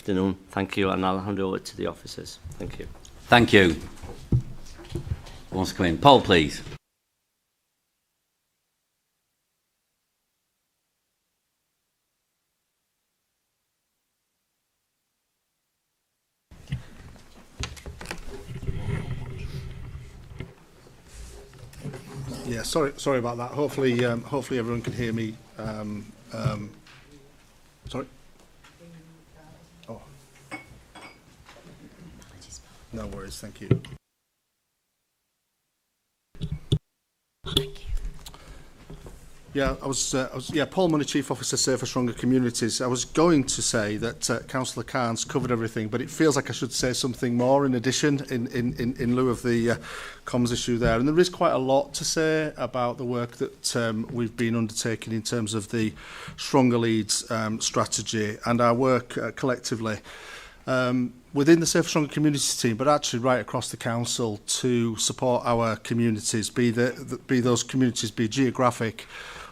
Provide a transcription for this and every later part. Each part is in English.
afternoon. Thank you, and I'll hand over to the officers. Thank you. Thank you. Who wants to come in? Paul, please. Yeah, sorry about that. Hopefully everyone can hear me. Sorry. Oh. No worries. Thank you. Yeah, I was Paul Money, Chief Officer, Safer Stronger Communities. I was going to say that Councillor Carnes covered everything, but it feels like I should say something more in addition, in lieu of the comms issue there. And there is quite a lot to say about the work that we've been undertaking in terms of the Stronger Leeds strategy and our work collectively. Within the Safer Stronger Communities team, but actually right across the council to support our communities, be those communities be geographic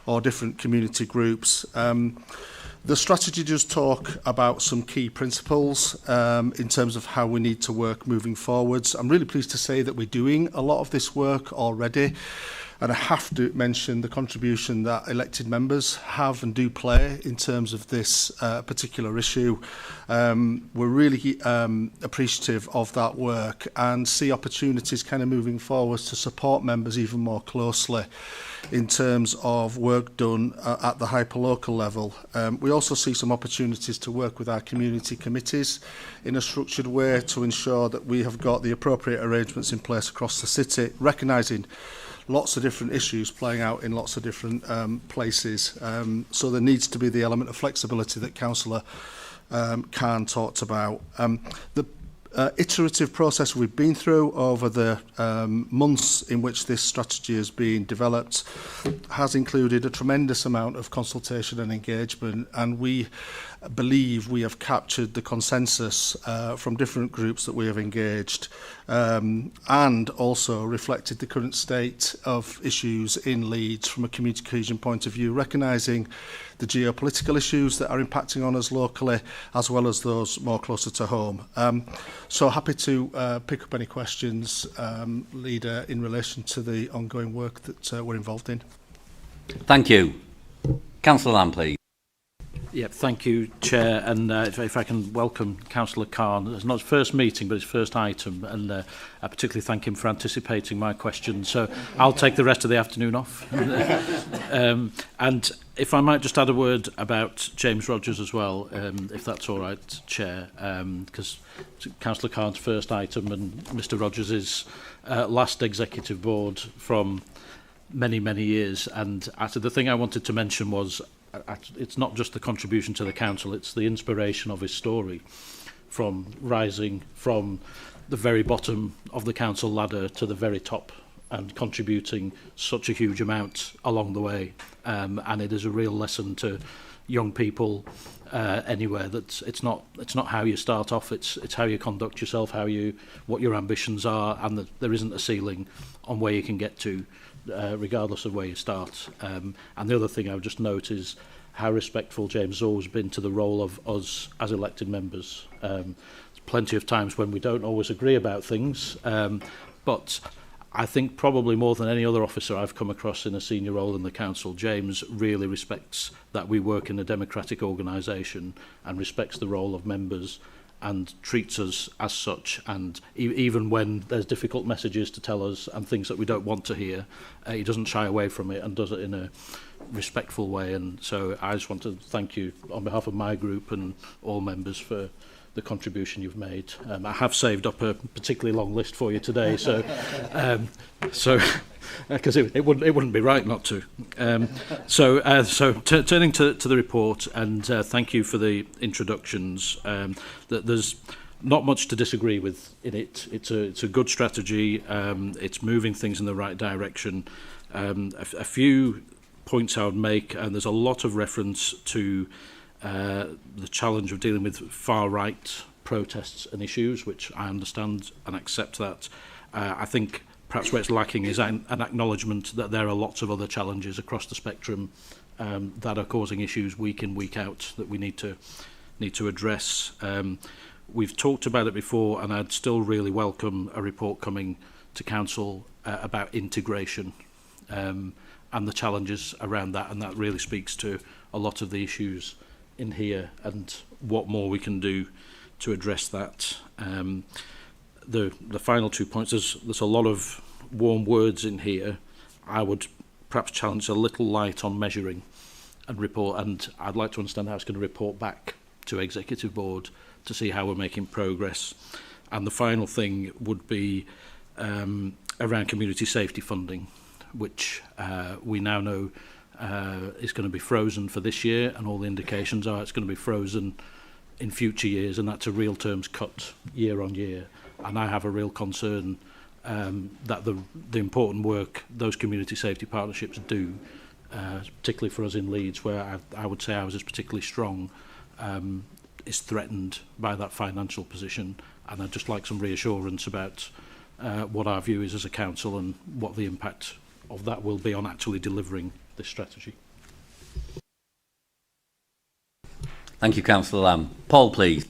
or different community groups. The strategy does talk about some key principles in terms of how we need to work moving forwards. I'm really pleased to say that we're doing a lot of this work already. And I have to mention the contribution that elected members have and do play in terms of this particular issue. We're really appreciative of that work and see opportunities kind of moving forward to support members even more closely in terms of work done at the hyperlocal level. We also see some opportunities to work with our community committees in a structured way to ensure that we have got the appropriate arrangements in place across the city, recognising lots of different issues playing out in lots of different places. So there needs to be the element of flexibility that Councillor Khan talked about. The iterative process we've been through over the months in which this strategy has been developed has included a tremendous amount of consultation and engagement, and we believe we have captured the consensus from different groups that we have engaged and also reflected the current state of issues in Leeds from a community cohesion point of view, recognising the geopolitical issues that are impacting on us locally as well as those more closer to home. So happy to pick up any questions, Leader, in relation to the ongoing work that we're involved in. Thank you. Councillor Lamb, please. Yeah, thank you, Chair, and if I can welcome Councillor Khan. It's not his first meeting, but his first item, and I particularly thank him for anticipating my questions. So I'll take the rest of the afternoon off. And if I might just add a word about James Rogers as well, if that's all right, Chair, because Councillor Khan's first item and Mr Rogers' last executive board from many, many years. And actually the thing I wanted to mention was it's not just the contribution to the council, it's the inspiration of his story from rising from the very bottom of the council ladder to the very top and contributing such a huge amount along the way. And it is a real lesson to young people anywhere that it's not how you start off, it's how you conduct yourself, what your ambitions are, and that there isn't a ceiling on where you can get to, regardless of where you start. And the other thing I would just note is how respectful James has always been to the role of us as elected members. There's plenty of times when we don't always agree about things, but I think probably more than any other officer I've come across in a senior role in the council, James really respects that we work in a democratic organisation and respects the role of members and treats us as such, and even when there's difficult messages to tell us and things that we don't want to hear, he doesn't shy away from it and does it in a respectful way. And so I just want to thank you on behalf of my group and all members for the contribution you've made. I have saved up a particularly long list for you today, so because it wouldn't be right not to. Turning to the report, and thank you for the introductions. That there's not much to disagree with in it. It's a good strategy. It's moving things in the right direction. A few points I would make, and there's a lot of reference to the challenge of dealing with far-right protests and issues, which I understand and accept that. I think perhaps where it's lacking is an acknowledgement that there are lots of other challenges across the spectrum that are causing issues week in, week out that we need to need to address. We've talked about it before, and I'd still really welcome a report coming to Council about integration and the challenges around that, and that really speaks to a lot of the issues in here and what more we can do to address that. The final 2 points, there's a lot of warm words in here. I would perhaps challenge a little light on measuring and report, and I'd like to understand how it's going to report back to Executive Board to see how we're making progress. And the final thing would be around community safety funding, which we now know is going to be frozen for this year, and all the indications are it's going to be frozen in future years, and that's a real terms cut year on year. And I have a real concern that the important work those community safety partnerships do, particularly for us in Leeds, where I would say ours is particularly strong, is threatened by that financial position. And I'd just like some reassurance about what our view is as a council and what the impact of that will be on actually delivering this strategy. Thank you, Councillor Lamb. Paul, please.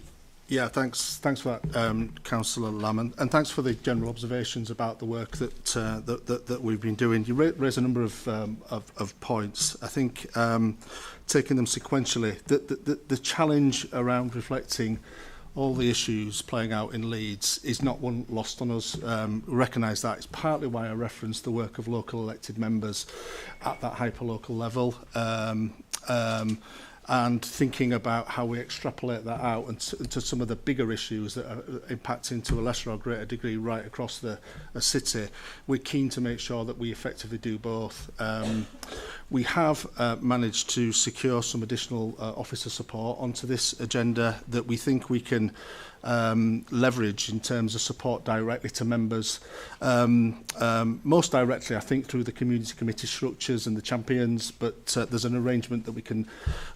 Yeah, thanks for that, Councillor Lamb, and thanks for the general observations about the work that we've been doing. You raise a number of points. I think taking them sequentially, the challenge around reflecting all the issues playing out in Leeds is not one lost on us. Recognise that. It's partly why I referenced the work of local elected members at that hyperlocal level. And thinking about how we extrapolate that out and to some of the bigger issues that are impacting to a lesser or greater degree right across the city, we're keen to make sure that we effectively do both. We have managed to secure some additional officer support onto this agenda that we think we can leverage in terms of support directly to members. Most directly, I think, through the community committee structures and the champions, but there's an arrangement that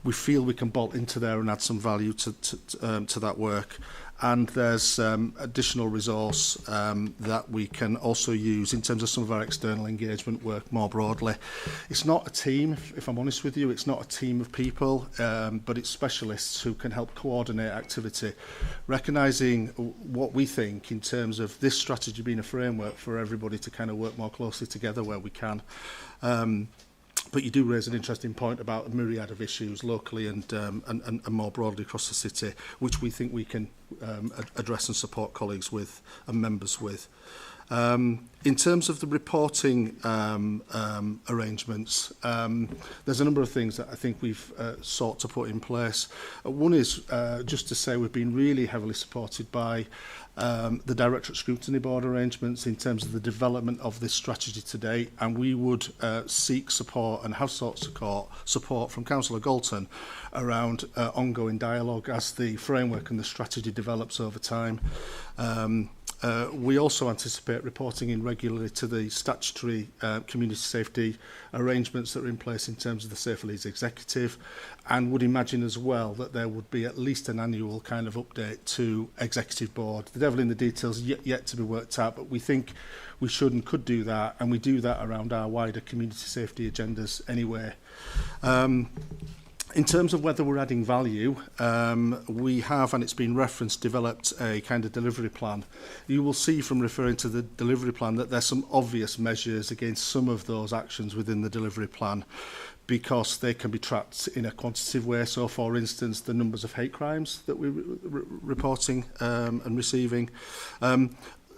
we feel we can bolt into there and add some value to that work. And there's additional resource that we can also use in terms of some of our external engagement work more broadly. It's not a team, if I'm honest with you, it's not a team of people, but it's specialists who can help coordinate activity, recognising what we think in terms of this strategy being a framework for everybody to kind of work more closely together where we can. But you do raise an interesting point about a myriad of issues locally and more broadly across the city, which we think we can address and support colleagues with and members with. In terms of the reporting arrangements, there's a number of things that I think we've sought to put in place. One is just to say we've been really heavily supported by the Directorate Scrutiny Board arrangements in terms of the development of this strategy today, and we would seek support and have sought support from Councillor Galton around ongoing dialogue as the framework and the strategy develops over time. We also anticipate reporting in regularly to the statutory community safety arrangements that are in place in terms of the Safer Leeds Executive, and would imagine as well that there would be at least an annual kind of update to Executive Board. The devil in the details yet to be worked out, but we think we should and could do that, and we do that around our wider community safety agendas anyway. In terms of whether we're adding value, we have, and it's been referenced, developed a kind of delivery plan. You will see from referring to the delivery plan that there's some obvious measures against some of those actions within the delivery plan because they can be tracked in a quantitative way. So, for instance, the numbers of hate crimes that we're reporting and receiving.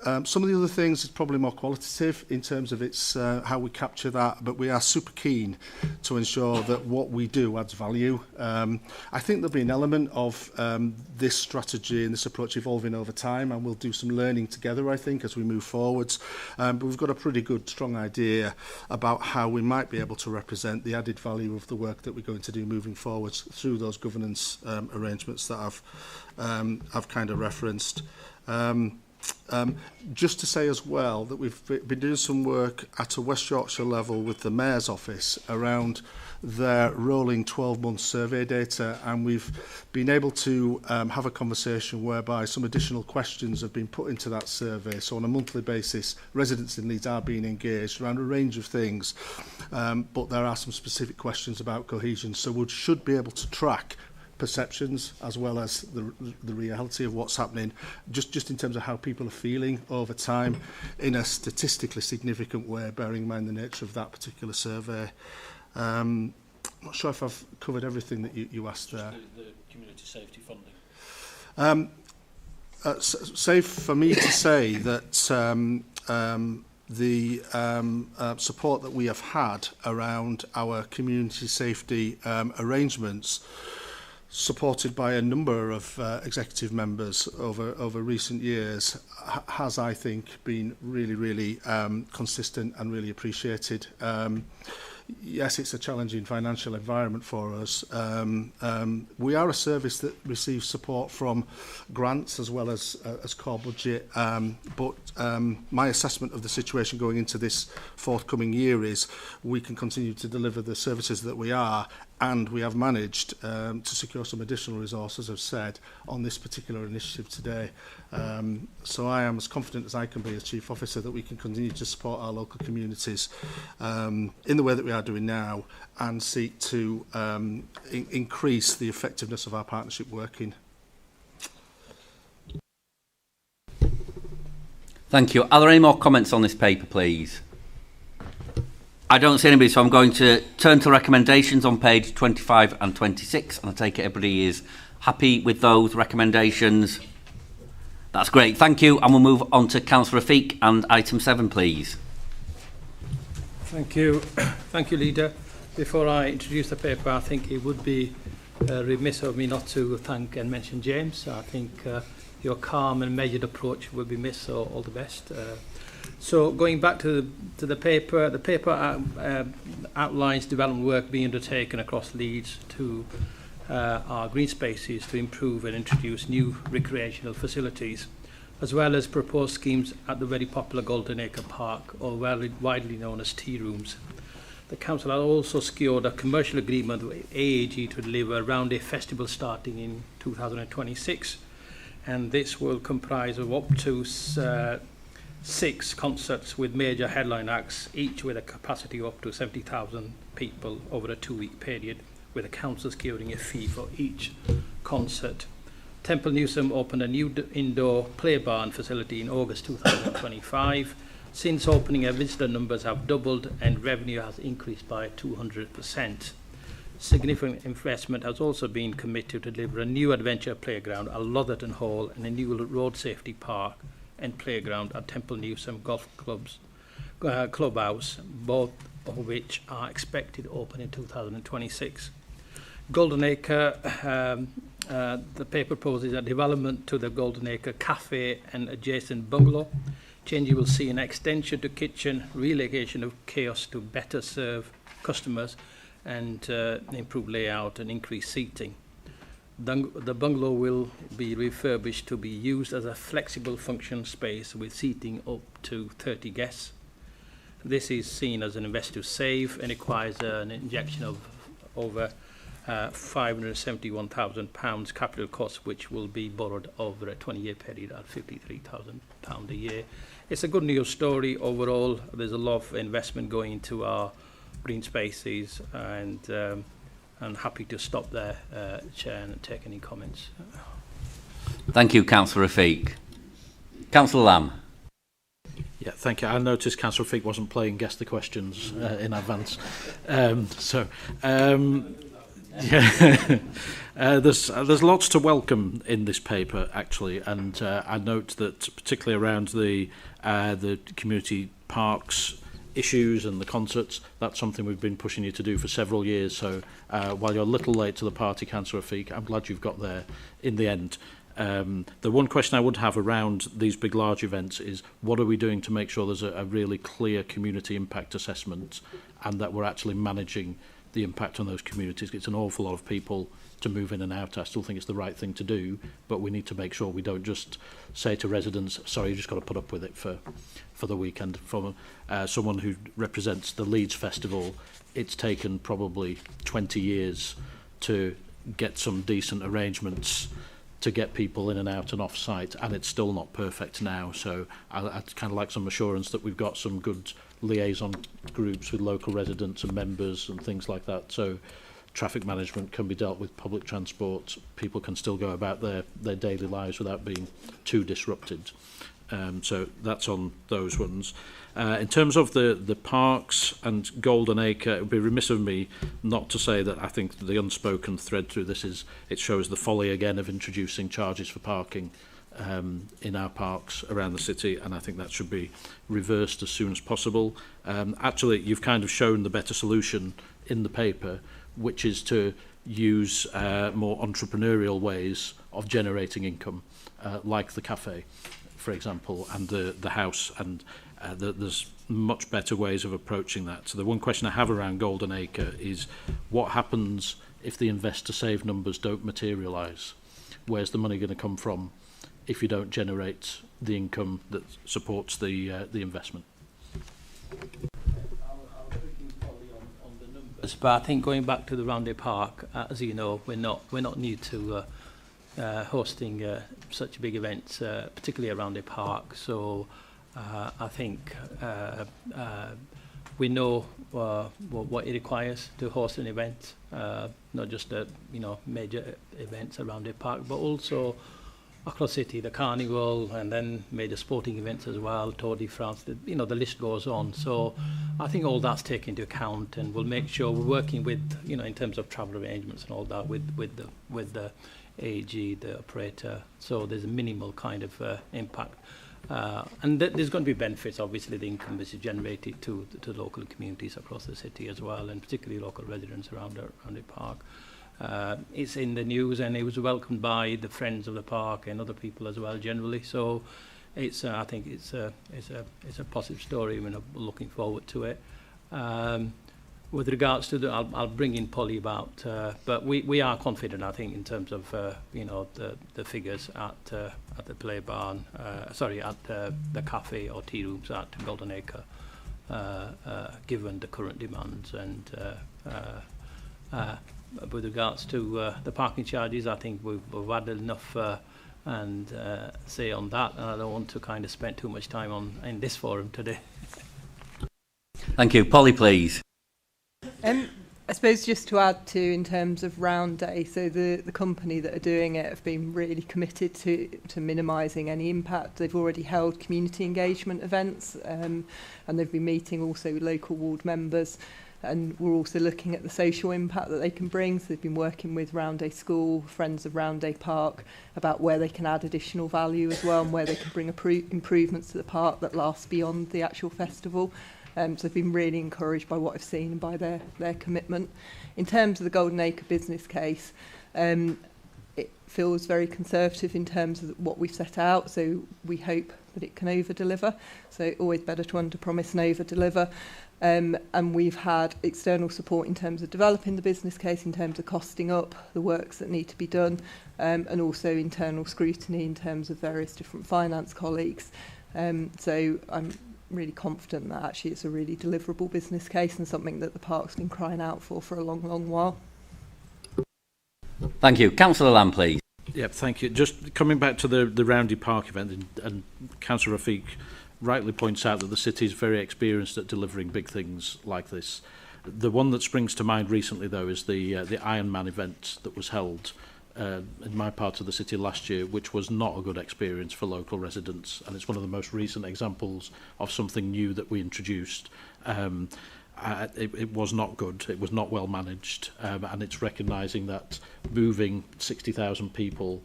Some of the other things is probably more qualitative in terms of its how we capture that, but we are super keen to ensure that what we do adds value. I think there'll be an element of this strategy and this approach evolving over time, and we'll do some learning together, I think, as we move forwards. But we've got a pretty good, strong idea about how we might be able to represent the added value of the work that we're going to do moving forwards through those governance arrangements that I've kind of referenced. Just to say as well that we've been doing some work at a West Yorkshire level with the Mayor's Office around their rolling 12-month survey data, and we've been able to have a conversation whereby some additional questions have been put into that survey. So on a monthly basis, residents in Leeds are being engaged around a range of things, but there are some specific questions about cohesion, so we should be able to track perceptions as well as the reality of what's happening, just in terms of how people are feeling over time in a statistically significant way, bearing in mind the nature of that particular survey. I'm not sure if I've covered everything that you asked there. The community safety funding. Safe for me to say that the support that we have had around our community safety arrangements, supported by a number of executive members over recent years, has, I think, been really consistent and really appreciated. Yes, it's a challenging financial environment for us. We are a service that receives support from grants as well as core budget, but my assessment of the situation going into this forthcoming year is we can continue to deliver the services that we are, and we have managed to secure some additional resources, as I've said, on this particular initiative today. So I am as confident as I can be as Chief Officer that we can continue to support our local communities in the way that we are doing now, and seek to increase the effectiveness of our partnership working. Thank you. Are there any more comments on this paper, please? I don't see anybody, so I'm going to turn to recommendations on page 25 and 26, and I take it everybody is happy with those recommendations. That's great, thank you, and we'll move on to Councillor Rafiq and item 7, please. Thank you. Thank you, Leader. Before I introduce the paper, I think it would be remiss of me not to thank and mention James. I think your calm and measured approach will be missed, so all the best. So going back to the paper outlines development work being undertaken across Leeds to our green spaces to improve and introduce new recreational facilities, as well as proposed schemes at the very popular Golden Acre Park, or widely known as tea rooms. The council has also secured a commercial agreement with AAG to deliver a round-day festival starting in 2026, and this will comprise of up to 6 concerts with major headline acts, each with a capacity of up to 70,000 people over a 2-week period, with the council securing a fee for each concert. Temple Newsome opened a new indoor play barn facility in August 2025. Since opening, our visitor numbers have doubled and revenue has increased by 200%. Significant investment has also been committed to deliver a new adventure playground at Lotherton Hall and a new road safety park and playground at Temple Newsome Golf Clubhouse, both of which are expected to open in 2026. Golden Acre, the paper proposes a development to the Golden Acre Cafe and adjacent bungalow. Change will see an extension to kitchen, relocation of kiosks to better serve customers, and improve layout and increase seating. The bungalow will be refurbished to be used as a flexible function space with seating up to 30 guests. This is seen as an investor save and requires an injection of over £571,000 capital cost, which will be borrowed over a 20-year period at £53,000 a year. It's a good news story overall. There's a lot of investment going into our green spaces, and I'm happy to stop there, Chair, and take any comments. Thank you, Councillor Rafiq. Councillor Lamb. Yeah, thank you. I noticed Councillor Rafiq wasn't playing Guess the Questions in advance. Yeah. There's lots to welcome in this paper, actually, and I note that particularly around the community parks issues and the concerts, that's something we've been pushing you to do for several years. So while you're a little late to the party, Councillor Rafiq, I'm glad you've got there in the end. The one question I would have around these big, large events is, what are we doing to make sure there's a really clear community impact assessment, and that we're actually managing the impact on those communities? It's an awful lot of people to move in and out. I still think it's the right thing to do, but we need to make sure we don't just say to residents, sorry, you just got to put up with it for the weekend. From someone who represents the Leeds Festival, it's taken probably 20 years to get some decent arrangements to get people in and out and off site, and it's still not perfect now. So I'd kind of like some assurance that we've got some good liaison groups with local residents and members and things like that. So traffic management can be dealt with public transport. People can still go about their daily lives without being too disrupted. So that's on those ones. In terms of the parks and Golden Acre, it would be remiss of me not to say that I think the unspoken thread through this is it shows the folly again of introducing charges for parking in our parks around the city, and I think that should be reversed as soon as possible. Actually, you've kind of shown the better solution in the paper, which is to use more entrepreneurial ways of generating income, like the cafe, for example, and the house, and there's much better ways of approaching that. So the one question I have around Golden Acre is what happens if the investor save numbers don't materialise? Where's the money going to come from if you don't generate the income that supports the investment? But I think going back to the Roundhay Park, as you know, we're not new to hosting such big events, particularly around the park. So I think we know what it requires to host an event, not just major events around the park, but also across the city, the carnival, and then major sporting events as well, Tour de France. The list goes on. So I think all that's taken into account, and we'll make sure we're working with in terms of travel arrangements and all that with the AG, the operator, so there's a minimal kind of impact. And there's going to be benefits, obviously, the income which is generated to local communities across the city as well, and particularly local residents around the park. It's in the news, and it was welcomed by the friends of the park and other people as well, generally. So it's I think it's a positive story, and we're looking forward to it. With regards to I'll bring in Polly about, but we are confident, I think, in terms of the figures at the play barn, at the cafe or tea rooms at Golden Acre, given the current demands. And with regards to the parking charges, I think we've added enough and say on that, and I don't want to kind of spend too much time in this forum today. Thank you. Polly, please. I suppose just to add to in terms of Roundhay, so the company that are doing it have been really committed to minimising any impact. They've already held community engagement events, and they've been meeting also local ward members, and we're also looking at the social impact that they can bring. So they've been working with Roundhay School, Friends of Roundhay Park, about where they can add additional value as well, and where they can bring improvements to the park that last beyond the actual festival. So I've been really encouraged by what I've seen and by their commitment. In terms of the Golden Acre business case, it feels very conservative in terms of what we've set out, so we hope that it can over-deliver. So always better to under-promise and over-deliver. And we've had external support in terms of developing the business case, in terms of costing up the works that need to be done, and also internal scrutiny in terms of various different finance colleagues. So I'm really confident that actually it's a really deliverable business case and something that the park's been crying out for a long, long while. Thank you. Councillor Lamb, please. Yep, thank you. Just coming back to the Roundhay Park event, and Councillor Rafiq rightly points out that the city is very experienced at delivering big things like this. The one that springs to mind recently, though, is the Ironman event that was held in my part of the city last year, which was not a good experience for local residents, and it's one of the most recent examples of something new that we introduced. It was not good, it was not well managed, and it's recognising that moving 60,000 people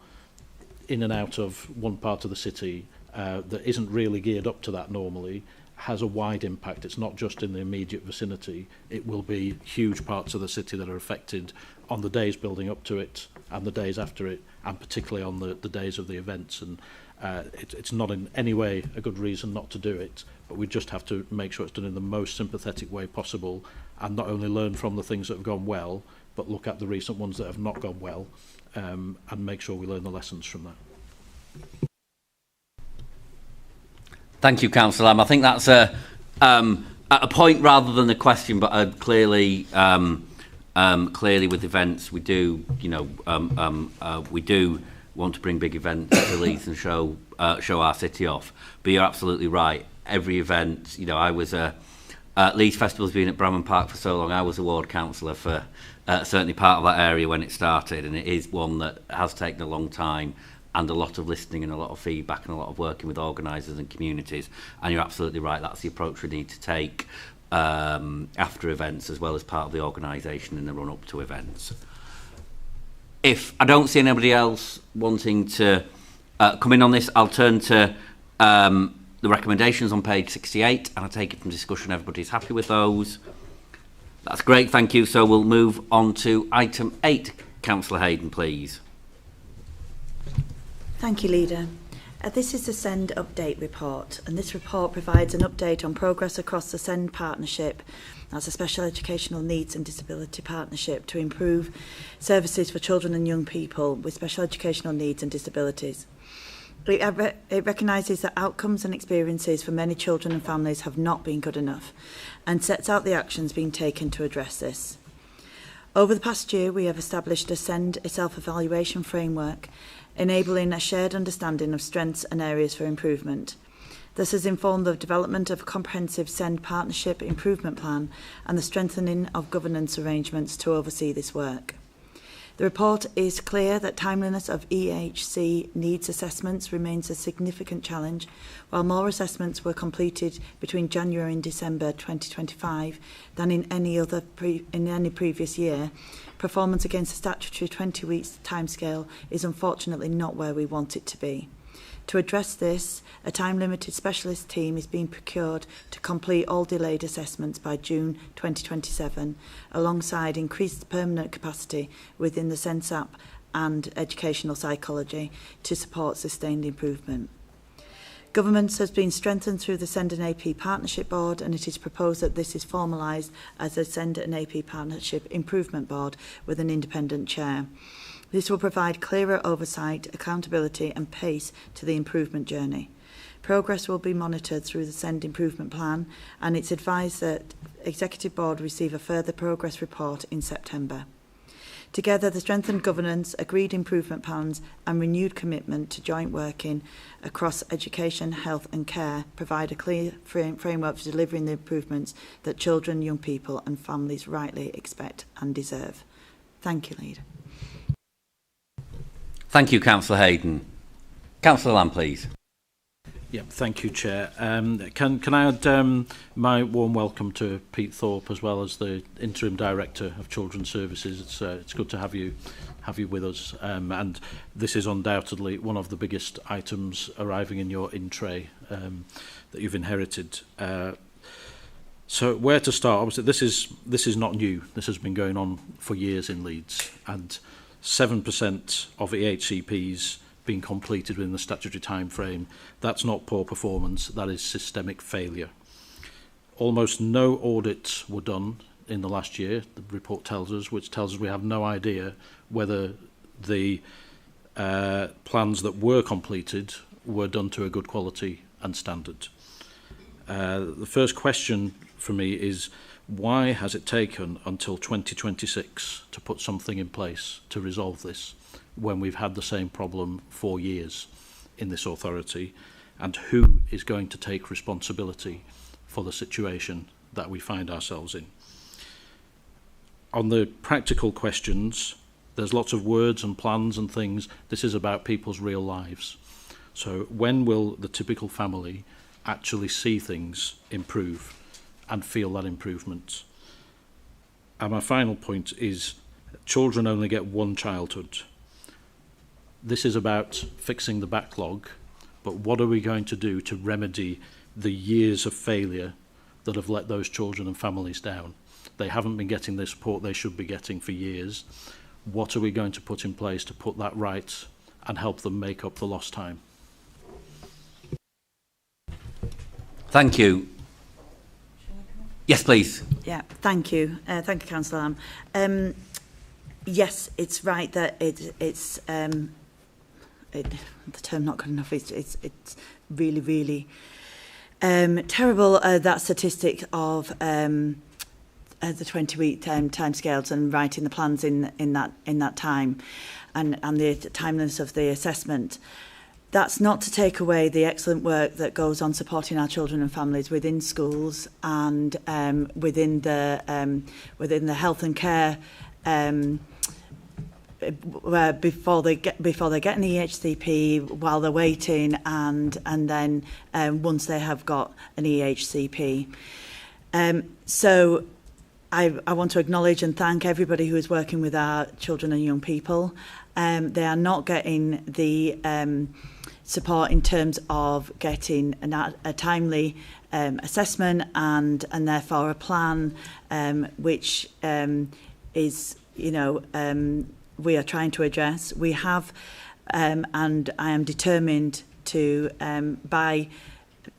in and out of one part of the city that isn't really geared up to that normally has a wide impact. It's not just in the immediate vicinity, it will be huge parts of the city that are affected on the days building up to it and the days after it, and particularly on the days of the events. And it's not in any way a good reason not to do it, but we just have to make sure it's done in the most sympathetic way possible, and not only learn from the things that have gone well, but look at the recent ones that have not gone well, and make sure we learn the lessons from that. Thank you, Councillor Lamb. I think that's a point rather than a question, but clearly with events, we do, we do want to bring big events to Leeds and show our city off. But you're absolutely right. Every event, I was Leeds Festival's been at Bramham Park for so long. I was a ward councillor for certainly part of that area when it started, and it is one that has taken a long time and a lot of listening and a lot of feedback and a lot of working with organisers and communities. And you're absolutely right, that's the approach we need to take after events as well as part of the organisation in the run-up to events. If I don't see anybody else wanting to come in on this, I'll turn to the recommendations on page 68, and I take it from discussion everybody's happy with those. That's great, thank you. So we'll move on to item 8. Councillor Hayden, please. Thank you, Leader. This is the SEND update report, and this report provides an update on progress across the SEND partnership. That's a special educational needs and disability partnership to improve services for children and young people with special educational needs and disabilities. It recognises that outcomes and experiences for many children and families have not been good enough and sets out the actions being taken to address this. Over the past year, we have established a SEND self-evaluation framework, enabling a shared understanding of strengths and areas for improvement. This has informed the development of a comprehensive SEND partnership improvement plan and the strengthening of governance arrangements to oversee this work. The report is clear that timeliness of EHC needs assessments remains a significant challenge. While more assessments were completed between January and December 2025 than in any previous year, performance against the statutory 20 weeks timescale is unfortunately not where we want it to be. To address this, a time-limited specialist team is being procured to complete all delayed assessments by June 2027, alongside increased permanent capacity within the SENSAP and educational psychology to support sustained improvement. Governance has been strengthened through the SEND and AP Partnership Board, and it is proposed that this is formalised as a SEND and AP Partnership Improvement Board with an independent chair. This will provide clearer oversight, accountability and pace to the improvement journey. Progress will be monitored through the SEND improvement plan, and it's advised that Executive Board receive a further progress report in September. Together, the strengthened governance, agreed improvement plans and renewed commitment to joint working across education, health and care provide a clear framework for delivering the improvements that children, young people and families rightly expect and deserve. Thank you, Leader. Thank you, Councillor Hayden. Councillor Lamb, please. Yeah, thank you, Chair. Can I add my warm welcome to Pete Thorpe as well as the Interim Director of Children's Services. It's good to have you with us, and this is undoubtedly one of the biggest items arriving in your in-tray that you've inherited. So where to start? Obviously, this is not new. This has been going on for years in Leeds, and 7% of EHCPs being completed within the statutory time frame. That's not poor performance, that is systemic failure. Almost no audits were done in the last year, the report tells us, which tells us we have no idea whether the plans that were completed were done to a good quality and standard. The first question for me is, why has it taken until 2026 to put something in place to resolve this when we've had the same problem for years in this authority? And who is going to take responsibility for the situation that we find ourselves in? On the practical questions, there's lots of words and plans and things. This is about people's real lives. So when will the typical family actually see things improve and feel that improvement? And my final point is, children only get one childhood. This is about fixing the backlog, but what are we going to do to remedy the years of failure that have let those children and families down? They haven't been getting the support they should be getting for years. What are we going to put in place to put that right and help them make up the lost time? Thank you. Yes, please. Yeah, thank you. Thank you, Councillor Lamb. Yes, it's right that it's the term not good enough. It's really, really terrible, that statistic of the 20-week timescales and writing the plans in that time, and the timeliness of the assessment. That's not to take away the excellent work that goes on supporting our children and families within schools and within the health and care where before they get an EHCP, while they're waiting, and then once they have got an EHCP. So I want to acknowledge and thank everybody who is working with our children and young people. They are not getting the support in terms of getting a timely assessment and therefore a plan which is, we are trying to address. We have, and I am determined to, by,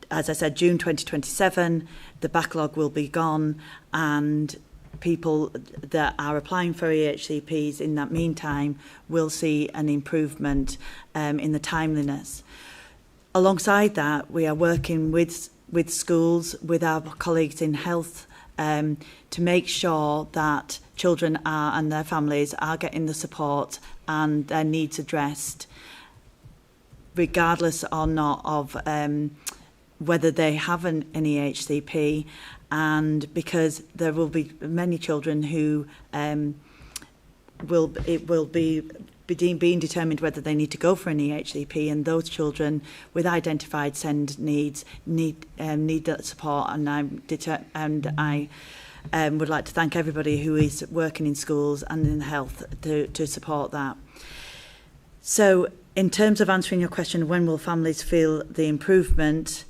as I said, June 2027, the backlog will be gone, and people that are applying for EHCPs in that meantime will see an improvement in the timeliness. Alongside that, we are working with schools, with our colleagues in health, to make sure that children and their families are getting the support and their needs addressed, regardless or not of whether they have an EHCP, and because there will be many children who will be being determined whether they need to go for an EHCP, and those children with identified SEND needs need that support. And I would like to thank everybody who is working in schools and in health to support that. So, in terms of answering your question, when will families feel the improvement?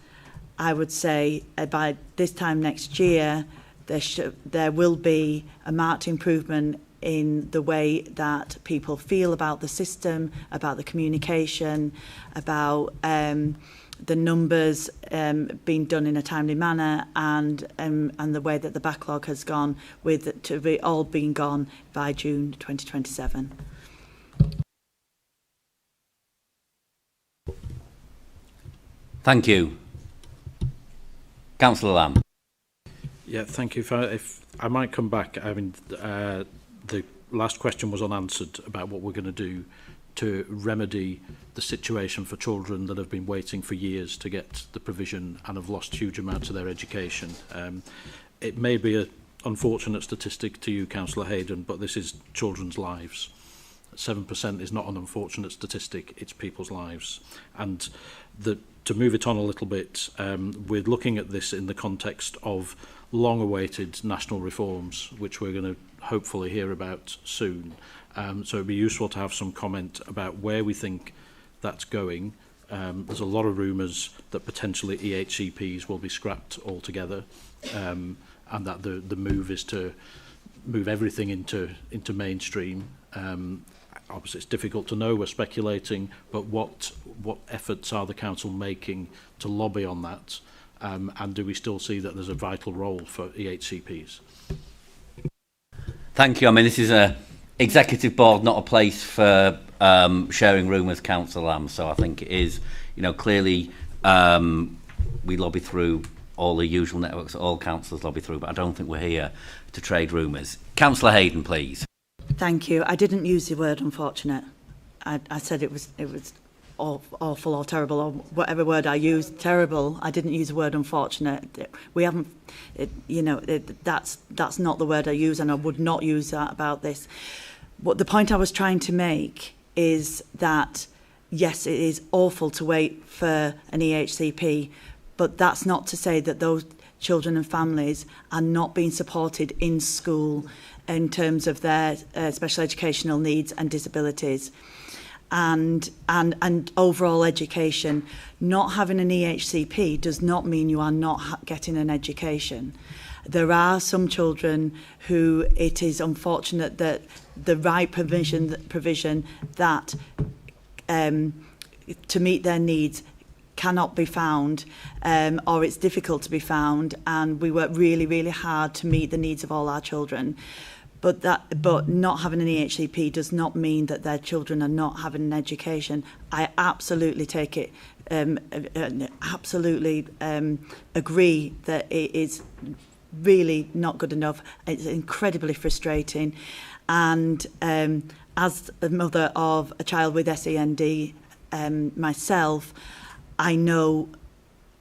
I would say by this time next year, there will be a marked improvement in the way that people feel about the system, about the communication, about the numbers being done in a timely manner, and the way that the backlog has gone, with to be all being gone by June 2027. Thank you. Councillor Lamb. Yeah, thank you. If I might come back, I mean, the last question was unanswered about what we're going to do to remedy the situation for children that have been waiting for years to get the provision and have lost huge amounts of their education. It may be an unfortunate statistic to you, Councillor Hayden, but this is children's lives. 7% is not an unfortunate statistic, it's people's lives. And to move it on a little bit, we're looking at this in the context of long-awaited national reforms, which we're going to hopefully hear about soon. So it'd be useful to have some comment about where we think that's going. There's a lot of rumours that potentially EHCPs will be scrapped altogether, and that the move is to move everything into mainstream. Obviously, it's difficult to know, we're speculating, but what efforts are the council making to lobby on that? And do we still see that there's a vital role for EHCPs? Thank you. I mean, this is a executive board, not a place for sharing rumours, Councillor Lamb. So I think it is, clearly we lobby through all the usual networks, all councillors lobby through, but I don't think we're here to trade rumours. Councillor Hayden, please. Thank you. I didn't use the word unfortunate. I said it was awful or terrible or whatever word I used. Terrible. I didn't use the word unfortunate. We haven't. That's not the word I use, and I would not use that about this. What the point I was trying to make is that yes, it is awful to wait for an EHCP, but that's not to say that those children and families are not being supported in school in terms of their special educational needs and disabilities, and overall education. Not having an EHCP does not mean you are not getting an education. There are some children who it is unfortunate that the right provision that to meet their needs cannot be found, or it's difficult to be found, and we work really, really hard to meet the needs of all our children. But not having an EHCP does not mean that their children are not having an education. I absolutely take it, absolutely agree that it is really not good enough. It's incredibly frustrating. And as a mother of a child with SEND, myself, I know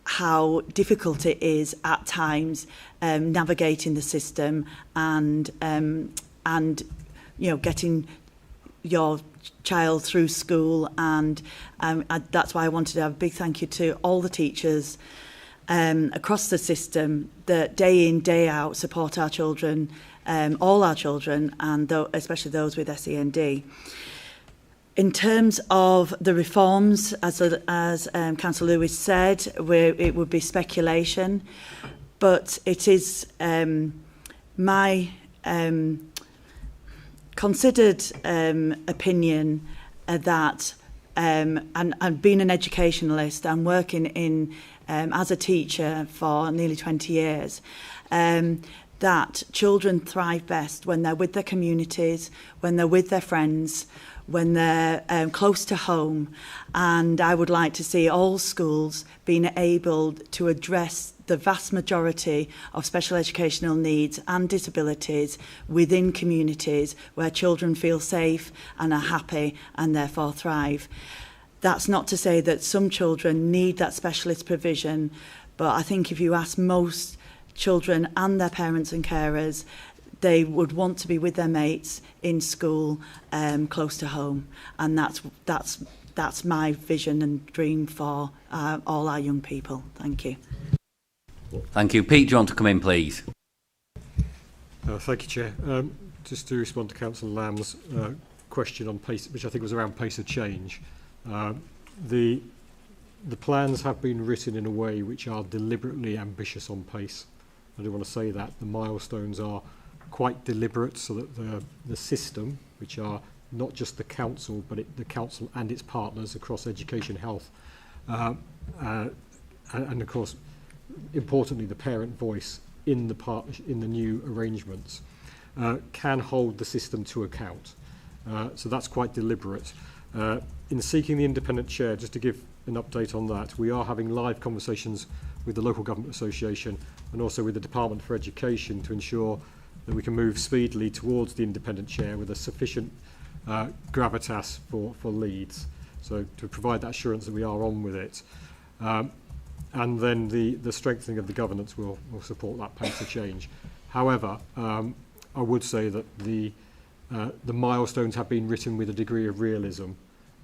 how difficult it is at times navigating the system and getting your child through school, and that's why I wanted to have a big thank you to all the teachers across the system that day in, day out support our children, all our children, and especially those with SEND. In terms of the reforms, as Councillor Lewis said, it would be speculation, but it is my considered opinion that, and being an educationalist and working in as a teacher for nearly 20 years, that children thrive best when they're with their communities, when they're with their friends, when they're close to home. And I would like to see all schools being able to address the vast majority of special educational needs and disabilities within communities where children feel safe and are happy and therefore thrive. That's not to say that some children need that specialist provision, but I think if you ask most children and their parents and carers, they would want to be with their mates in school, close to home, and that's my vision and dream for all our young people. Thank you. Thank you. Pete, do you want to come in, please? Thank you, Chair. Just to respond to Councillor Lamb's question on pace, which I think was around pace of change. The plans have been written in a way which are deliberately ambitious on pace. I do want to say that the milestones are quite deliberate, so that the system, which are not just the council, but the council and its partners across education, health, and of course, importantly, the parent voice in the new arrangements, can hold the system to account. So that's quite deliberate. In seeking the independent chair, just to give an update on that, we are having live conversations with the Local Government Association and also with the Department for Education to ensure that we can move speedily towards the independent chair with a sufficient gravitas for Leeds. So to provide that assurance that we are on with it. And then the strengthening of the governance will support that pace of change. However, I would say that the milestones have been written with a degree of realism.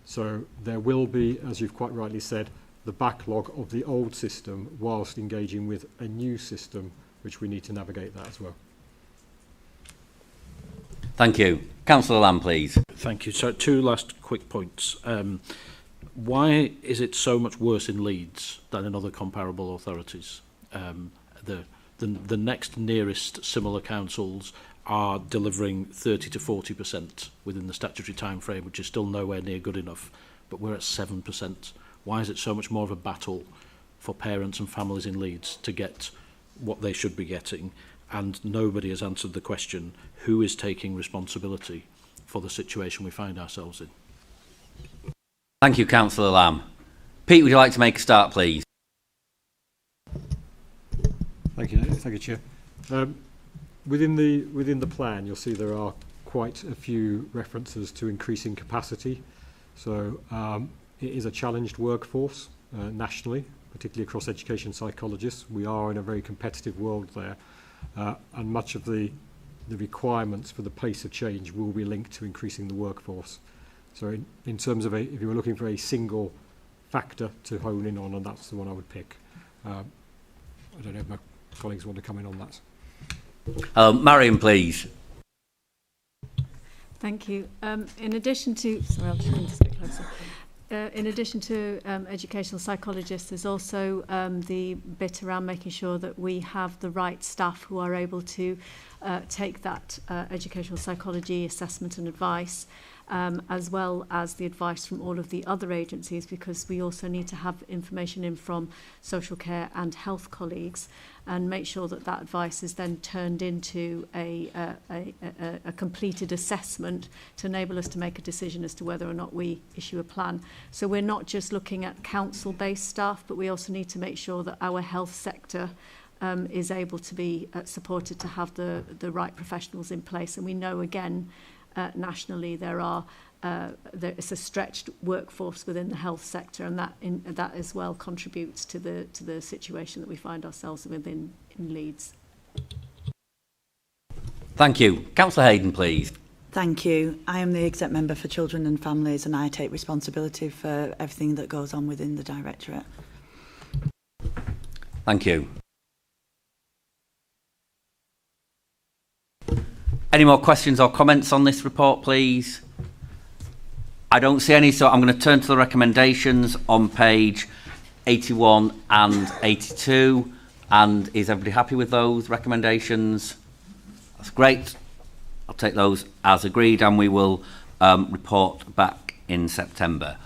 So there will be, as you've quite rightly said, the backlog of the old system whilst engaging with a new system, which we need to navigate that as well. Thank you. Councillor Lamb, please. Thank you. So 2 last quick points. Why is it so much worse in Leeds than in other comparable authorities? The next nearest similar councils are delivering 30 to 40% within the statutory time frame, which is still nowhere near good enough, but we're at 7%. Why is it so much more of a battle for parents and families in Leeds to get what they should be getting? And nobody has answered the question, who is taking responsibility for the situation we find ourselves in? Thank you, Councillor Lamb. Pete, would you like to make a start, please? Thank you, Chair. Within the plan, you'll see there are quite a few references to increasing capacity. So it is a challenged workforce nationally, particularly across education psychologists. We are in a very competitive world there, and much of the requirements for the pace of change will be linked to increasing the workforce. So in terms of if you were looking for a single factor to hone in on, and that's the one I would pick. I don't know if my colleagues want to come in on that. Marion, please. Thank you. In addition to, sorry, I'll just bring this a bit closer. In addition to educational psychologists, there's also the bit around making sure that we have the right staff who are able to take that educational psychology assessment and advice, as well as the advice from all of the other agencies, because we also need to have information in from social care and health colleagues, and make sure that that advice is then turned into a completed assessment to enable us to make a decision as to whether or not we issue a plan. So we're not just looking at council-based staff, but we also need to make sure that our health sector is able to be supported to have the right professionals in place. And we know, again, nationally there are it's a stretched workforce within the health sector, and that as well contributes to the situation that we find ourselves within in Leeds. Thank you. Councillor Hayden, please. Thank you. I am the exec member for Children and Families, and I take responsibility for everything that goes on within the Directorate. Thank you. Any more questions or comments on this report, please? I don't see any, so I'm going to turn to the recommendations on page 81 and 82. And is everybody happy with those recommendations? That's great. I'll take those as agreed, and we will report back in September.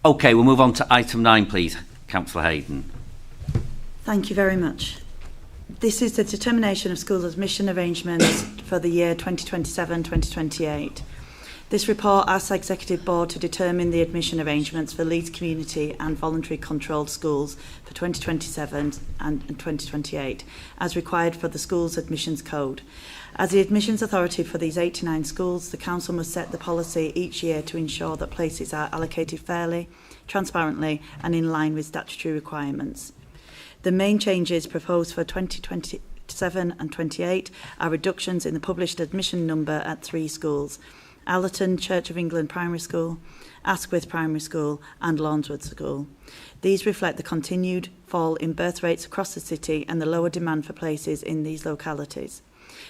Okay, we'll move on to item 9, please, Councillor Hayden. Thank you very much. This is the determination of school admission arrangements for the year 2027-2028. This report asks the Executive Board to determine the admission arrangements for Leeds community and voluntary controlled schools for 2027 and 2028, as required for the Schools Admissions Code. As the admissions authority for these 89 schools, the Council must set the policy each year to ensure that places are allocated fairly, transparently and in line with statutory requirements. The main changes proposed for 2027 and 28 are reductions in the published admission number at 3 schools: Allerton Church of England Primary School, Asquith Primary School and Lawnswood School. These reflect the continued fall in birth rates across the city and the lower demand for places in these localities.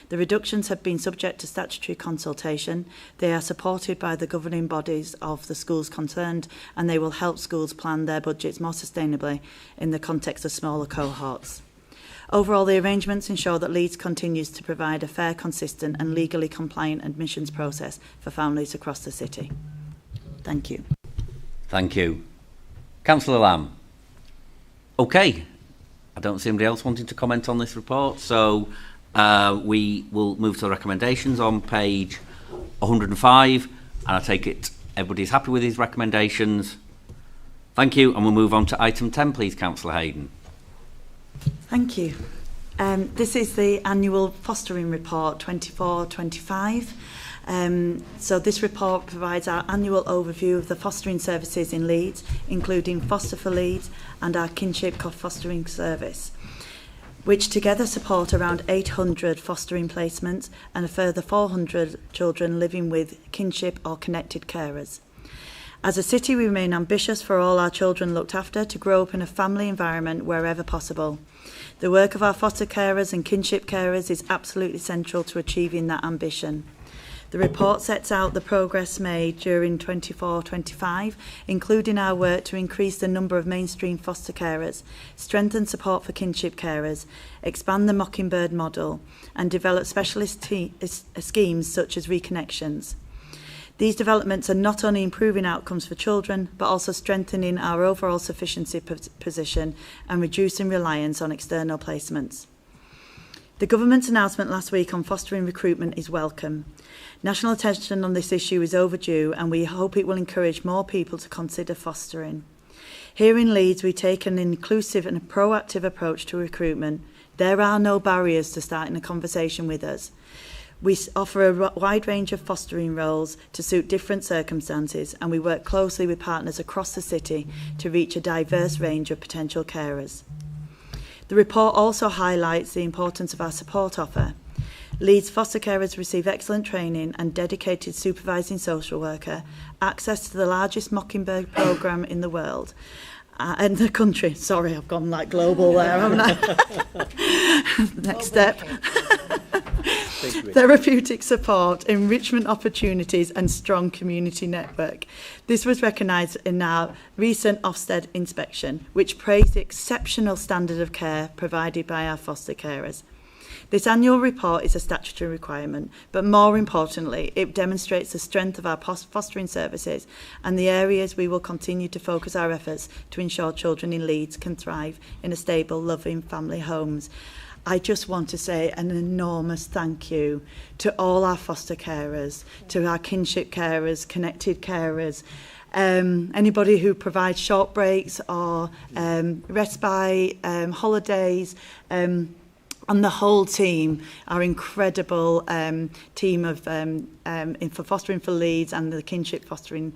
The reductions have been subject to statutory consultation. They are supported by the governing bodies of the schools concerned, and they will help schools plan their budgets more sustainably in the context of smaller cohorts. Overall, the arrangements ensure that Leeds continues to provide a fair, consistent and legally compliant admissions process for families across the city. Thank you. Thank you. Councillor Lamb. Okay. I don't see anybody else wanting to comment on this report, so we will move to the recommendations on page 105, and I take it everybody's happy with these recommendations. Thank you, and we'll move on to item 10, please, Councillor Hayden. Thank you. This is the annual fostering report 24-25. So this report provides our annual overview of the fostering services in Leeds, including Foster for Leeds and our kinship fostering service, which together support around 800 fostering placements and a further 400 children living with kinship or connected carers. As a city, we remain ambitious for all our children looked after to grow up in a family environment wherever possible. The work of our foster carers and kinship carers is absolutely central to achieving that ambition. The report sets out the progress made during 24-25, including our work to increase the number of mainstream foster carers, strengthen support for kinship carers, expand the Mockingbird model, and develop specialist schemes such as reconnections. These developments are not only improving outcomes for children, but also strengthening our overall sufficiency position and reducing reliance on external placements. The government's announcement last week on fostering recruitment is welcome. National attention on this issue is overdue, and we hope it will encourage more people to consider fostering. Here in Leeds, we take an inclusive and a proactive approach to recruitment. There are no barriers to starting a conversation with us. We offer a wide range of fostering roles to suit different circumstances, and we work closely with partners across the city to reach a diverse range of potential carers. The report also highlights the importance of our support offer. Leeds foster carers receive excellent training and dedicated supervising social worker, access to the largest Mockingbird programme in the world, and the country. Sorry, I've gone like global there, haven't I? Next step. Therapeutic support, enrichment opportunities and strong community network. This was recognised in our recent Ofsted inspection, which praised the exceptional standard of care provided by our foster carers. This annual report is a statutory requirement, but more importantly, it demonstrates the strength of our fostering services and the areas we will continue to focus our efforts to ensure children in Leeds can thrive in a stable, loving family homes. I just want to say an enormous thank you to all our foster carers, to our kinship carers, connected carers, anybody who provides short breaks or respite, holidays, and the whole team, our incredible team of for Fostering for Leeds and the Kinship Fostering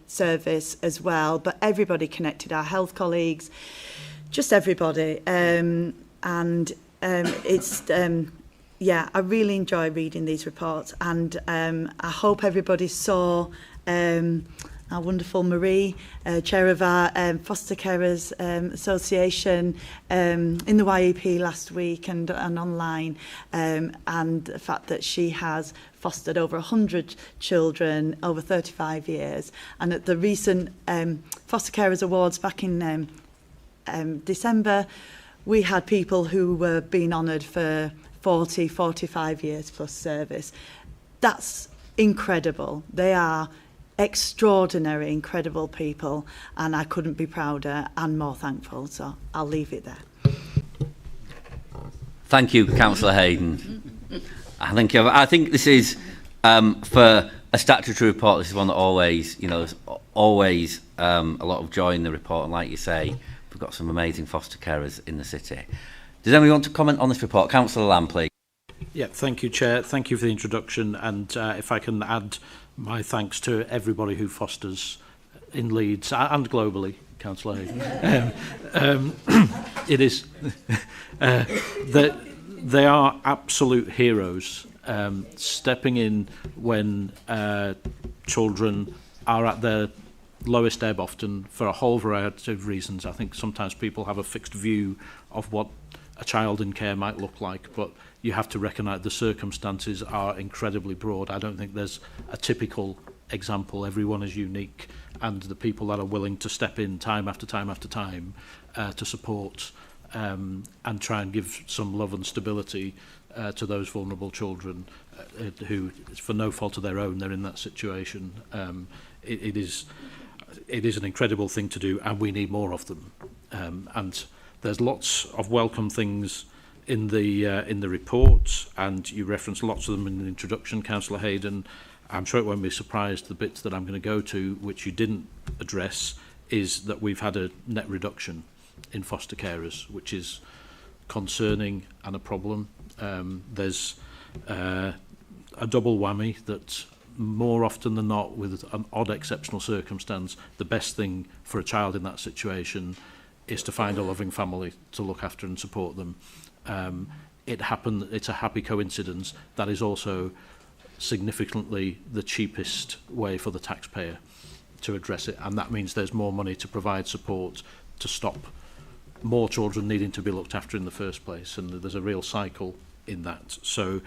Service as well, but everybody connected, our health colleagues, just everybody. It's yeah, I really enjoy reading these reports, and I hope everybody saw our wonderful Marie, chair of our Foster Carers Association in the YEP last week and online, and the fact that she has fostered over 100 children over 35 years. And at the recent Foster Carers Awards back in December, we had people who were being honoured for 40, 45 years plus service. That's incredible. They are extraordinary, incredible people, and I couldn't be prouder and more thankful, so I'll leave it there. Thank you, Councillor Hayden. I think this is, for a statutory report, this is one that always, there's always a lot of joy in the report, and like you say, we've got some amazing foster carers in the city. Does anybody want to comment on this report? Councillor Lamb, please. Yeah, thank you, Chair. Thank you for the introduction, and if I can add my thanks to everybody who fosters in Leeds and globally, Councillor Hayden. It is that they are absolute heroes, stepping in when children are at their lowest ebb, often for a whole variety of reasons. I think sometimes people have a fixed view of what a child in care might look like, but you have to recognise the circumstances are incredibly broad. I don't think there's a typical example. Everyone is unique, and the people that are willing to step in time after time after time to support and try and give some love and stability to those vulnerable children who, for no fault of their own, they're in that situation. It is an incredible thing to do, and we need more of them. And there's lots of welcome things in the report, and you referenced lots of them in the introduction, Councillor Hayden. I'm sure it won't be surprised the bits that I'm going to go to, which you didn't address, is that we've had a net reduction in foster carers, which is concerning and a problem. There's a double whammy that more often than not, with an odd exceptional circumstance, the best thing for a child in that situation is to find a loving family to look after and support them. It's a happy coincidence. That is also significantly the cheapest way for the taxpayer to address it, and that means there's more money to provide support to stop more children needing to be looked after in the first place, and there's a real cycle in that. So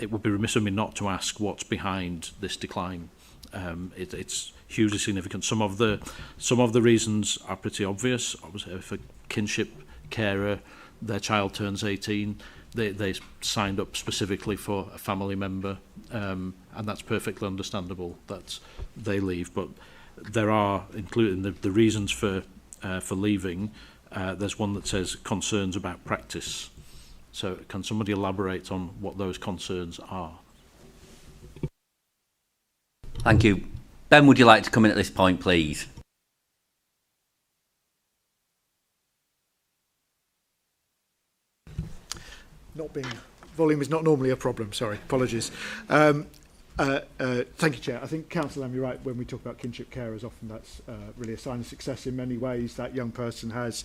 it would be remiss of me not to ask what's behind this decline. It's hugely significant. Some of the reasons are pretty obvious. Obviously, if a kinship carer, their child turns 18, they signed up specifically for a family member, and that's perfectly understandable that they leave. But there are, including the reasons for leaving, there's one that says concerns about practice. So can somebody elaborate on what those concerns are? Thank you. Ben, would you like to come in at this point, please? Volume is not normally a problem, sorry, apologies. Thank you, Chair. I think, Councillor Lamb, you're right, when we talk about kinship carers, often that's really a sign of success in many ways. That young person has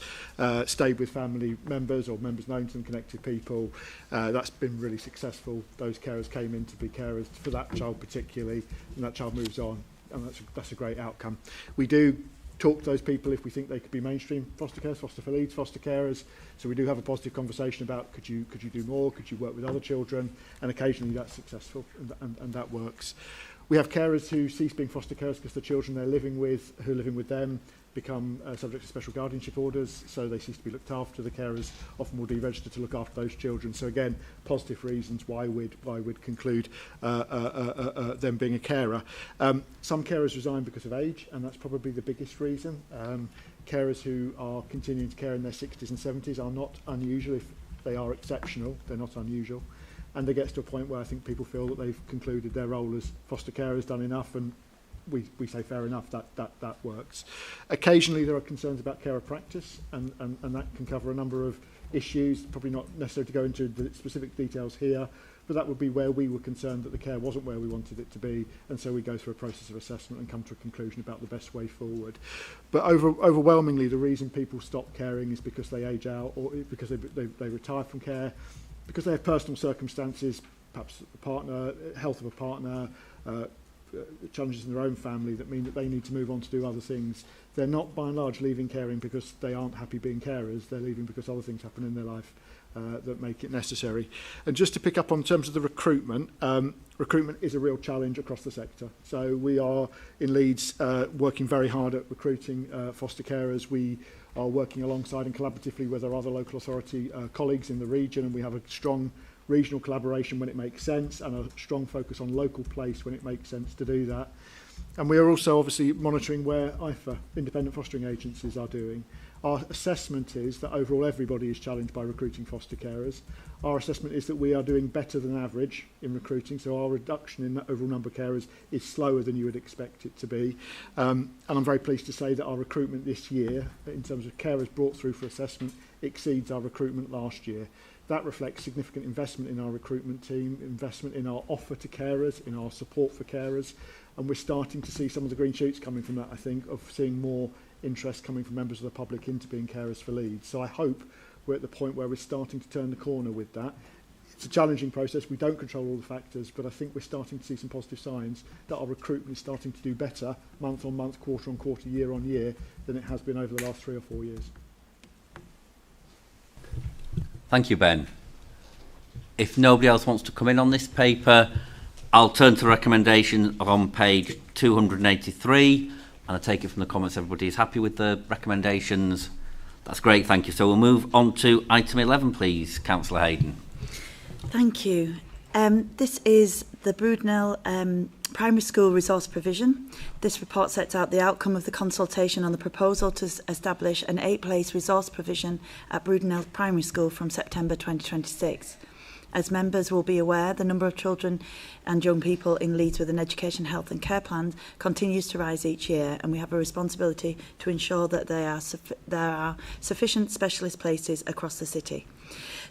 stayed with family members or members known to them, connected people. That's been really successful. Those carers came in to be carers for that child particularly, and that child moves on, and that's a great outcome. We do talk to those people if we think they could be mainstream foster carers, foster for Leeds, foster carers. So we do have a positive conversation about could you do more, could you work with other children, and occasionally that's successful and that works. We have carers who cease being foster carers because the children they're living with, who are living with them, become subject to special guardianship orders, so they cease to be looked after. The carers often will deregister to look after those children. So again, positive reasons why we'd conclude them being a carer. Some carers resign because of age, and that's probably the biggest reason. Carers who are continuing to care in their 60s and 70s are not unusual. If they are exceptional, they're not unusual. And it gets to a point where I think people feel that they've concluded their role as foster carers, done enough, and we say fair enough, that works. Occasionally there are concerns about carer practice, and that can cover a number of issues, probably not necessarily to go into the specific details here, but that would be where we were concerned that the care wasn't where we wanted it to be, and so we go through a process of assessment and come to a conclusion about the best way forward. But overwhelmingly, the reason people stop caring is because they age out, or because they retire from care, because they have personal circumstances, perhaps a partner, health of a partner, challenges in their own family that mean that they need to move on to do other things. They're not, by and large, leaving caring because they aren't happy being carers. They're leaving because other things happen in their life that make it necessary. And just to pick up on terms of the recruitment, recruitment is a real challenge across the sector. So we are in Leeds working very hard at recruiting foster carers. We are working alongside and collaboratively with our other local authority colleagues in the region, and we have a strong regional collaboration when it makes sense and a strong focus on local place when it makes sense to do that. And we are also obviously monitoring where IFA, independent fostering agencies, are doing. Our assessment is that overall everybody is challenged by recruiting foster carers. Our assessment is that we are doing better than average in recruiting, so our reduction in the overall number of carers is slower than you would expect it to be. And I'm very pleased to say that our recruitment this year, in terms of carers brought through for assessment, exceeds our recruitment last year. That reflects significant investment in our recruitment team, investment in our offer to carers, in our support for carers, and we're starting to see some of the green shoots coming from that, I think, of seeing more interest coming from members of the public into being carers for Leeds. So I hope we're at the point where we're starting to turn the corner with that. It's a challenging process. We don't control all the factors, but I think we're starting to see some positive signs that our recruitment is starting to do better month on month, quarter on quarter, year on year than it has been over the last 3 or 4 years. Thank you, Ben. If nobody else wants to come in on this paper, I'll turn to the recommendation on page 283, and I take it from the comments everybody is happy with the recommendations. That's great, thank you. So we'll move on to item 11, please, Councillor Hayden. Thank you. This is the Broodnell Primary School Resource Provision. This report sets out the outcome of the consultation on the proposal to establish an 8-place resource provision at Broodnell Primary School from September 2026. As members will be aware, the number of children and young people in Leeds with an education, health and care plan continues to rise each year, and we have a responsibility to ensure that there are sufficient specialist places across the city.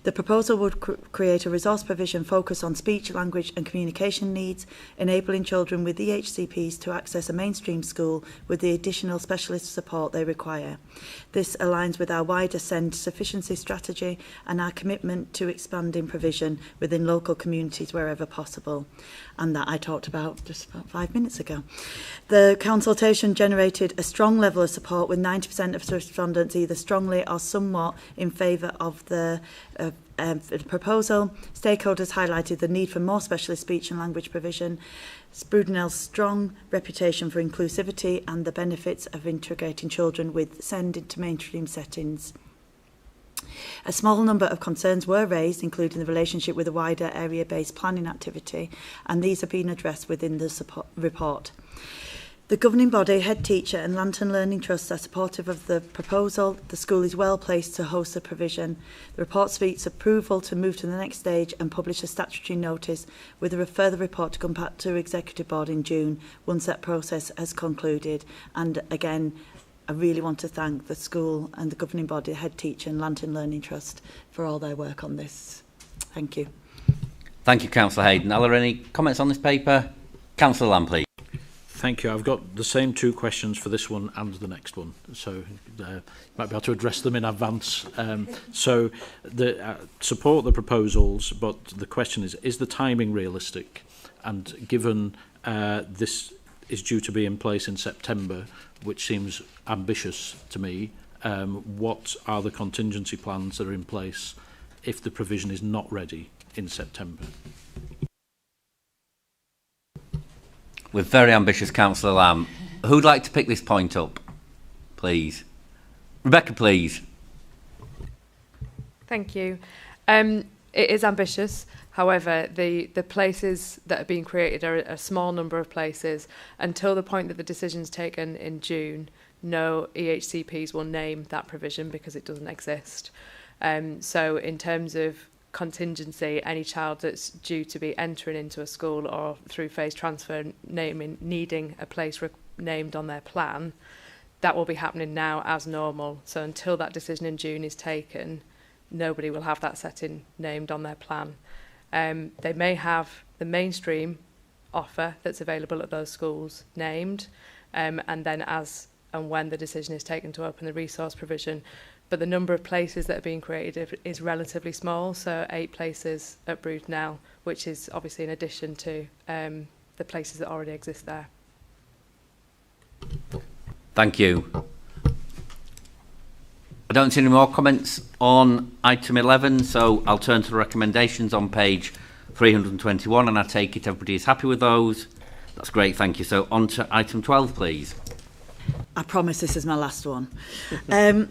The proposal would create a resource provision focused on speech, language and communication needs, enabling children with EHCPs to access a mainstream school with the additional specialist support they require. This aligns with our wider SEND sufficiency strategy and our commitment to expanding provision within local communities wherever possible, and that I talked about just about 5 minutes ago. The consultation generated a strong level of support, with 90% of respondents either strongly or somewhat in favour of the proposal. Stakeholders highlighted the need for more specialist speech and language provision, Broodnell's strong reputation for inclusivity and the benefits of integrating children with SEND into mainstream settings. A small number of concerns were raised, including the relationship with the wider area-based planning activity, and these have been addressed within the report. The governing body, head teacher and Lantern Learning Trust are supportive of the proposal. The school is well placed to host the provision. The report speaks approval to move to the next stage and publish a statutory notice with a further report to come back to Executive Board in June once that process has concluded. And again, I really want to thank the school and the governing body, head teacher and Lantern Learning Trust for all their work on this. Thank you. Thank you, Councillor Hayden. Are there any comments on this paper? Councillor Lamb, please. Thank you. I've got the same 2 questions for this one and the next one, so might be able to address them in advance. So support the proposals, but the question is the timing realistic? And given this is due to be in place in September, which seems ambitious to me, what are the contingency plans that are in place if the provision is not ready in September? We're very ambitious, Councillor Lamb. Who'd like to pick this point up, please? Rebecca, please. Thank you. It is ambitious. However, the places that are being created are a small number of places. Until the point that the decision's taken in June, no EHCPs will name that provision because it doesn't exist. So in terms of contingency, any child that's due to be entering into a school or through phase transfer needing a place named on their plan, that will be happening now as normal. So until that decision in June is taken, nobody will have that setting named on their plan. They may have the mainstream offer that's available at those schools named, and then as and when the decision is taken to open the resource provision. But the number of places that are being created is relatively small, so 8 places at Broodnell, which is obviously in addition to the places that already exist there. Thank you. I don't see any more comments on item 11, so I'll turn to the recommendations on page 321, and I take it everybody is happy with those. That's great, thank you. So on to item 12, please. I promise this is my last one.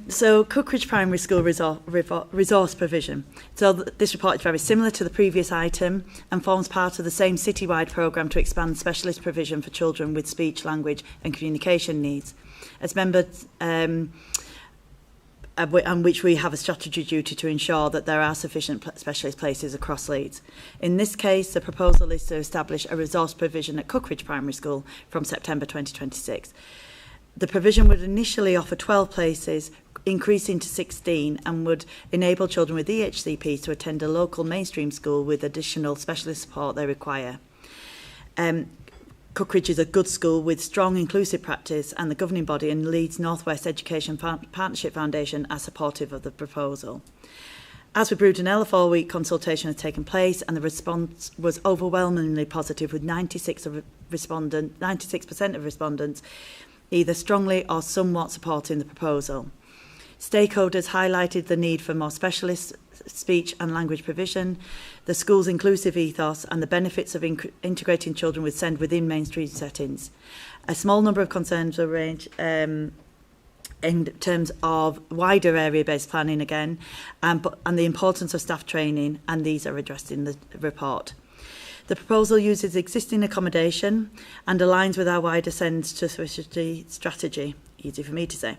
So Cookridge Primary School resource provision. So this report is very similar to the previous item and forms part of the same citywide programme to expand specialist provision for children with speech, language and communication needs. As members, and which we have a statutory duty to ensure that there are sufficient specialist places across Leeds. In this case, the proposal is to establish a resource provision at Cookridge Primary School from September 2026. The provision would initially offer 12 places, increasing to 16, and would enable children with EHCPs to attend a local mainstream school with additional specialist support they require. Cookridge is a good school with strong inclusive practice, and the governing body and Leeds North West Education Partnership Foundation are supportive of the proposal. As with Broodnell, a 4-week consultation has taken place and the response was overwhelmingly positive, with 96% of respondents either strongly or somewhat supporting the proposal. Stakeholders highlighted the need for more specialist speech and language provision, the school's inclusive ethos and the benefits of integrating children with SEND within mainstream settings. A small number of concerns were raised in terms of wider area-based planning again, and the importance of staff training, and these are addressed in the report. The proposal uses existing accommodation and aligns with our wider SEND strategy. Easy for me to say.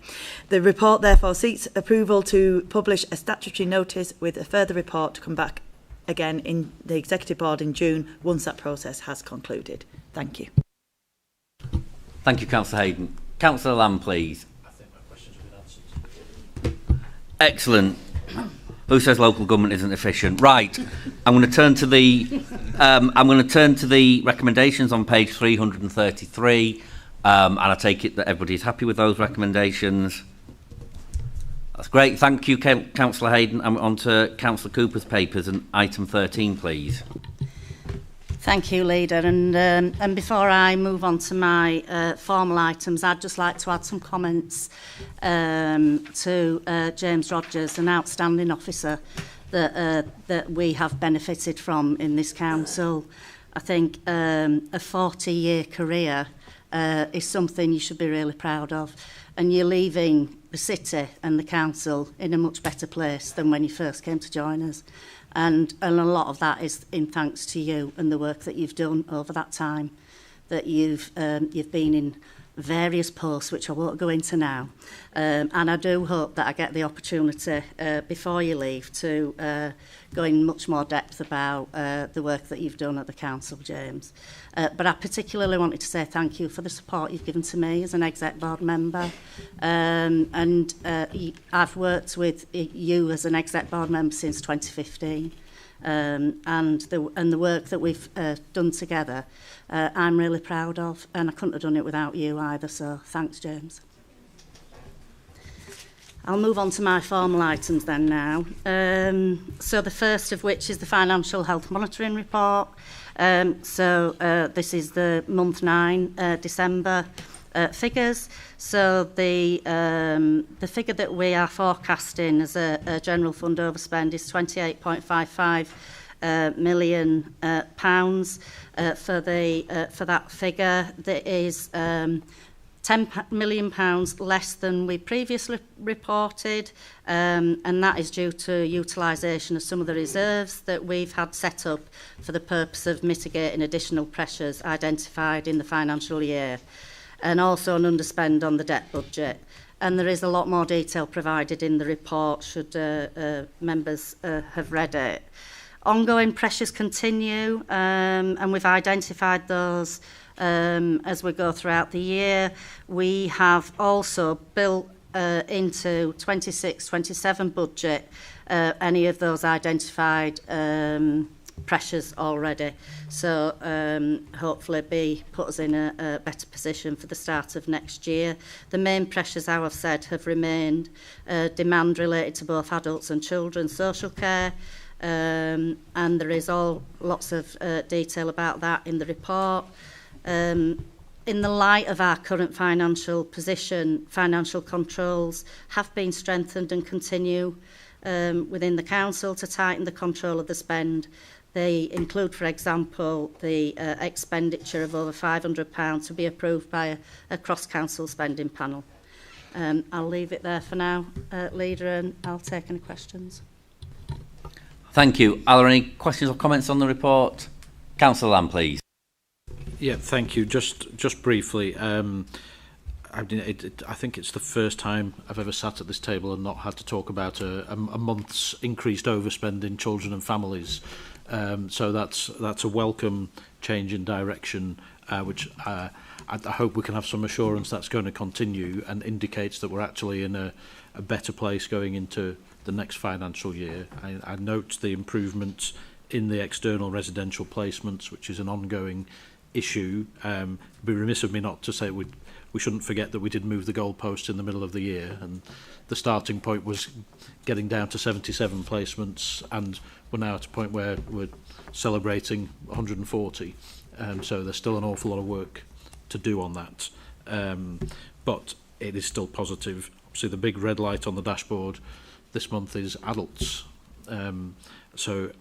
The report therefore seeks approval to publish a statutory notice with a further report to come back again in the Executive Board in June once that process has concluded. Thank you. Thank you, Councillor Hayden. Councillor Lamb, please. I think my questions have been answered. Excellent. Who says local government isn't efficient? Right. I'm going to turn to the recommendations on page 333. And I take it that everybody is happy with those recommendations. That's great. Thank you, Councillor Hayden. I'm on to Councillor Cooper's papers and item 13, please. Thank you, Leader. And before I move on to my formal items, I'd just like to add some comments to James Rogers, an outstanding officer that we have benefited from in this council. I think a 40-year career is something you should be really proud of, and you're leaving the city and the council in a much better place than when you first came to join us, and a lot of that is in thanks to you and the work that you've done over that time, that you've been in various posts which I won't go into now, and I do hope that I get the opportunity before you leave to go in much more depth about the work that you've done at the council, James. But I particularly wanted to say thank you for the support you've given to me as an exec board member, and I've worked with you as an exec board member since 2015. And the work that we've done together, I'm really proud of, and I couldn't have done it without you either, so thanks, James. I'll move on to my formal items then now. So the first of which is the Financial Health Monitoring Report. This is the month 9, December figures. So the figure that we are forecasting as a general fund overspend is £28.55 million for that figure. That is £10 million less than we previously reported, and that is due to utilisation of some of the reserves that we've had set up for the purpose of mitigating additional pressures identified in the financial year, and also an underspend on the debt budget. And there is a lot more detail provided in the report should members have read it. Ongoing pressures continue, and we've identified those as we go throughout the year. We have also built into 26-27 budget any of those identified pressures already. So hopefully put us in a better position for the start of next year. The main pressures, how I've said, have remained demand related to both adults and children's social care, and there is lots of detail about that in the report. In the light of our current financial position, financial controls have been strengthened and continue within the council to tighten the control of the spend. They include, for example, the expenditure of over £500 to be approved by a cross-council spending panel. I'll leave it there for now, Leader, and I'll take any questions. Thank you. Are there any questions or comments on the report? Councillor Lamb, please. Yeah, thank you. Just briefly, I think it's the first time I've ever sat at this table and not had to talk about a month's increased overspend in children and families. So that's a welcome change in direction, which I hope we can have some assurance that's going to continue and indicates that we're actually in a better place going into the next financial year. I note the improvements in the external residential placements, which is an ongoing issue. It'd be remiss of me not to say we shouldn't forget that we did move the goalposts in the middle of the year, and the starting point was getting down to 77 placements, and we're now at a point where we're celebrating 140. So there's still an awful lot of work to do on that. But it is still positive. Obviously, the big red light on the dashboard this month is adults. So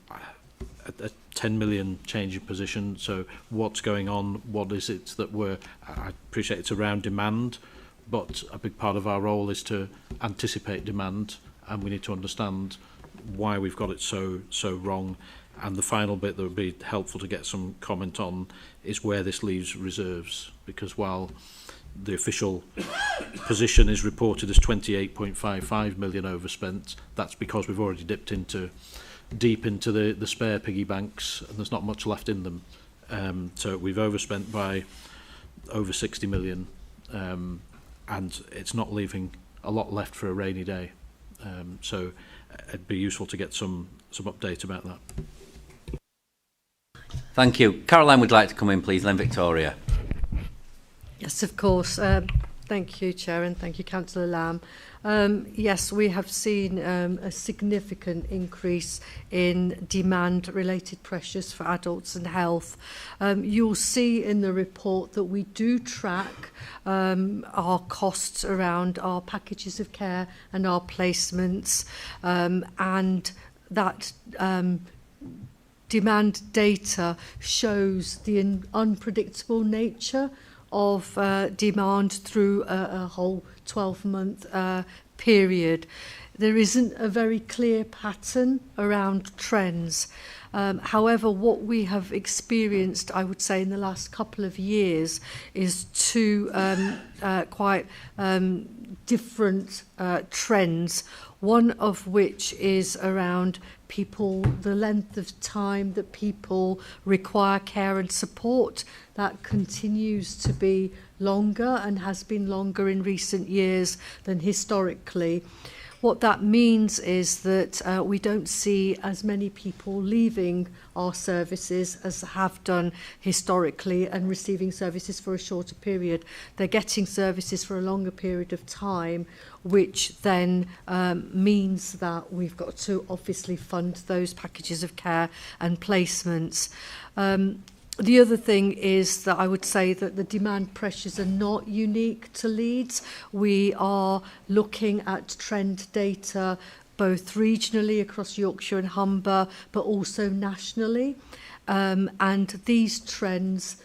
a 10 million change in position. So what's going on? What is it that I appreciate it's around demand, but a big part of our role is to anticipate demand, and we need to understand why we've got it so wrong. And the final bit that would be helpful to get some comment on is where this leaves reserves, because while the official position is reported as 28.55 million overspent, that's because we've already dipped deep into the spare piggy banks, and there's not much left in them. So we've overspent by over 60 million, and it's not leaving a lot left for a rainy day. So it'd be useful to get some update about that. Thank you. Caroline would like to come in, please, and then Victoria. Yes, of course. Thank you, Chair, and thank you, Councillor Lamb. Yes, we have seen a significant increase in demand-related pressures for adults and health. You'll see in the report that we do track our costs around our packages of care and our placements, and that demand data shows the unpredictable nature of demand through a whole 12-month period. There isn't a very clear pattern around trends. However, what we have experienced, I would say, in the last couple of years is two quite different trends, one of which is around the length of time that people require care and support. That continues to be longer and has been longer in recent years than historically. What that means is that we don't see as many people leaving our services as have done historically and receiving services for a shorter period. They're getting services for a longer period of time, which then means that we've got to obviously fund those packages of care and placements. The other thing is that I would say that the demand pressures are not unique to Leeds. We are looking at trend data both regionally across Yorkshire and Humber, but also nationally. And these trends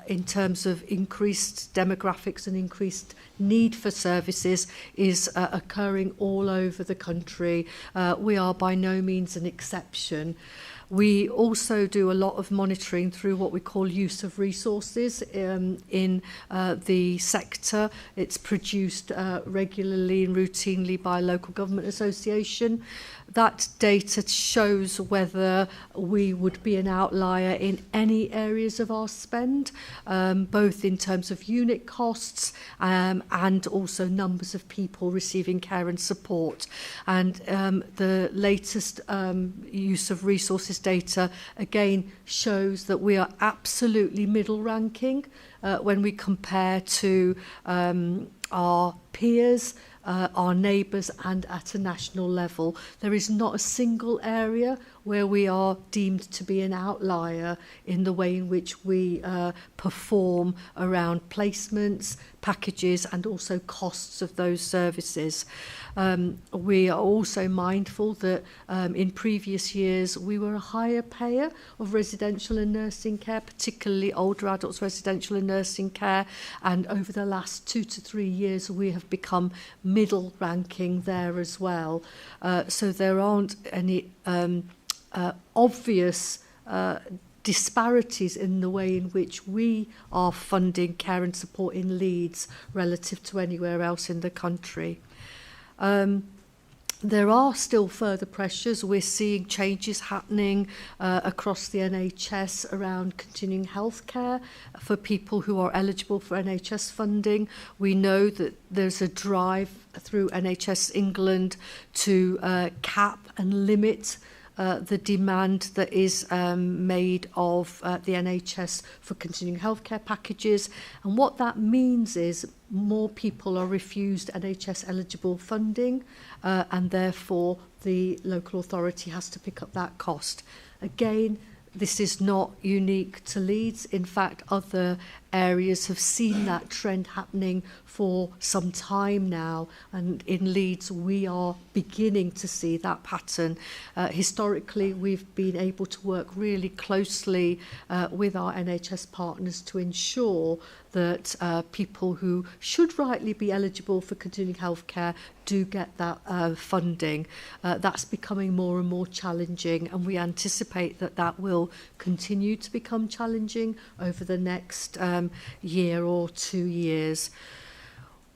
in terms of increased demographics and increased need for services is occurring all over the country. We are by no means an exception. We also do a lot of monitoring through what we call use of resources in the sector. It's produced regularly and routinely by a local government association. That data shows whether we would be an outlier in any areas of our spend, both in terms of unit costs and also numbers of people receiving care and support. And the latest use of resources data again shows that we are absolutely middle ranking when we compare to our peers, our neighbours and at a national level. There is not a single area where we are deemed to be an outlier in the way in which we perform around placements, packages and also costs of those services. We are also mindful that in previous years we were a higher payer of residential and nursing care, particularly older adults residential and nursing care, and over the last 2 to 3 years we have become middle ranking there as well. So there aren't any obvious disparities in the way in which we are funding care and support in Leeds relative to anywhere else in the country. There are still further pressures. We're seeing changes happening across the NHS around continuing health care for people who are eligible for NHS funding. We know that there's a drive through NHS England to cap and limit the demand that is made of the NHS for continuing healthcare packages. And what that means is more people are refused NHS eligible funding and therefore the local authority has to pick up that cost. Again, this is not unique to Leeds. In fact, other areas have seen that trend happening for some time now, and in Leeds we are beginning to see that pattern. Historically, we've been able to work really closely with our NHS partners to ensure that people who should rightly be eligible for continuing healthcare do get that funding. That's becoming more and more challenging, and we anticipate that that will continue to become challenging over the next year or 2 years.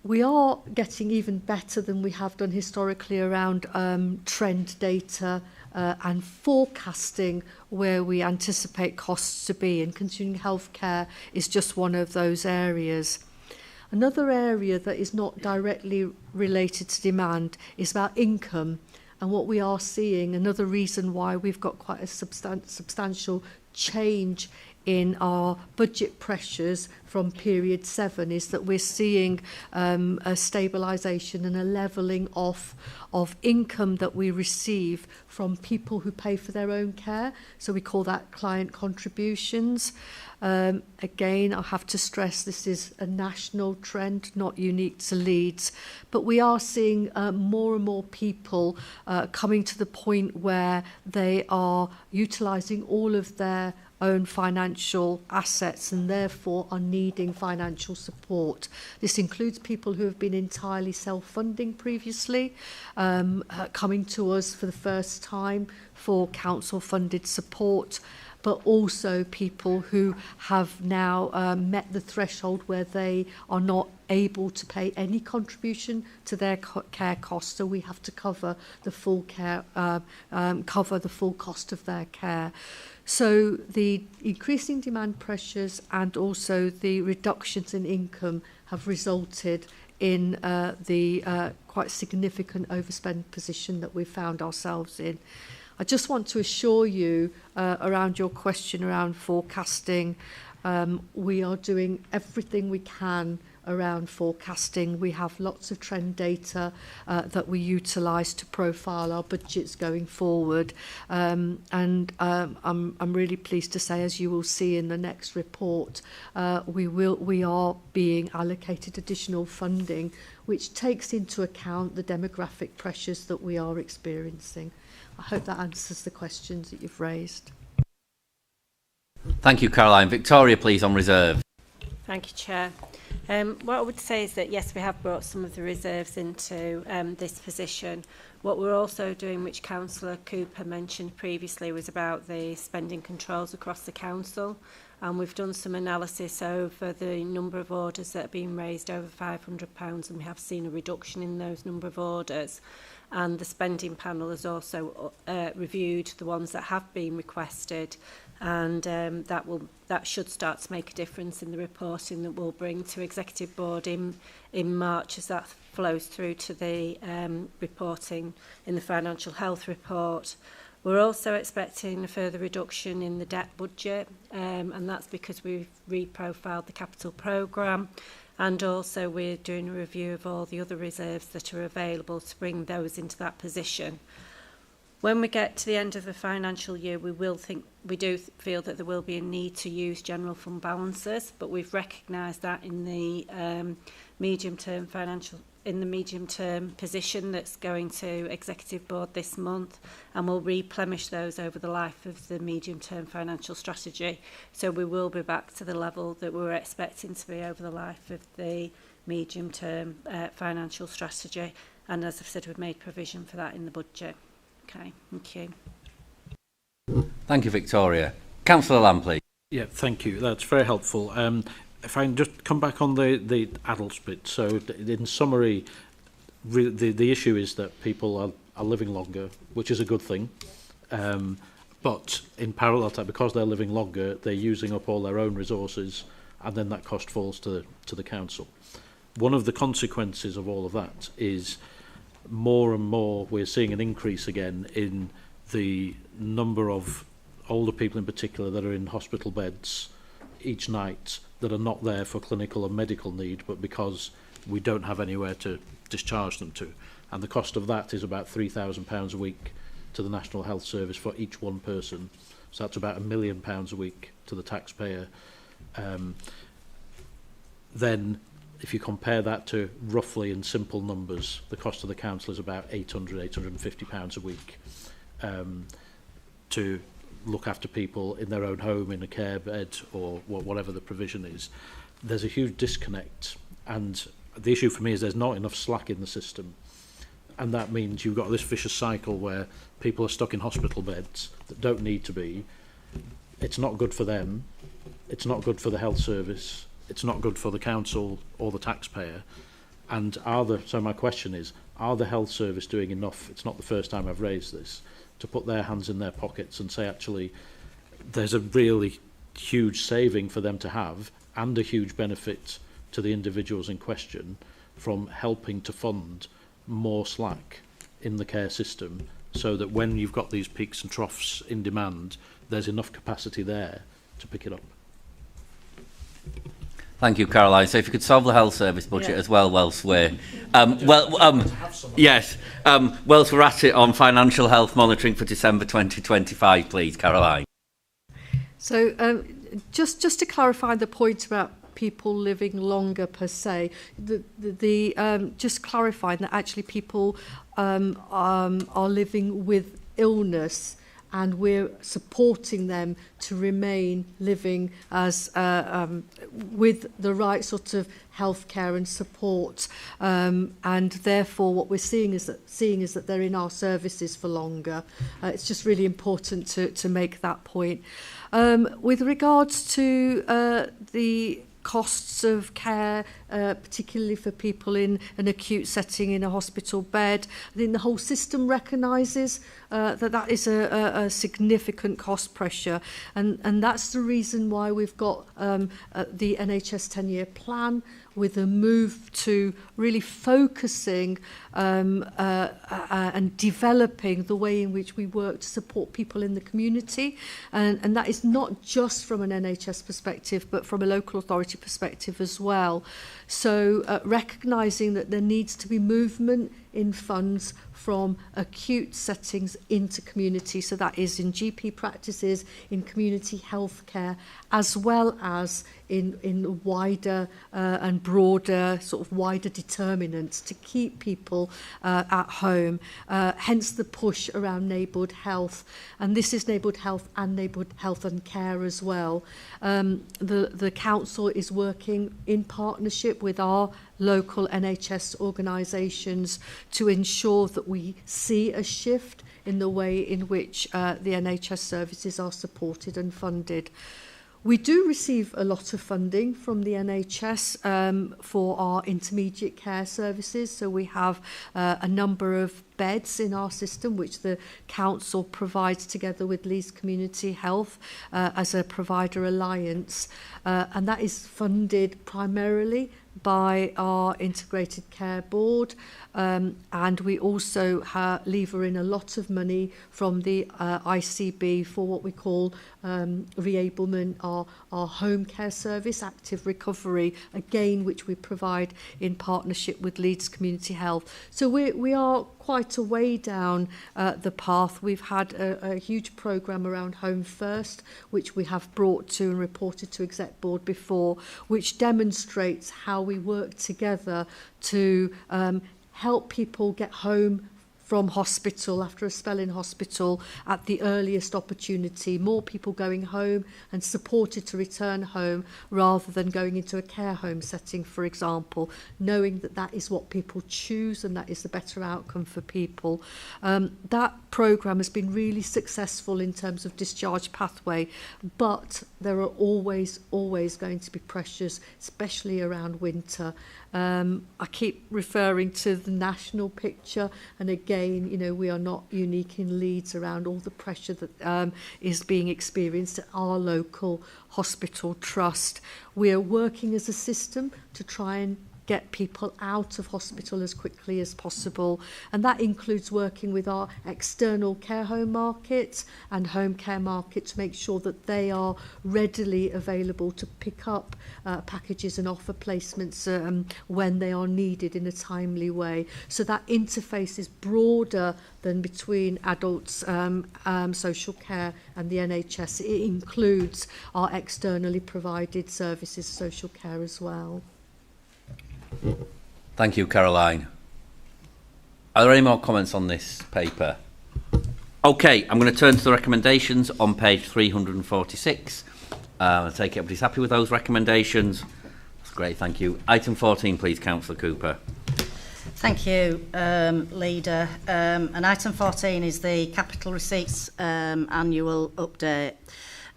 We are getting even better than we have done historically around trend data and forecasting where we anticipate costs to be, and continuing healthcare is just one of those areas. Another area that is not directly related to demand is about income, and what we are seeing, another reason why we've got quite a substantial change in our budget pressures from period 7 is that we're seeing a stabilisation and a levelling off of income that we receive from people who pay for their own care. So we call that client contributions. Again, I have to stress this is a national trend, not unique to Leeds, but we are seeing more and more people coming to the point where they are utilising all of their own financial assets and therefore are needing financial support. This includes people who have been entirely self-funding previously, coming to us for the first time for council-funded support, but also people who have now met the threshold where they are not able to pay any contribution to their care costs, so we have to cover the full care, cover the full cost of their care. So the increasing demand pressures and also the reductions in income have resulted in the quite significant overspend position that we found ourselves in. I just want to assure you around your question around forecasting, we are doing everything we can around forecasting. We have lots of trend data that we utilise to profile our budgets going forward. And I'm really pleased to say, as you will see in the next report, we are being allocated additional funding, which takes into account the demographic pressures that we are experiencing. I hope that answers the questions that you've raised. Thank you, Caroline. Victoria, please, on reserve. Thank you, Chair. What I would say is that, yes, we have brought some of the reserves into this position. What we're also doing, which Councillor Cooper mentioned previously, was about the spending controls across the council. And we've done some analysis over the number of orders that have been raised over £500, and we have seen a reduction in those number of orders. And the spending panel has also reviewed the ones that have been requested, and that should start to make a difference in the reporting that we'll bring to Executive Board in March, as that flows through to the reporting in the Financial Health Report. We're also expecting a further reduction in the debt budget, and that's because we've reprofiled the capital programme, and also we're doing a review of all the other reserves that are available to bring those into that position. When we get to the end of the financial year, we do feel that there will be a need to use general fund balances, but we've recognised that in the medium-term position that's going to Executive Board this month, and we'll replenish those over the life of the medium-term financial strategy. So we will be back to the level that we were expecting to be over the life of the medium-term financial strategy. And as I've said, we've made provision for that in the budget. Okay, thank you. Thank you, Victoria. Councillor Lamb, please. Yeah, thank you. That's very helpful. If I can just come back on the adults bit. So in summary, the issue is that people are living longer, which is a good thing. But in parallel to that, because they're living longer, they're using up all their own resources, and then that cost falls to the council. One of the consequences of all of that is more and more we're seeing an increase again in the number of older people in particular that are in hospital beds each night that are not there for clinical or medical need, but because we don't have anywhere to discharge them to. And the cost of that is about £3,000 a week to the National Health Service for each one person. So that's about £1 million a week to the taxpayer. Then if you compare that to roughly in simple numbers, the cost of the council is about £850 a week to look after people in their own home, in a care bed, or whatever the provision is. There's a huge disconnect, and the issue for me is there's not enough slack in the system, and that means you've got this vicious cycle where people are stuck in hospital beds that don't need to be. It's not good for them, it's not good for the health service, it's not good for the council or the taxpayer. And so my question is, are the health service doing enough? It's not the first time I've raised this, to put their hands in their pockets and say, actually, there's a really huge saving for them to have, and a huge benefit to the individuals in question from helping to fund more slack in the care system, so that when you've got these peaks and troughs in demand, there's enough capacity there to pick it up. Thank you, Caroline. So if you could solve the health service budget as well, whilst we're... yes, whilst we're at it on financial health monitoring for December 2025, please, Caroline. So just to clarify the point about people living longer per se, just clarifying that actually people are living with illness, and we're supporting them to remain living as with the right sort of healthcare and support, and therefore what we're seeing is that they're in our services for longer. It's just really important to make that point. With regards to the costs of care, particularly for people in an acute setting in a hospital bed, I think the whole system recognises that is a significant cost pressure, and that's the reason why we've got the NHS 10-year plan, with a move to really focusing and developing the way in which we work to support people in the community, and that is not just from an NHS perspective but from a local authority perspective as well. So recognising that there needs to be movement in funds from acute settings into community. So that is in GP practices, in community health care, as well as in wider and broader, sort of wider determinants to keep people at home. Hence the push around neighbourhood health. And this is neighbourhood health and care as well. The council is working in partnership with our local NHS organisations to ensure that we see a shift in the way in which the NHS services are supported and funded. We do receive a lot of funding from the NHS for our intermediate care services. So we have a number of beds in our system, which the council provides together with Leeds Community Health as a provider alliance. And that is funded primarily by our integrated care board, and we also lever in a lot of money from the ICB for what we call reablement, our home care service, active recovery, again which we provide in partnership with Leeds Community Health. So we are quite a way down the path. We've had a huge programme around Home First, which we have brought to and reported to Exec Board before, which demonstrates how we work together to help people get home from hospital after a spell in hospital at the earliest opportunity. More people going home and supported to return home rather than going into a care home setting, for example, knowing that that is what people choose and that is the better outcome for people. That programme has been really successful in terms of discharge pathway, but there are always going to be pressures, especially around winter. I keep referring to the national picture, and again, you know, we are not unique in Leeds around all the pressure that is being experienced at our local hospital trust. We are working as a system to try and get people out of hospital as quickly as possible, and that includes working with our external care home markets and home care market to make sure that they are readily available to pick up packages and offer placements when they are needed in a timely way. So that interface is broader than between adults, social care and the NHS. It includes our externally provided services, social care as well. Thank you, Caroline. Are there any more comments on this paper? Okay, I'm going to turn to the recommendations on page 346. I take it everybody's happy with those recommendations. That's great, thank you. Item 14, please, Councillor Cooper. Thank you, Leader. And item 14 is the capital receipts annual update.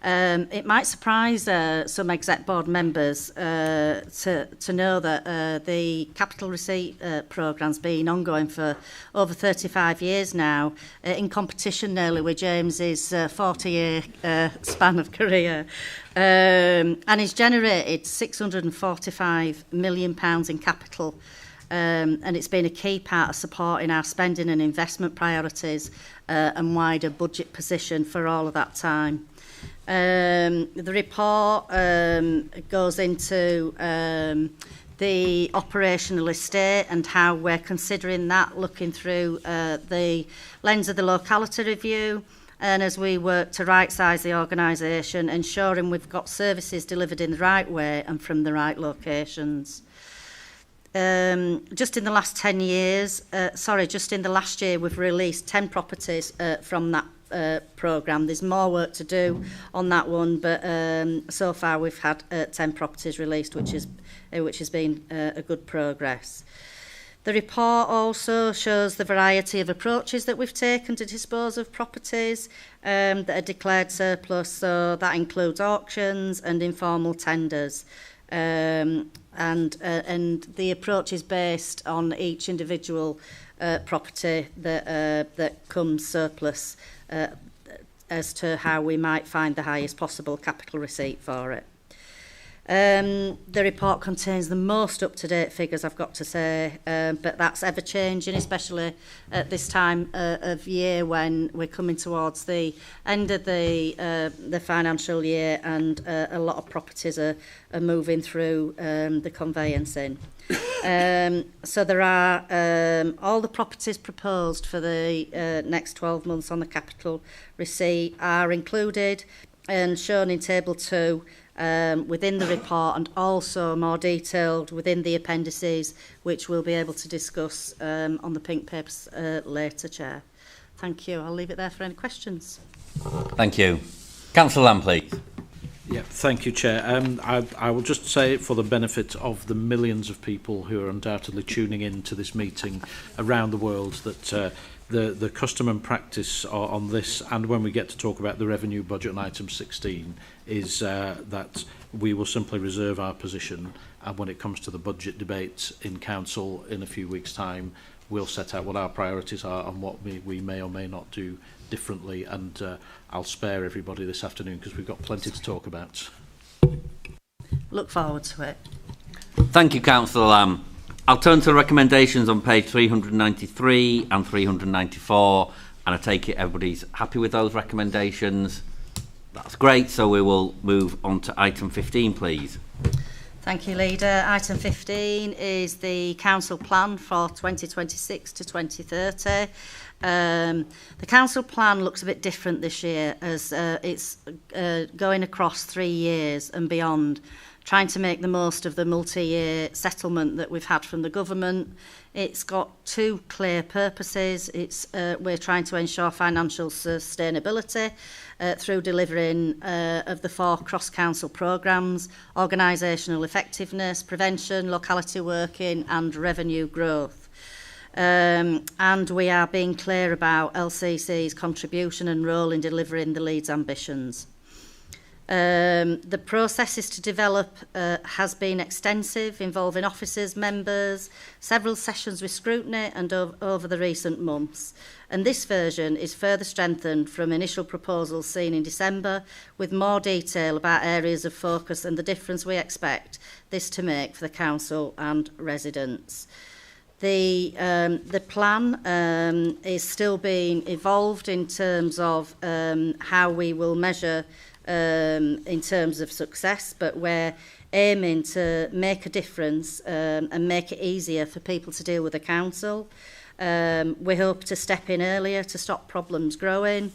It might surprise some exec board members to know that the capital receipt programme's been ongoing for over 35 years now, in competition nearly with James's 40-year span of career, and it's generated £645 million in capital. And it's been a key part of supporting our spending and investment priorities and wider budget position for all of that time. The report goes into the operational estate and how we're considering that, looking through the lens of the locality review, and as we work to right-size the organisation, ensuring we've got services delivered in the right way and from the right locations. Just in the last 10 years, just in the last year, we've released 10 properties from that programme. There's more work to do on that one, but so far we've had 10 properties released, which has been a good progress. The report also shows the variety of approaches that we've taken to dispose of properties that are declared surplus, so that includes auctions and informal tenders. And the approach is based on each individual property that comes surplus as to how we might find the highest possible capital receipt for it. The report contains the most up-to-date figures, I've got to say, but that's ever-changing, especially at this time of year when we're coming towards the end of the financial year, and a lot of properties are moving through the conveyancing. So there are all the properties proposed for the next 12 months on the capital receipt are included and shown in Table 2 within the report, and also more detailed within the appendices, which we'll be able to discuss on the pink papers later, Chair. Thank you. I'll leave it there for any questions. Thank you. Councillor Lamb, please. Yeah, thank you, Chair. I will just say, for the benefit of the millions of people who are undoubtedly tuning in to this meeting around the world, that the custom and practice on this, and when we get to talk about the revenue budget on item 16, is that we will simply reserve our position, and when it comes to the budget debate in council in a few weeks' time, we'll set out what our priorities are and what we may or may not do differently, and I'll spare everybody this afternoon because we've got plenty to talk about. Look forward to it. Thank you, Councillor Lamb. I'll turn to recommendations on page 393 and 394, and I take it everybody's happy with those recommendations. That's great, so we will move on to item 15, please. Thank you, Leader. Item 15 is the Council Plan for 2026 to 2030. The Council Plan looks a bit different this year, as it's going across 3 years and beyond, trying to make the most of the multi-year settlement that we've had from the government. It's got 2 clear purposes. We're trying to ensure financial sustainability through delivering of the 4 cross-council programmes, organisational effectiveness, prevention, locality working and revenue growth. And we are being clear about LCC's contribution and role in delivering the Leeds ambitions. The processes to develop has been extensive, involving officers, members, several sessions with scrutiny and over the recent months. And this version is further strengthened from initial proposals seen in December, with more detail about areas of focus and the difference we expect this to make for the council and residents. The plan is still being evolved in terms of how we will measure in terms of success, but we're aiming to make a difference and make it easier for people to deal with the council. We hope to step in earlier to stop problems growing.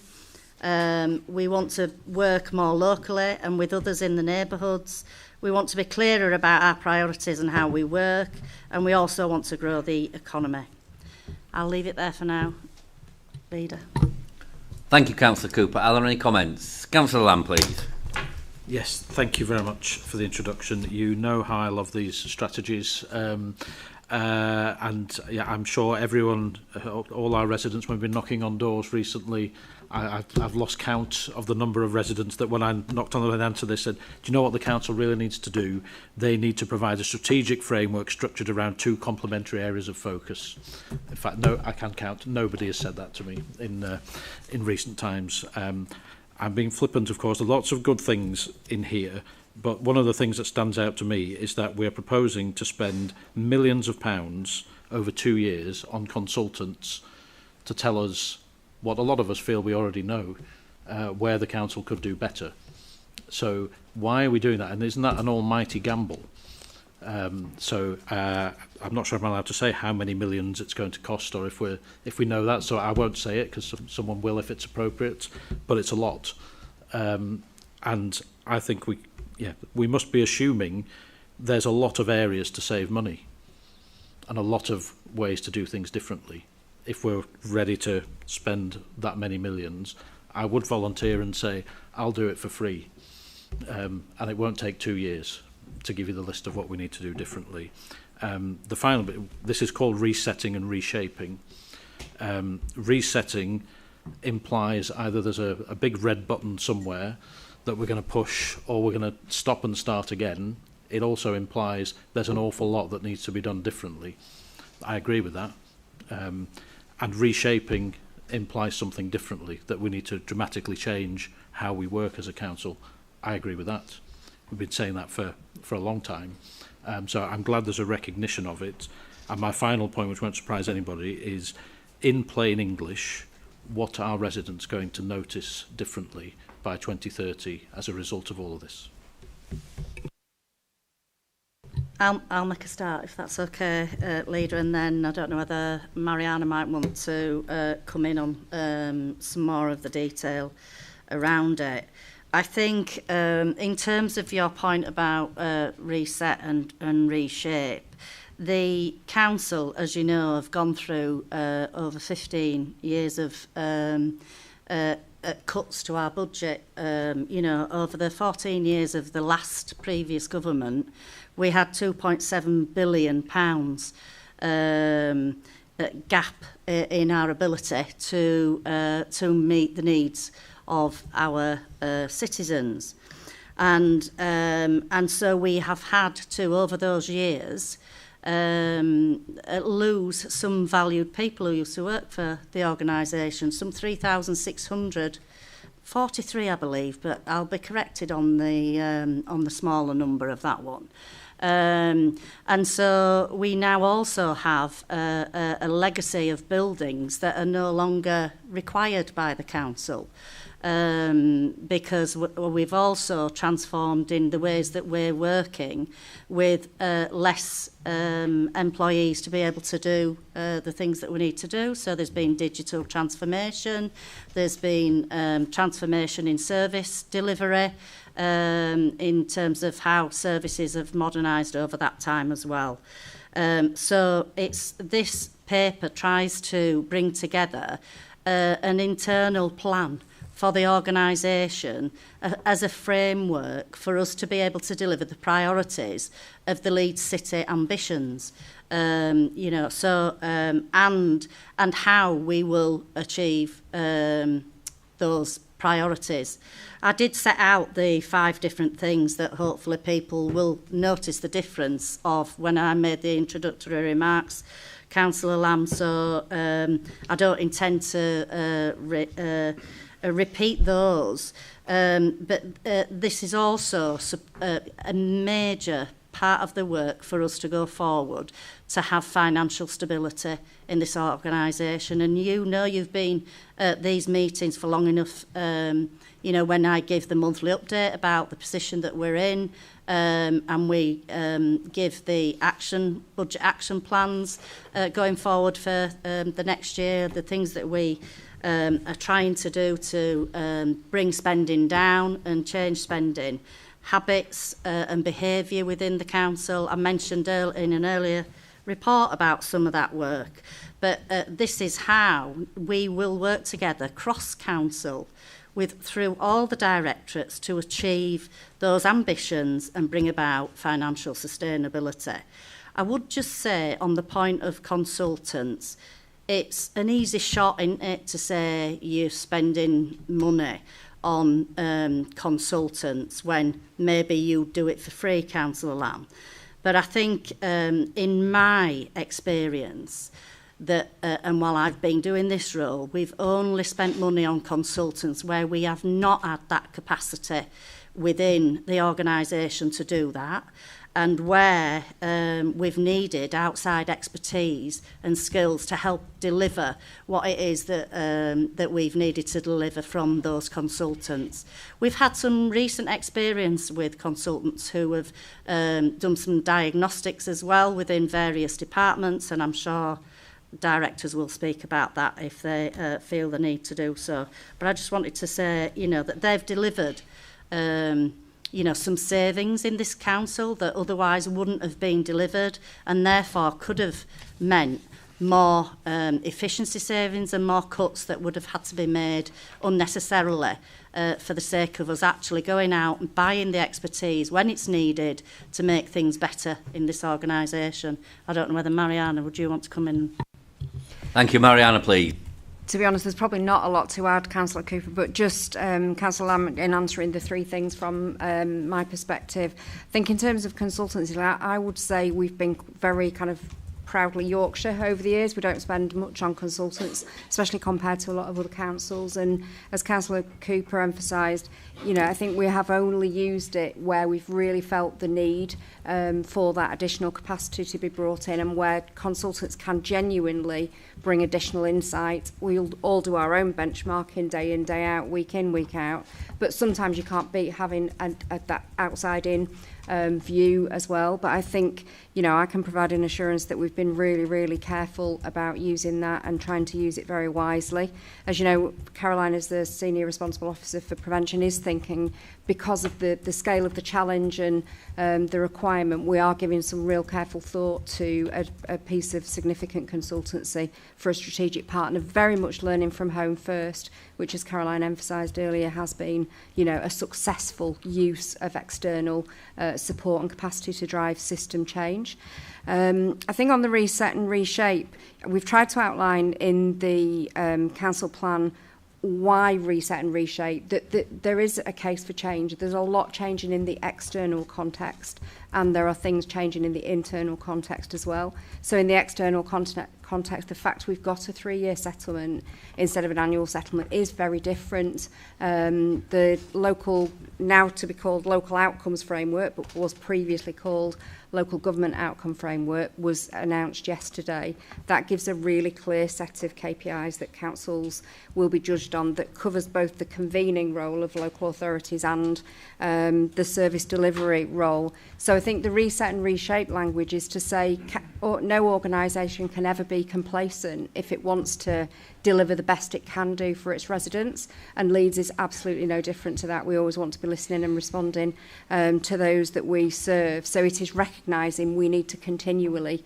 We want to work more locally and with others in the neighbourhoods. We want to be clearer about our priorities and how we work, and we also want to grow the economy. I'll leave it there for now. Leader. Thank you, Councillor Cooper. Are there any comments? Councillor Lamb, please. Yes, thank you very much for the introduction. You know how I love these strategies. And yeah, I'm sure everyone, all our residents, when we've been knocking on doors recently, I've lost count of the number of residents that when I knocked on the door and answered, they said, do you know what the council really needs to do? They need to provide a strategic framework structured around 2 complementary areas of focus. In fact, no, I can count. Nobody has said that to me in recent times. I'm being flippant, of course. There are lots of good things in here, but one of the things that stands out to me is that we're proposing to spend millions of pounds over 2 years on consultants to tell us what a lot of us feel we already know, where the council could do better. So why are we doing that? And isn't that an almighty gamble? I'm not sure if I'm allowed to say how many millions it's going to cost, or if we know that. So I won't say it because someone will if it's appropriate. But it's a lot, and I think we must be assuming there's a lot of areas to save money, and a lot of ways to do things differently. If we're ready to spend that many millions, I would volunteer and say, I'll do it for free. And it won't take 2 years to give you the list of what we need to do differently. The final bit, this is called resetting and reshaping. Resetting implies either there's a big red button somewhere that we're going to push, or we're going to stop and start again. It also implies there's an awful lot that needs to be done differently. I agree with that. And reshaping implies something differently, that we need to dramatically change how we work as a council. I agree with that. We've been saying that for a long time. So I'm glad there's a recognition of it. And my final point, which won't surprise anybody, is in plain English, what are residents going to notice differently by 2030 as a result of all of this? I'll make a start, if that's okay, Leader, and then I don't know whether Mariana might want to come in on some more of the detail around it. I think in terms of your point about reset and reshape, the council, as you know, have gone through over 15 years of cuts to our budget. You know, over the 14 years of the last previous government, we had £2.7 billion gap in our ability to meet the needs of our citizens, and so we have had to, over those years, lose some valued people who used to work for the organisation, some 3,643, I believe, but I'll be corrected on the smaller number of that one. And so we now also have a legacy of buildings that are no longer required by the council, because we've also transformed in the ways that we're working with less employees to be able to do the things that we need to do. So there's been digital transformation, there's been transformation in service delivery, in terms of how services have modernised over that time as well. So this paper tries to bring together an internal plan for the organisation as a framework for us to be able to deliver the priorities of the Leeds City ambitions, you know, so and how we will achieve those priorities. I did set out the 5 different things that hopefully people will notice the difference of when I made the introductory remarks, Councillor Lamb, so I don't intend to repeat those, but this is also a major part of the work for us to go forward to have financial stability in this organisation. And you know, you've been at these meetings for long enough, you know, when I give the monthly update about the position that we're in, and we give the budget action plans going forward for the next year, the things that we are trying to do to bring spending down and change spending habits and behaviour within the council. I mentioned in an earlier report about some of that work, but this is how we will work together cross-council through all the directorates to achieve those ambitions and bring about financial sustainability. I would just say on the point of consultants, it's an easy shot, isn't it, to say you're spending money on consultants when maybe you do it for free, Councillor Lamb. But I think in my experience, that and while I've been doing this role, we've only spent money on consultants where we have not had that capacity within the organisation to do that, and where we've needed outside expertise and skills to help deliver what it is that we've needed to deliver from those consultants. We've had some recent experience with consultants who have done some diagnostics as well within various departments, and I'm sure directors will speak about that if they feel the need to do so. But I just wanted to say, you know, that they've delivered you know, some savings in this council that otherwise wouldn't have been delivered, and therefore could have meant more efficiency savings and more cuts that would have had to be made unnecessarily for the sake of us actually going out and buying the expertise when it's needed to make things better in this organisation. I don't know whether Mariana, would you want to come in? Thank you. Mariana, please. To be honest, there's probably not a lot to add, Councillor Cooper, but just Councillor Lamb, in answering the 3 things from my perspective, I think in terms of consultancy, I would say we've been very kind of proudly Yorkshire over the years. We don't spend much on consultants, especially compared to a lot of other councils. And as Councillor Cooper emphasised, you know, I think we have only used it where we've really felt the need for that additional capacity to be brought in, and where consultants can genuinely bring additional insight. We'll all do our own benchmarking day in, day out, week in, week out, but sometimes you can't beat having that outside-in view as well. But I think, you know, I can provide an assurance that we've been really, really careful about using that and trying to use it very wisely. As you know, Caroline, as the Senior Responsible Officer for Prevention, is thinking, because of the scale of the challenge and the requirement, we are giving some real careful thought to a piece of significant consultancy for a strategic partner, very much learning from home first, which, as Caroline emphasised earlier, has been, you know, a successful use of external support and capacity to drive system change. I think on the reset and reshape, we've tried to outline in the council plan why reset and reshape, that there is a case for change. There's a lot changing in the external context, and there are things changing in the internal context as well. So in the external context, the fact we've got a 3-year settlement instead of an annual settlement is very different. The local, now to be called local outcomes framework, but was previously called local government outcome framework, was announced yesterday. That gives a really clear set of KPIs that councils will be judged on, that covers both the convening role of local authorities and the service delivery role. So I think the reset and reshape language is to say no organisation can ever be complacent if it wants to deliver the best it can do for its residents, and Leeds is absolutely no different to that. We always want to be listening and responding to those that we serve. So it is recognising we need to continually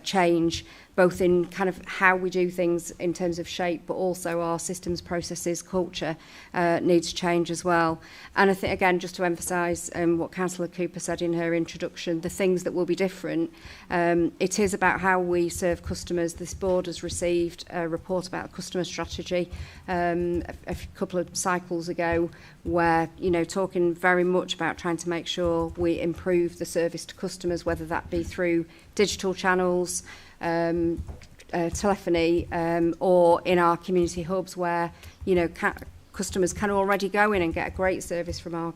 change, both in kind of how we do things in terms of shape, but also our systems, processes, culture needs change as well. And I think, again, just to emphasise what Councillor Cooper said in her introduction, the things that will be different, it is about how we serve customers. This board has received a report about customer strategy a couple of cycles ago, where, you know, talking very much about trying to make sure we improve the service to customers, whether that be through digital channels, telephony, or in our community hubs, where, you know, customers can already go in and get a great service from our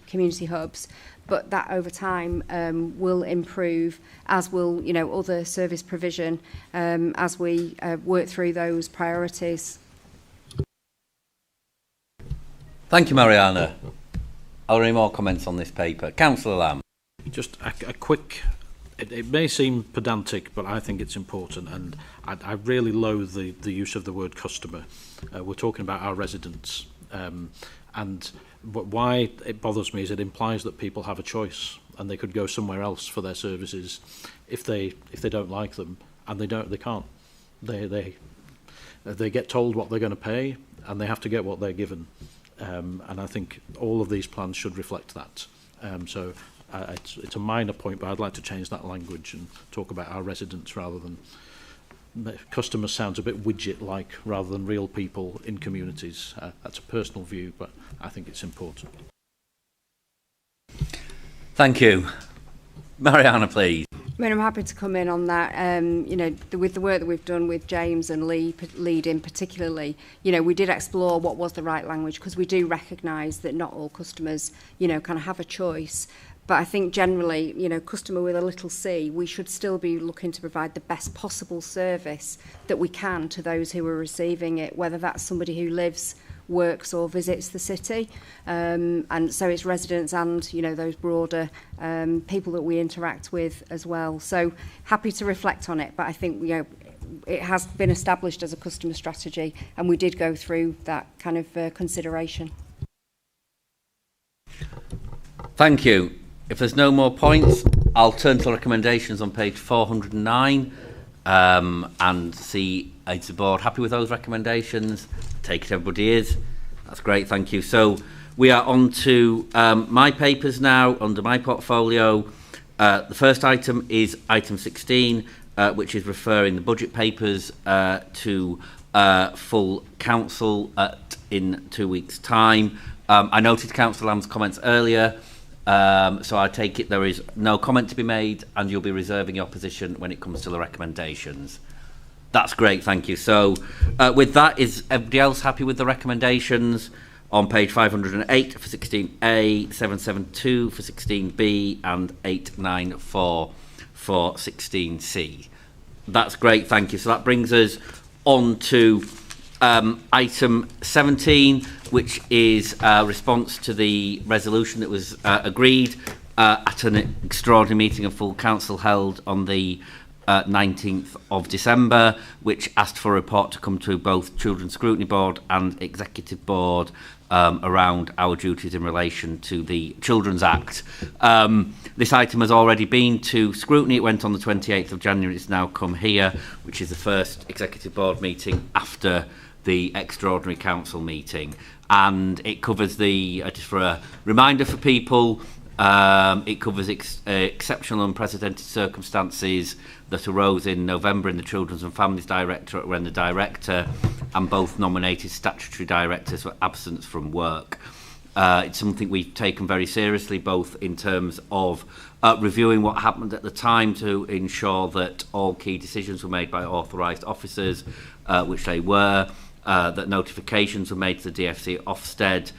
community hubs, but that over time will improve, as will, you know, other service provision, as we work through those priorities. Thank you, Mariana. Are there any more comments on this paper? Councillor Lamb. Just a quick, it may seem pedantic, but I think it's important, and I really loathe the use of the word customer. We're talking about our residents, and why it bothers me is it implies that people have a choice and they could go somewhere else for their services if they don't like them, and they can't. They get told what they're going to pay, and they have to get what they're given. And I think all of these plans should reflect that. So it's a minor point, but I'd like to change that language and talk about our residents rather than customers. Sounds a bit widget-like rather than real people in communities. That's a personal view, but I think it's important. Thank you. Mariana, please. I mean, I'm happy to come in on that. You know, with the work that we've done with James and Lead in particularly, you know, we did explore what was the right language, because we do recognise that not all customers, you know, kind of have a choice. But I think generally, you know, customer with a little c, we should still be looking to provide the best possible service that we can to those who are receiving it, whether that's somebody who lives, works or visits the city, and so it's residents and, you know, those broader people that we interact with as well. So happy to reflect on it, but I think, you know, it has been established as a customer strategy, and we did go through that kind of consideration. Thank you. If there's no more points, I'll turn to recommendations on page 409 and see, is the board happy with those recommendations? Take it, everybody is. That's great, thank you. So we are on to my papers now, under my portfolio. The first item is item 16, which is referring the budget papers to full council in 2 weeks' time. I noted Councillor Lamb's comments earlier. So I take it there is no comment to be made, and you'll be reserving your position when it comes to the recommendations. That's great, thank you. So with that, is everybody else happy with the recommendations on page 508 for 16A, 772 for 16B, and 894 for 16C? That's great, thank you. So that brings us on to item 17, which is a response to the resolution that was agreed at an extraordinary meeting of full council held on the 19th of December, which asked for a report to come to both Children's Scrutiny Board and Executive Board around our duties in relation to the Children's Act. This item has already been to scrutiny. It went on the 28th of January. It's now come here, which is the first Executive Board meeting after the extraordinary council meeting, and it covers the just for a reminder for people, it covers exceptional and unprecedented circumstances that arose in November in the Children's and Families Directorate, when the director and both nominated statutory directors were absent from work. It's something we've taken very seriously, both in terms of reviewing what happened at the time to ensure that all key decisions were made by authorised officers, which they were, that notifications were made to the DFC at Ofsted,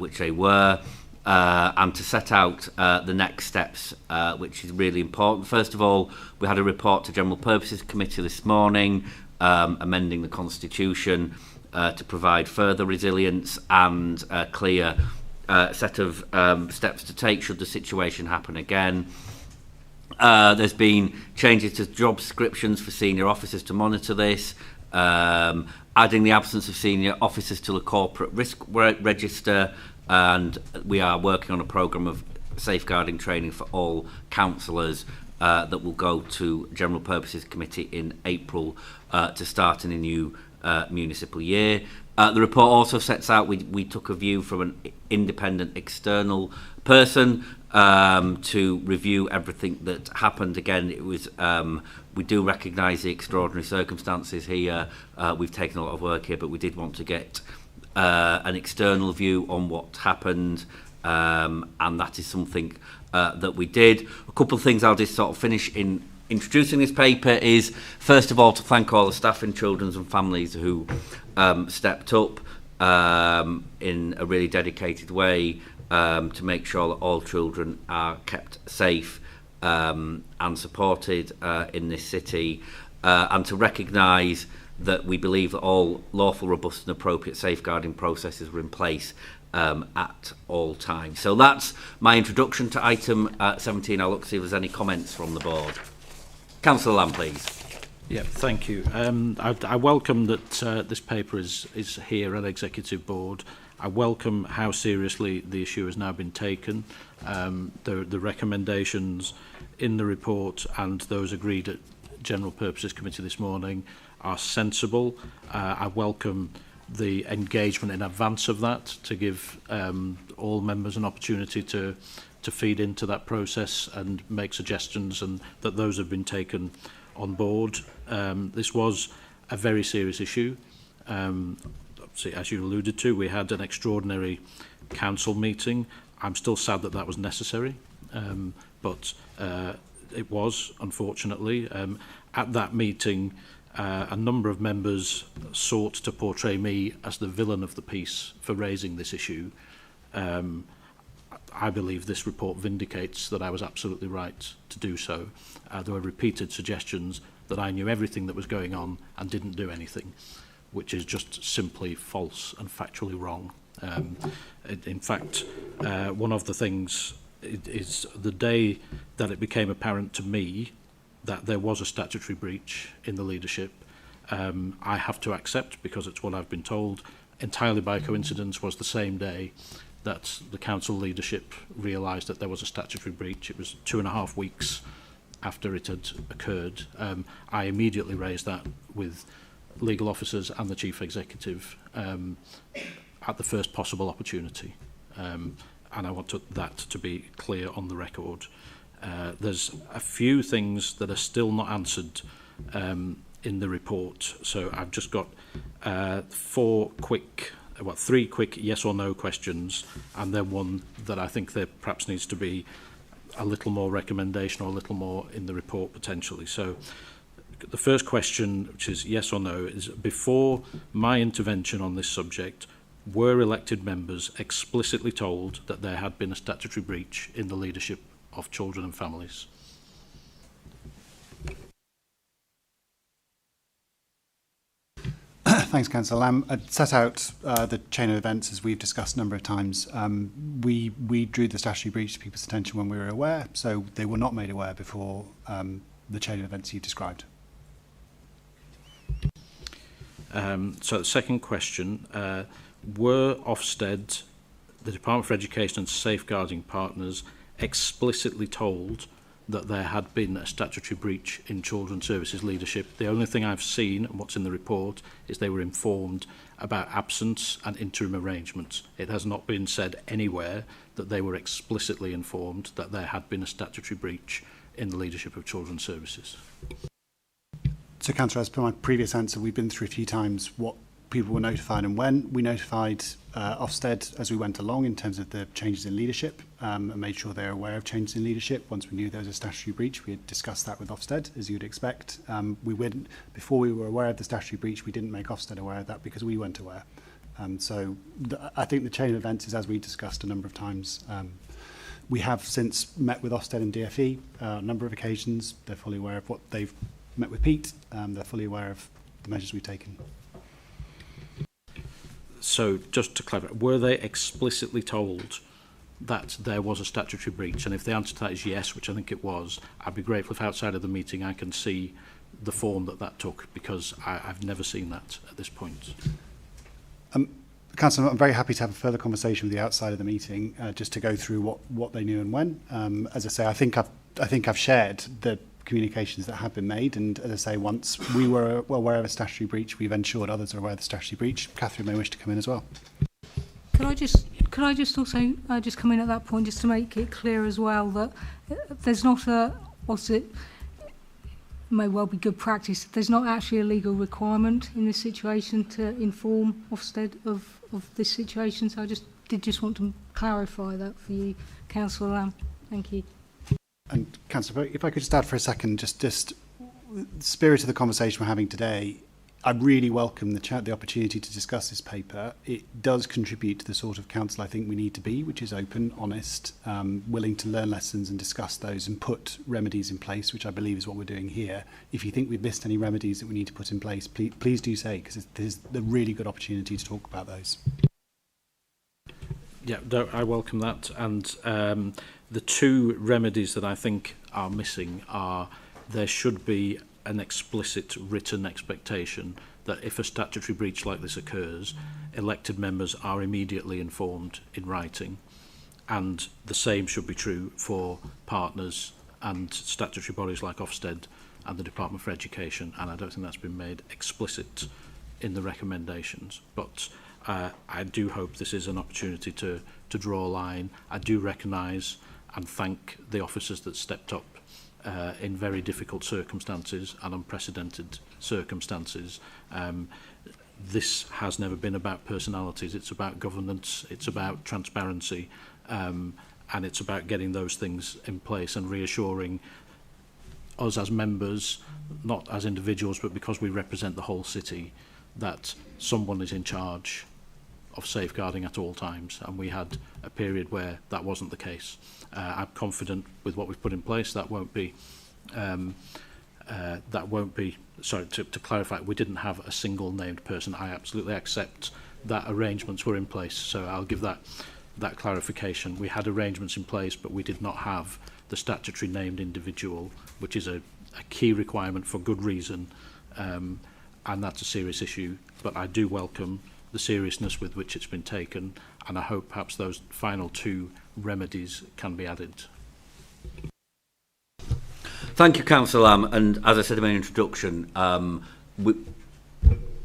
which they were, and to set out the next steps, which is really important. First of all, we had a report to General Purposes Committee this morning, amending the Constitution to provide further resilience and a clear set of steps to take should the situation happen again. There's been changes to job descriptions for senior officers to monitor this, adding the absence of senior officers to the corporate risk register, and we are working on a programme of safeguarding training for all councillors that will go to General Purposes Committee in April to start in a new municipal year. The report also sets out, we took a view from an independent external person to review everything that happened. Again, it was we do recognise the extraordinary circumstances here. We've taken a lot of work here, but we did want to get an external view on what happened, and that is something that we did. A couple of things I'll just sort of finish in introducing this paper is, first of all, to thank all the staff in Children's and Families who stepped up in a really dedicated way to make sure that all children are kept safe and supported in this city, and to recognise that we believe that all lawful, robust and appropriate safeguarding processes were in place at all times. So that's my introduction to item 17. I'll look to see if there's any comments from the board. Councillor Lamb, please. Yeah, thank you. I welcome that this paper is here at Executive Board. I welcome how seriously the issue has now been taken. The recommendations in the report and those agreed at General Purposes Committee this morning are sensible. I welcome the engagement in advance of that to give all members an opportunity to feed into that process and make suggestions, and that those have been taken on board. This was a very serious issue. Obviously, as you alluded to, we had an extraordinary council meeting. I'm still sad that that was necessary, but it was, unfortunately. At that meeting, a number of members sought to portray me as the villain of the piece for raising this issue. I believe this report vindicates that I was absolutely right to do so. There were repeated suggestions that I knew everything that was going on and didn't do anything, which is just simply false and factually wrong. In fact, one of the things is the day that it became apparent to me that there was a statutory breach in the leadership, I have to accept, because it's what I've been told, entirely by coincidence, was the same day that the council leadership realised that there was a statutory breach. It was 2.5 weeks after it had occurred. I immediately raised that with legal officers and the chief executive at the first possible opportunity. And I want that to be clear on the record. There's a few things that are still not answered in the report. So I've just got 4 quick three quick yes or no questions, and then one that I think there perhaps needs to be a little more recommendation or a little more in the report potentially. So the first question, which is yes or no, is before my intervention on this subject, were elected members explicitly told that there had been a statutory breach in the leadership of children and families? Thanks, Councillor Lamb. I'd set out the chain of events as we've discussed a number of times. We drew the statutory breach to people's attention when we were aware, so they were not made aware before the chain of events you've described. So the second question, were Ofsted, the Department for Education and Safeguarding Partners explicitly told that there had been a statutory breach in Children's Services leadership? The only thing I've seen, and what's in the report, is they were informed about absence and interim arrangements. It has not been said anywhere that they were explicitly informed that there had been a statutory breach in the leadership of Children's Services. So, Councillor, as per my previous answer, we've been through a few times what people were notified and when. We notified Ofsted as we went along in terms of the changes in leadership and made sure they're aware of changes in leadership. Once we knew there was a statutory breach, we had discussed that with Ofsted, as you'd expect. Before we were aware of the statutory breach, we didn't make Ofsted aware of that because we weren't aware. I think the chain of events is as we discussed a number of times. We have since met with Ofsted and DFE a number of occasions. They're fully aware of what they've met with Pete. They're fully aware of the measures we've taken. So just to clarify, were they explicitly told that there was a statutory breach? And if the answer to that is yes, which I think it was, I'd be grateful if outside of the meeting I can see the form that took, because I've never seen that at this point. Councillor, I'm very happy to have a further conversation with you outside of the meeting, just to go through what they knew and when. As I say, I think I've shared the communications that have been made, and as I say, once we were aware of a statutory breach, we've ensured others are aware of the statutory breach. Catherine may wish to come in as well. Could I just also just come in at that point, just to make it clear as well that there's not may well be good practice. There's not actually a legal requirement in this situation to inform Ofsted of this situation. So I just want to clarify that for you, Councillor Lamb. Thank you. And Councillor, if I could just add for a second, just the spirit of the conversation we're having today, I really welcome the opportunity to discuss this paper. It does contribute to the sort of council I think we need to be, which is open, honest, willing to learn lessons and discuss those and put remedies in place, which I believe is what we're doing here. If you think we've missed any remedies that we need to put in place, please do say, because there's a really good opportunity to talk about those. Yeah, I welcome that. And the two remedies that I think are missing are there should be an explicit written expectation that if a statutory breach like this occurs, elected members are immediately informed in writing. And the same should be true for partners and statutory bodies like Ofsted and the Department for Education. And I don't think that's been made explicit in the recommendations. But I do hope this is an opportunity to draw a line. I do recognise and thank the officers that stepped up in very difficult circumstances and unprecedented circumstances. This has never been about personalities. It's about governance, it's about transparency, and it's about getting those things in place and reassuring us as members, not as individuals, but because we represent the whole city, that someone is in charge of safeguarding at all times, and we had a period where that wasn't the case. I'm confident with what we've put in place that won't be. Sorry, to clarify, we didn't have a single named person. I absolutely accept that arrangements were in place, so I'll give that clarification. We had arrangements in place, but we did not have the statutory named individual, which is a key requirement for good reason, and that's a serious issue. But I do welcome the seriousness with which it's been taken, and I hope perhaps those final two remedies can be added. Thank you, Councillor Lamb. And as I said in my introduction,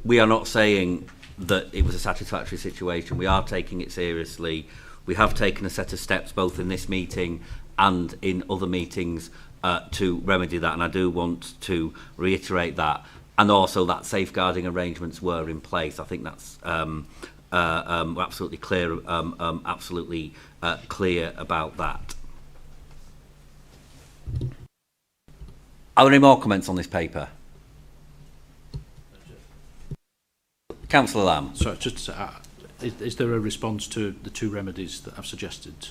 we are not saying that it was a satisfactory situation. We are taking it seriously. We have taken a set of steps both in this meeting and in other meetings to remedy that, and I do want to reiterate that. And also that safeguarding arrangements were in place. I think that's we're absolutely clear about that. Are there any more comments on this paper? Councillor Lamb. Sorry, just is there a response to the two remedies that I've suggested?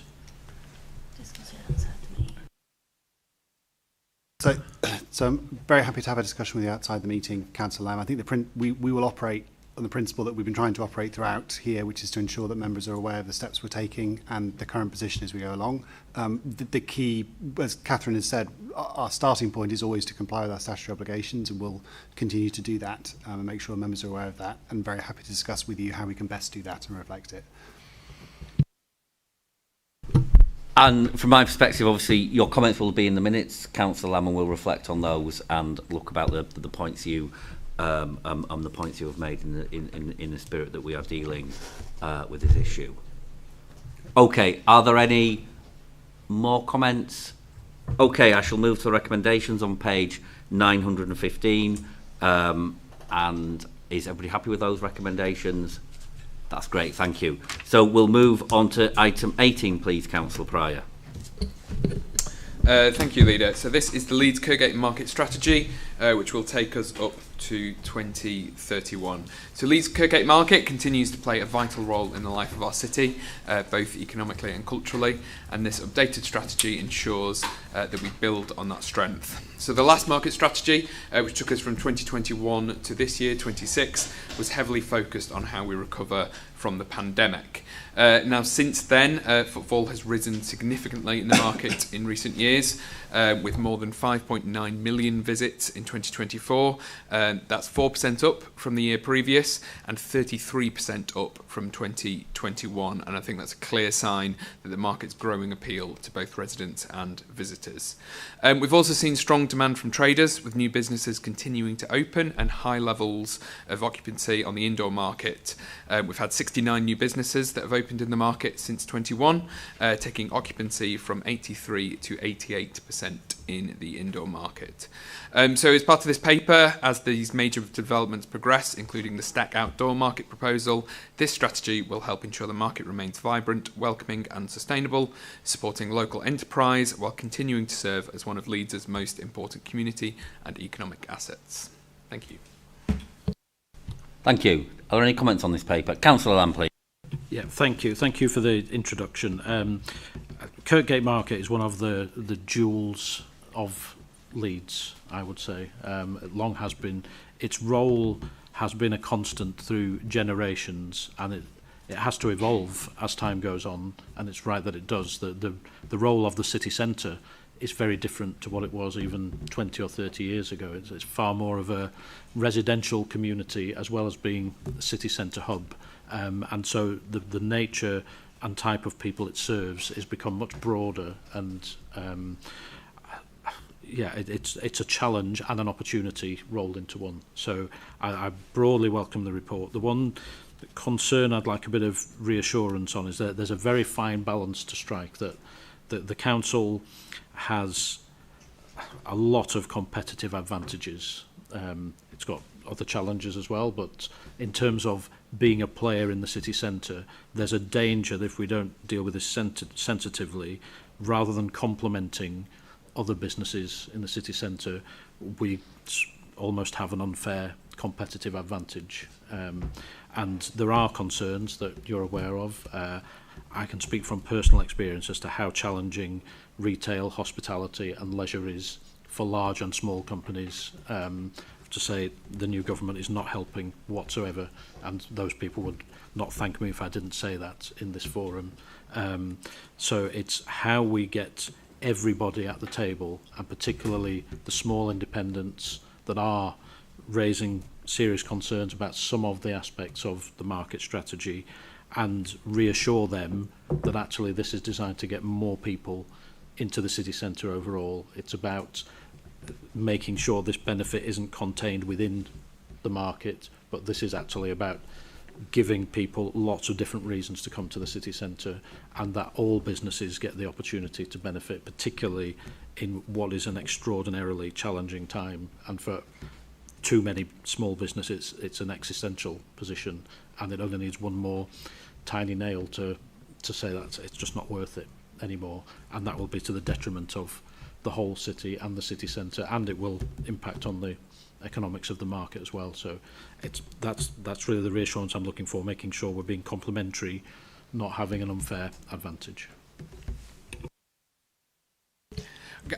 So I'm very happy to have a discussion with you outside the meeting, Councillor Lamb. I think we will operate on the principle that we've been trying to operate throughout here, which is to ensure that members are aware of the steps we're taking and the current position as we go along. The key, as Catherine has said, our starting point is always to comply with our statutory obligations, and we'll continue to do that and make sure members are aware of that, and very happy to discuss with you how we can best do that and reflect it. And from my perspective, obviously, your comments will be in the minutes. Councillor Lamb will reflect on those and look about the points you the points you have made in the spirit that we are dealing with this issue. Okay, are there any more comments? Okay, I shall move to the recommendations on page 915. And is everybody happy with those recommendations? That's great, thank you. So we'll move on to item 18, please, Councillor Pryor. Thank you, Leader. So this is the Leeds Kirkgate Market Strategy, which will take us up to 2031. So Leeds Kirkgate Market continues to play a vital role in the life of our city, both economically and culturally, and this updated strategy ensures that we build on that strength. So the last market strategy, which took us from 2021 to this year, 26, was heavily focused on how we recover from the pandemic. Now, since then, footfall has risen significantly in the market in recent years, with more than 5.9 million visits in 2024. That's 4% up from the year previous and 33% up from 2021. And I think that's a clear sign that the market's growing appeal to both residents and visitors. We've also seen strong demand from traders, with new businesses continuing to open and high levels of occupancy on the indoor market. We've had 69 new businesses that have opened in the market since 21, taking occupancy from 83 to 88% in the indoor market. So as part of this paper, as these major developments progress, including the Stack Outdoor Market proposal, this strategy will help ensure the market remains vibrant, welcoming and sustainable, supporting local enterprise while continuing to serve as one of Leeds' most important community and economic assets. Thank you. Thank you. Are there any comments on this paper? Councillor Lamb, please. Yeah, thank you. Thank you for the introduction. Kirkgate Market is one of the jewels of Leeds, I would say. It long has been. Its role has been a constant through generations, and it has to evolve as time goes on, and it's right that it does. The role of the city centre is very different to what it was even 20 or 30 years ago. It's far more of a residential community as well as being a city centre hub. And so the nature and type of people it serves has become much broader, and it's a challenge and an opportunity rolled into one. So I broadly welcome the report. The one concern I'd like a bit of reassurance on is that there's a very fine balance to strike, that the council has a lot of competitive advantages. It's got other challenges as well, but in terms of being a player in the city centre, there's a danger that if we don't deal with this sensitively, rather than complementing other businesses in the city centre, we almost have an unfair competitive advantage. And there are concerns that you're aware of. I can speak from personal experience as to how challenging retail, hospitality and leisure is for large and small companies. To say the new government is not helping whatsoever, and those people would not thank me if I didn't say that in this forum. So it's how we get everybody at the table, and particularly the small independents that are raising serious concerns about some of the aspects of the market strategy, and reassure them that actually this is designed to get more people into the city centre overall. It's about making sure this benefit isn't contained within the market, but this is actually about giving people lots of different reasons to come to the city centre, and that all businesses get the opportunity to benefit, particularly in what is an extraordinarily challenging time. And for too many small businesses, it's an existential position, and it only needs one more tiny nail to say that it's just not worth it anymore, and that will be to the detriment of the whole city and the city centre, and it will impact on the economics of the market as well. So that's really the reassurance I'm looking for, making sure we're being complementary, not having an unfair advantage.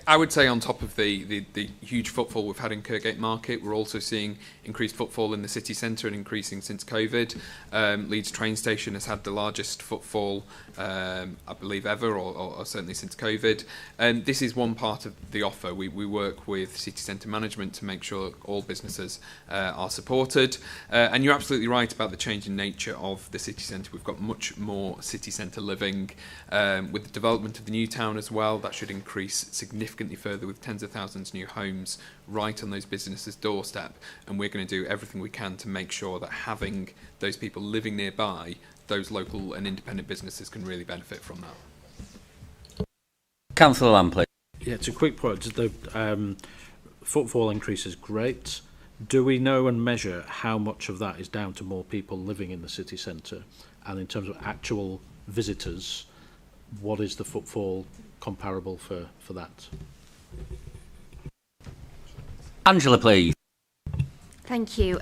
I would say on top of the huge footfall we've had in Kirkgate Market, we're also seeing increased footfall in the city centre and increasing since COVID. Leeds train station has had the largest footfall, I believe, ever, or certainly since COVID. And this is one part of the offer. We work with city centre management to make sure all businesses are supported. And you're absolutely right about the changing nature of the city centre. We've got much more city centre living. With the development of the new town as well, that should increase significantly further with tens of thousands of new homes right on those businesses' doorstep, and we're going to do everything we can to make sure that having those people living nearby, those local and independent businesses can really benefit from that. Councillor Lamb, please. Yeah, it's a quick point. The footfall increase is great. Do we know and measure how much of that is down to more people living in the city centre? And in terms of actual visitors, what is the footfall comparable for that? Angela, please. Thank you.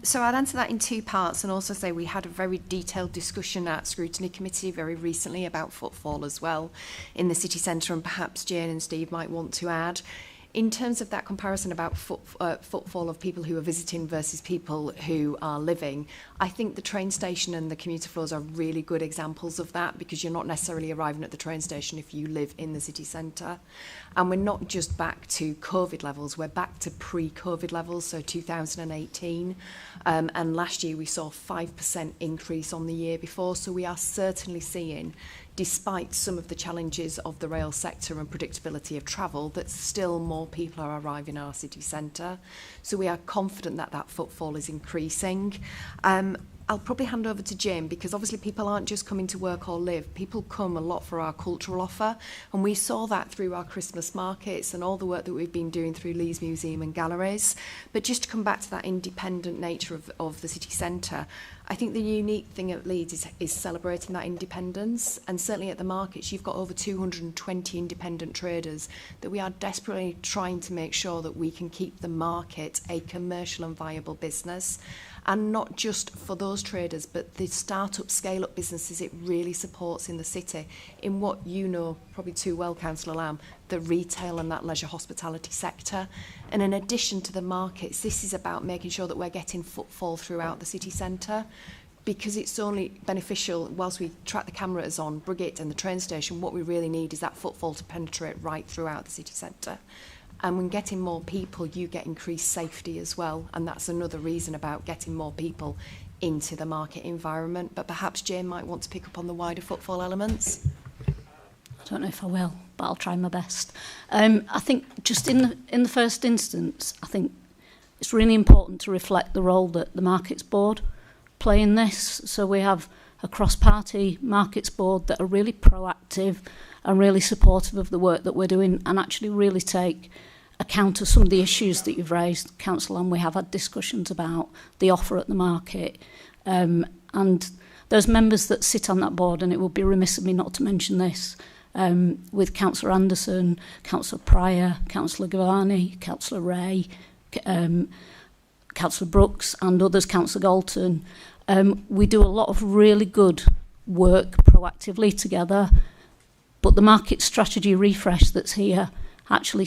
So I'll answer that in two parts, and also say we had a very detailed discussion at Scrutiny Committee very recently about footfall as well in the city centre, and perhaps Jane and Steve might want to add. In terms of that comparison about footfall of people who are visiting versus people who are living, I think the train station and the commuter floors are really good examples of that, because you're not necessarily arriving at the train station if you live in the city centre. And we're not just back to COVID levels, we're back to pre-COVID levels, so 2018. And last year we saw a 5% increase on the year before, so we are certainly seeing, despite some of the challenges of the rail sector and predictability of travel, that still more people are arriving in our city centre. So we are confident that that footfall is increasing. I'll probably hand over to Jim, because obviously people aren't just coming to work or live. People come a lot for our cultural offer, and we saw that through our Christmas markets and all the work that we've been doing through Leeds Museum and galleries. But just to come back to that independent nature of the city centre, I think the unique thing at Leeds is celebrating that independence, and certainly at the markets you've got over 220 independent traders that we are desperately trying to make sure that we can keep the market a commercial and viable business. And not just for those traders, but the start-up, scale-up businesses it really supports in the city, in what you know probably too well, Councillor Lamb, the retail and that leisure hospitality sector. And in addition to the markets, this is about making sure that we're getting footfall throughout the city centre, because it's only beneficial, whilst we track the cameras on Brigitte and the train station, what we really need is that footfall to penetrate right throughout the city centre. And when getting more people, you get increased safety as well. And that's another reason about getting more people into the market environment. But perhaps Jane might want to pick up on the wider footfall elements. I don't know if I will, but I'll try my best. I think just in the first instance, I think it's really important to reflect the role that the Markets Board play in this. So we have a cross-party Markets Board that are really proactive and really supportive of the work that we're doing, and actually really take account of some of the issues that you've raised, Councillor, and we have had discussions about the offer at the market. And there's members that sit on that board, and it would be remiss of me not to mention this, with Councillor Anderson, Councillor Pryor, Councillor Gavani, Councillor Ray, Councillor Brooks and others, Councillor Galton. We do a lot of really good work proactively together, but the market strategy refresh that's here actually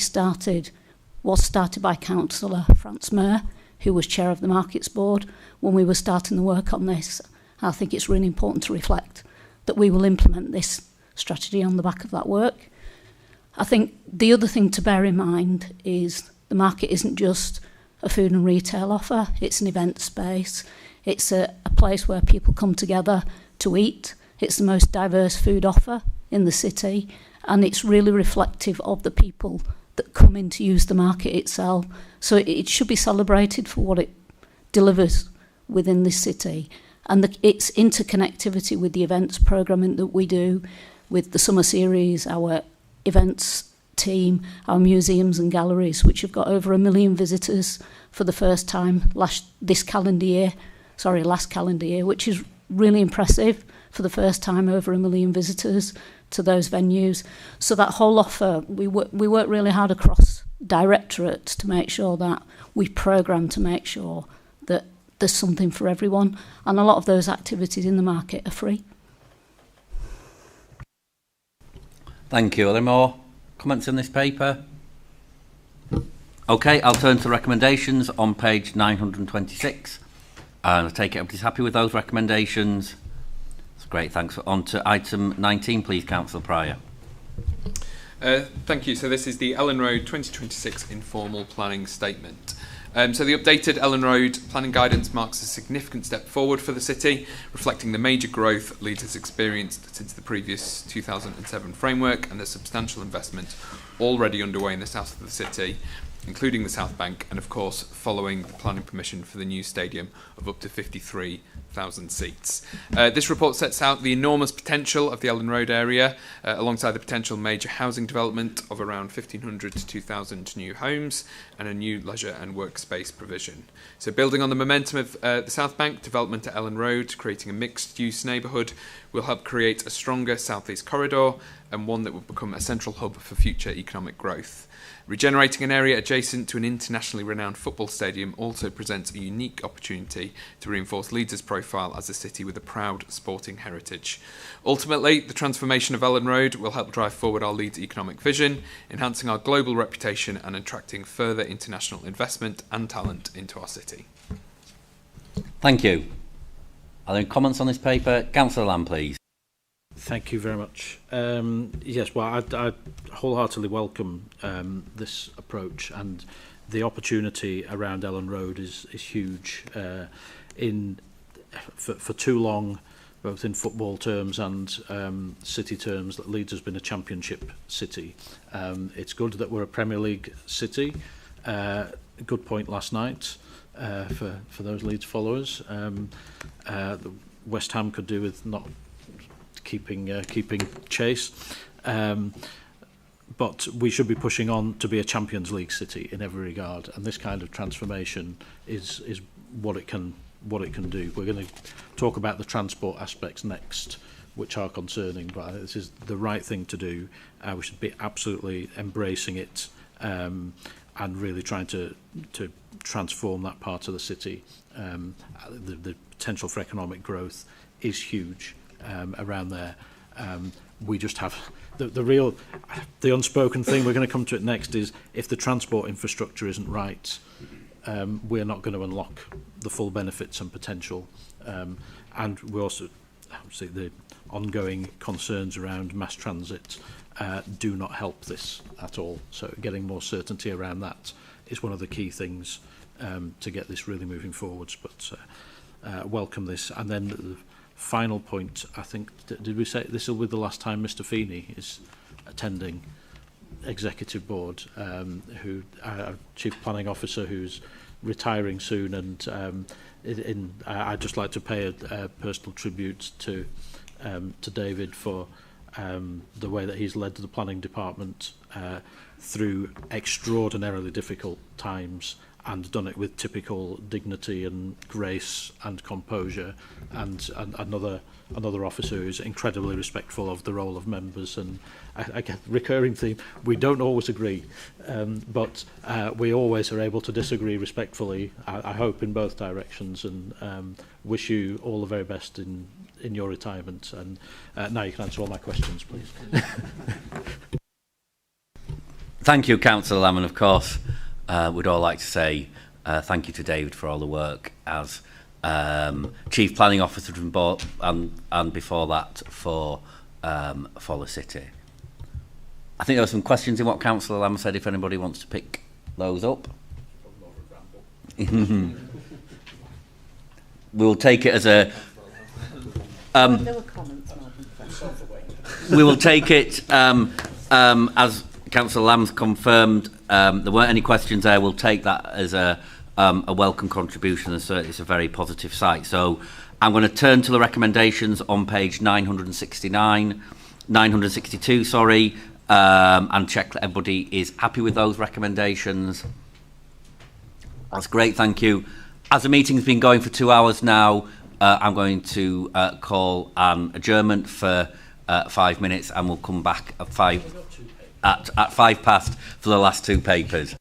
was started by Councillor Franz Mer, who was chair of the Markets Board when we were starting the work on this. I think it's really important to reflect that we will implement this strategy on the back of that work. I think the other thing to bear in mind is the market isn't just a food and retail offer, it's an event space. It's a place where people come together to eat. It's the most diverse food offer in the city, and it's really reflective of the people that come in to use the market itself. So it should be celebrated for what it delivers within this city, and its interconnectivity with the events programming that we do, with the summer series, our events team, our museums and galleries, which have got over 1 million visitors for the first time last calendar year, which is really impressive. For the first time, over 1 million visitors to those venues. So that whole offer, we work really hard across directorates to make sure that we programme to make sure that there's something for everyone. And a lot of those activities in the market are free. Thank you. Are there more comments in this paper? Okay, I'll turn to recommendations on page 926. And I take it everybody's happy with those recommendations. That's great, thanks. On to item 19, please, Councillor Pryor. Thank you. So this is the Ellen Road 2026 informal planning statement. So the updated Ellen Road planning guidance marks a significant step forward for the city, reflecting the major growth Leeds has experienced since the previous 2007 framework and the substantial investment already underway in the south of the city, including the South Bank, and of course following the planning permission for the new stadium of up to 53,000 seats. This report sets out the enormous potential of the Ellen Road area, alongside the potential major housing development of around 1,500 to 2,000 new homes and a new leisure and workspace provision. So building on the momentum of the South Bank, development at Ellen Road, creating a mixed-use neighbourhood, will help create a stronger south-east corridor and one that will become a central hub for future economic growth. Regenerating an area adjacent to an internationally renowned football stadium also presents a unique opportunity to reinforce Leeds' profile as a city with a proud sporting heritage. Ultimately, the transformation of Ellen Road will help drive forward our Leeds economic vision, enhancing our global reputation and attracting further international investment and talent into our city. Thank you. Are there any comments on this paper? Councillor Lamb, please. Thank you very much. Yes, well, I wholeheartedly welcome this approach, and the opportunity around Ellen Road is huge. For too long, both in football terms and city terms, that Leeds has been a championship city. It's good that we're a Premier League city. Good point last night for those Leeds followers. The West Ham could do with not keeping chase, but we should be pushing on to be a Champions League city in every regard, and this kind of transformation is what it can do. We're going to talk about the transport aspects next, which are concerning, but this is the right thing to do. We should be absolutely embracing it and really trying to transform that part of the city. The potential for economic growth is huge. Around there, we just have the unspoken thing. We're going to come to it next. Is if the transport infrastructure isn't right, we're not going to unlock the full benefits and potential. And we also see the ongoing concerns around mass transit do not help this at all. So getting more certainty around that is one of the key things to get this really moving forwards. But welcome this, and then the final point, I think, did we say this will be the last time Mr. Feeney is attending executive board, who our chief planning officer, who's retiring soon, and I'd just like to pay a personal tribute to David for the way that he's led the planning department through extraordinarily difficult times, and done it with typical dignity and grace and composure, and another officer who's incredibly respectful of the role of members. And I get recurring theme, we don't always agree, but we always are able to disagree respectfully, I hope, in both directions, and wish you all the very best in your retirement. And now you can answer all my questions, please. Thank you, Councillor Lamb, and of course we'd all like to say thank you to David for all the work as Chief Planning Officer and before that for the city. I think there were some questions in what Councillor Lamb said, if anybody wants to pick those up. We'll take it as a... there were comments. We will take it as Councillor Lamb's confirmed. There weren't any questions there. We'll take that as a welcome contribution, and certainly it's a very positive site. So I'm going to turn to the recommendations on page 962, and check that everybody is happy with those recommendations. That's great, thank you. As the meeting's been going for 2 hours now, I'm going to call an adjournment for 5 minutes, and we'll come back at 5 past for the last 2 papers.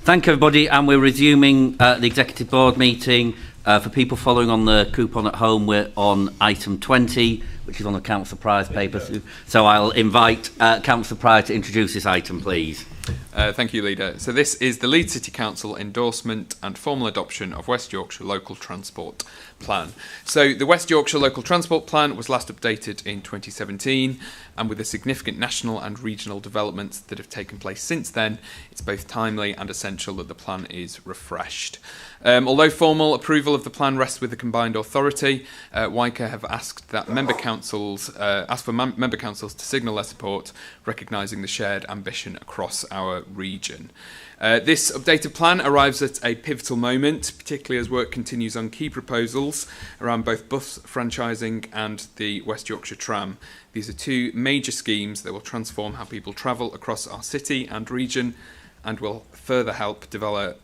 Thank you, everybody, and we're resuming the Executive Board meeting. For people following on the coupon at home, we're on item 20, which is on the Councillor Pryor's paper. So I'll invite Councillor Pryor to introduce this item, please. Thank you, Leader. So this is the Leeds City Council endorsement and formal adoption of West Yorkshire Local Transport Plan. So the West Yorkshire Local Transport Plan was last updated in 2017, and with the significant national and regional developments that have taken place since then, it's both timely and essential that the plan is refreshed. Although formal approval of the plan rests with the combined authority, WICA have asked that member councils member councils to signal their support, recognising the shared ambition across our region. This updated plan arrives at a pivotal moment, particularly as work continues on key proposals around both bus franchising and the West Yorkshire Tram. These are two major schemes that will transform how people travel across our city and region, and will further help deliver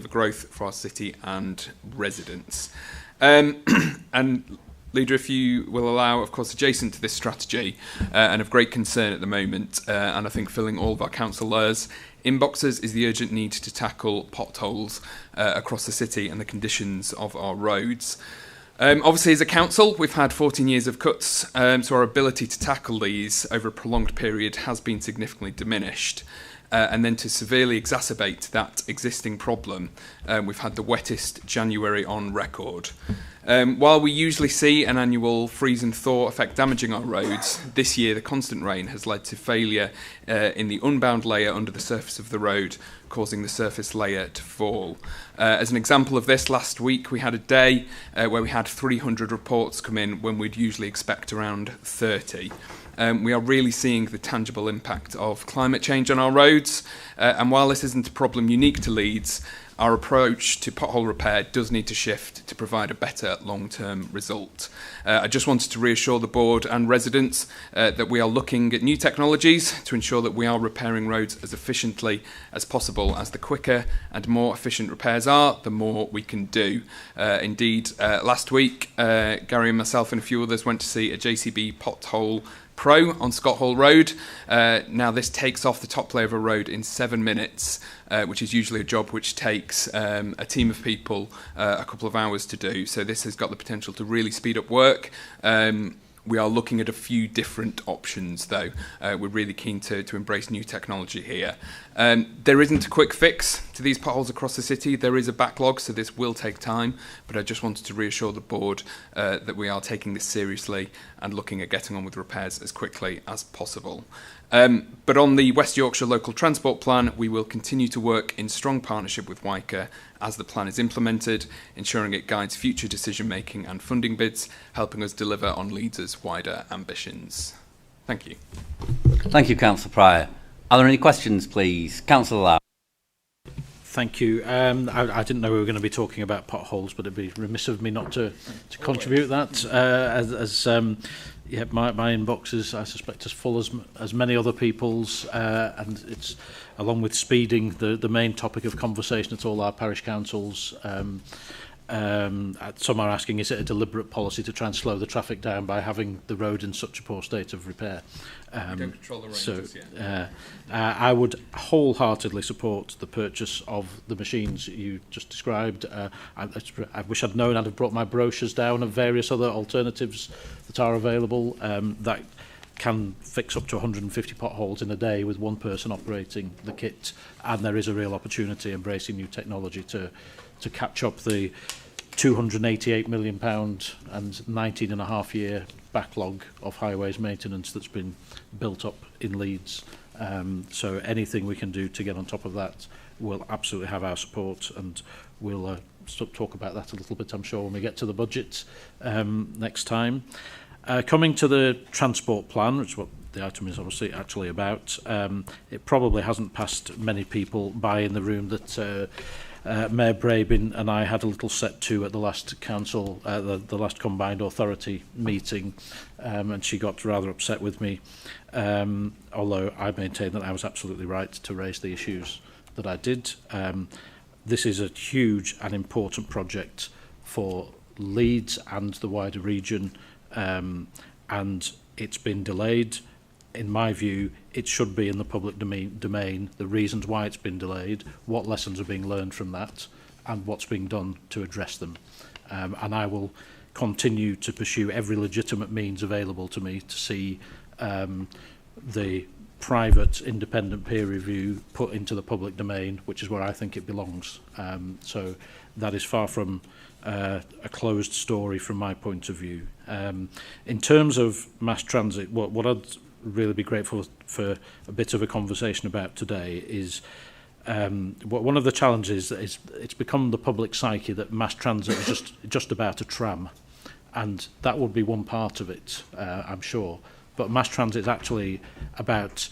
growth for our city and residents. And Leader, if you will allow, of course, adjacent to this strategy and of great concern at the moment, and I think filling all of our councillors' inboxes, is the urgent need to tackle potholes across the city and the conditions of our roads. Obviously, as a council, we've had 14 years of cuts, so our ability to tackle these over a prolonged period has been significantly diminished. And then to severely exacerbate that existing problem, we've had the wettest January on record. While we usually see an annual freeze and thaw effect damaging our roads, this year the constant rain has led to failure in the unbound layer under the surface of the road, causing the surface layer to fall. As an example of this, last week we had a day where we had 300 reports come in when we'd usually expect around 30. We are really seeing the tangible impact of climate change on our roads, and while this isn't a problem unique to Leeds, our approach to pothole repair does need to shift to provide a better long-term result. I just wanted to reassure the board and residents that we are looking at new technologies to ensure that we are repairing roads as efficiently as possible, as the quicker and more efficient repairs are, the more we can do. Indeed, last week, Gary and myself and a few others went to see a JCB pothole Pro on Scott Hall Road. Now this takes off the top layer of a road in 7 minutes, which is usually a job which takes a team of people a couple of hours to do. So this has got the potential to really speed up work. We are looking at a few different options, though. We're really keen to embrace new technology here. There isn't a quick fix to these potholes across the city. There is a backlog, so this will take time, but I just wanted to reassure the board that we are taking this seriously and looking at getting on with repairs as quickly as possible. But on the West Yorkshire Local Transport Plan, we will continue to work in strong partnership with WICA as the plan is implemented, ensuring it guides future decision-making and funding bids, helping us deliver on Leeds' wider ambitions. Thank you. Thank you, Councillor Pryor. Are there any questions, please? Councillor Lau. Thank you. I didn't know we were going to be talking about potholes, but it'd be remiss of me not to contribute that. Yeah, my inbox is, I suspect, as full as many other people's, and it's, along with speeding, the main topic of conversation at all our parish councils. Some are asking, is it a deliberate policy to try and slow the traffic down by having the road in such a poor state of repair? We don't control the ranges yet. I would wholeheartedly support the purchase of the machines you just described. I wish I'd known. I'd have brought my brochures down of various other alternatives that are available that can fix up to 150 potholes in a day with one person operating the kit, and there is a real opportunity embracing new technology to catch up the £288 million and 19 and a half year backlog of highways maintenance that's been built up in Leeds. So anything we can do to get on top of that will absolutely have our support, and we'll talk about that a little bit, I'm sure, when we get to the budget next time. Coming to the transport plan, which is what the item is obviously actually about, it probably hasn't passed many people by in the room that Mayor Brabin and I had a little set to at the last council, the last combined authority meeting, and she got rather upset with me, although I maintain that I was absolutely right to raise the issues that I did. This is a huge and important project for Leeds and the wider region, and it's been delayed. in my view, it should be in the public domain, the reasons why it's been delayed, what lessons are being learned from that, and what's being done to address them. And I will continue to pursue every legitimate means available to me to see the private independent peer review put into the public domain, which is where I think it belongs. So that is far from a closed story from my point of view. In terms of mass transit, what I'd really be grateful for a bit of a conversation about today is one of the challenges is it's become the public psyche that mass transit is just about a tram, and that would be one part of it, I'm sure. But mass transit is actually about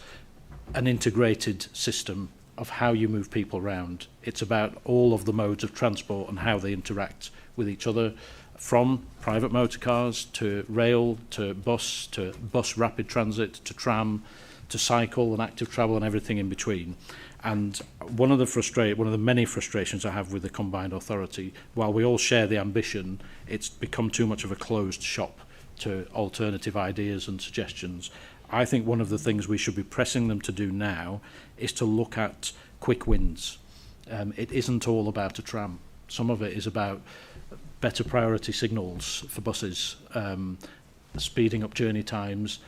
an integrated system of how you move people around. It's about all of the modes of transport and how they interact with each other, from private motor cars to rail to bus rapid transit to tram to cycle and active travel and everything in between. And one of the many frustrations I have with the combined authority, while we all share the ambition, it's become too much of a closed shop to alternative ideas and suggestions. I think one of the things we should be pressing them to do now is to look at quick wins. It isn't all about a tram. Some of it is about better priority signals for buses, speeding up journey times,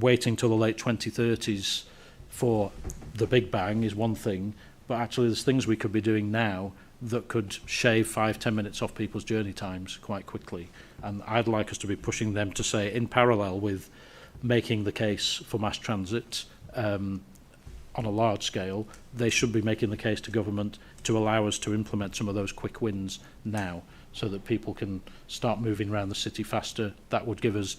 waiting till the late 2030s for the big bang is one thing, but actually there's things we could be doing now that could shave 5-10 minutes off people's journey times quite quickly. And I'd like us to be pushing them to say, in parallel with making the case for mass transit on a large scale, they should be making the case to government to allow us to implement some of those quick wins now, so that people can start moving around the city faster. That would give us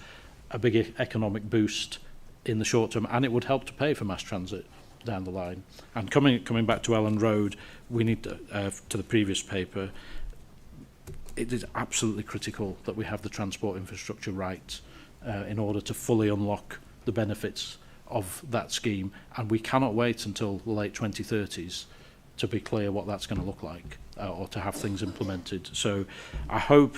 a big economic boost in the short term, and it would help to pay for mass transit down the line. And coming back to Ellen Road, we need to the previous paper, it is absolutely critical that we have the transport infrastructure right in order to fully unlock the benefits of that scheme, and we cannot wait until the late 2030s to be clear what that's going to look like, or to have things implemented. So I hope,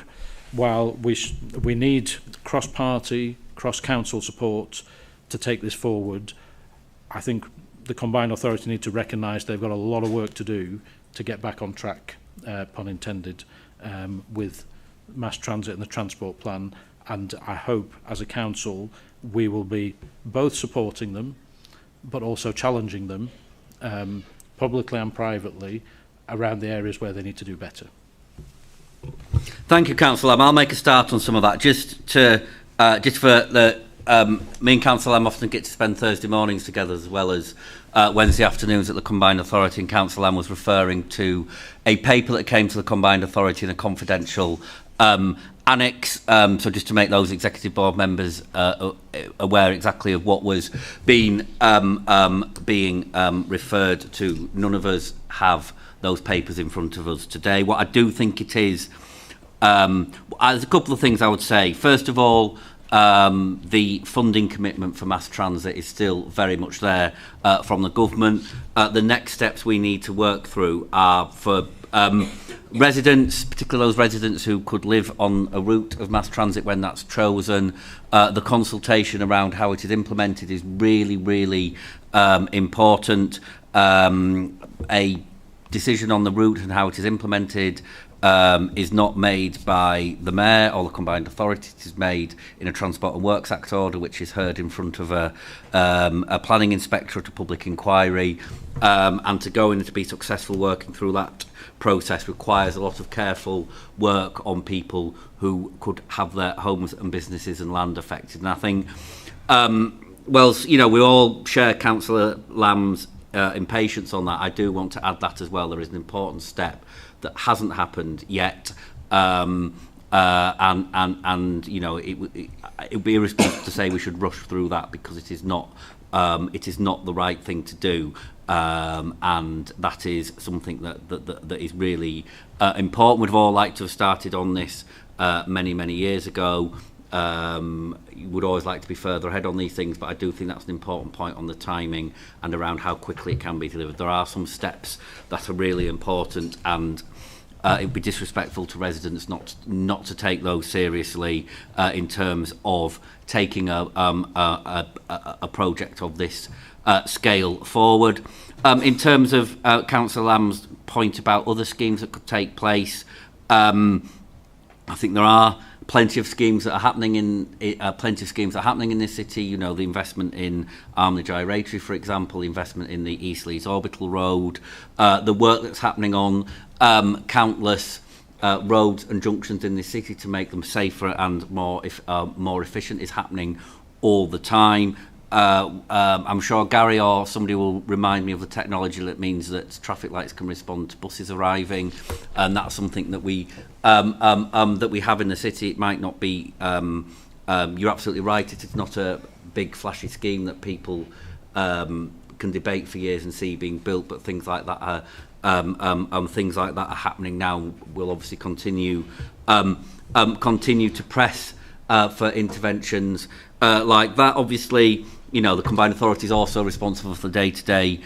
while we need cross-party, cross-council support to take this forward, I think the combined authority need to recognise they've got a lot of work to do to get back on track, pun intended, with mass transit and the transport plan. And I hope, as a council, we will be both supporting them, but also challenging them, publicly and privately, around the areas where they need to do better. Thank you, Councillor Lamb. I'll make a start on some of that. Just for the me and Councillor Lamb often get to spend Thursday mornings together, as well as Wednesday afternoons at the Combined Authority, and Councillor Lamb was referring to a paper that came to the Combined Authority in a confidential annex, so just to make those executive board members aware exactly of what was being referred to. None of us have those papers in front of us today. What I do think it is, there's a couple of things I would say. First of all, the funding commitment for mass transit is still very much there from the government. The next steps we need to work through are for residents, particularly those residents who could live on a route of mass transit when that's chosen. The consultation around how it is implemented is really, really important. A decision on the route and how it is implemented is not made by the Mayor or the Combined Authority. It is made in a Transport and Works Act order, which is heard in front of a planning inspector at a public inquiry. And to go in and to be successful working through that process requires a lot of careful work on people who could have their homes and businesses and land affected. And I think, well, you know, we all share Councillor Lamb's impatience on that. I do want to add that as well. There is an important step that hasn't happened yet, and you know, it would be irresponsible to say we should rush through that, because it is not the right thing to do, and that is something that is really important. We'd all like to have started on this many years ago. You would always like to be further ahead on these things, but I do think that's an important point on the timing and around how quickly it can be delivered. There are some steps that are really important, and it would be disrespectful to residents not to take those seriously in terms of taking a project of this scale forward. In terms of Councillor Lamb's point about other schemes that could take place, I think there are plenty of schemes that are happening in this city. You know, the investment in Armley Gyratory, for example, the investment in the East Leeds Orbital Road, the work that's happening on countless roads and junctions in this city to make them safer and more efficient is happening all the time. I'm sure Gary or somebody will remind me of the technology that means that traffic lights can respond to buses arriving, and that's something that we have in the city. It might not be. You're absolutely right. It is not a big flashy scheme that people can debate for years and see being built, but things like that are happening now. We'll obviously continue to press for interventions like that. Obviously, you know, the combined authority is also responsible for the day-to-day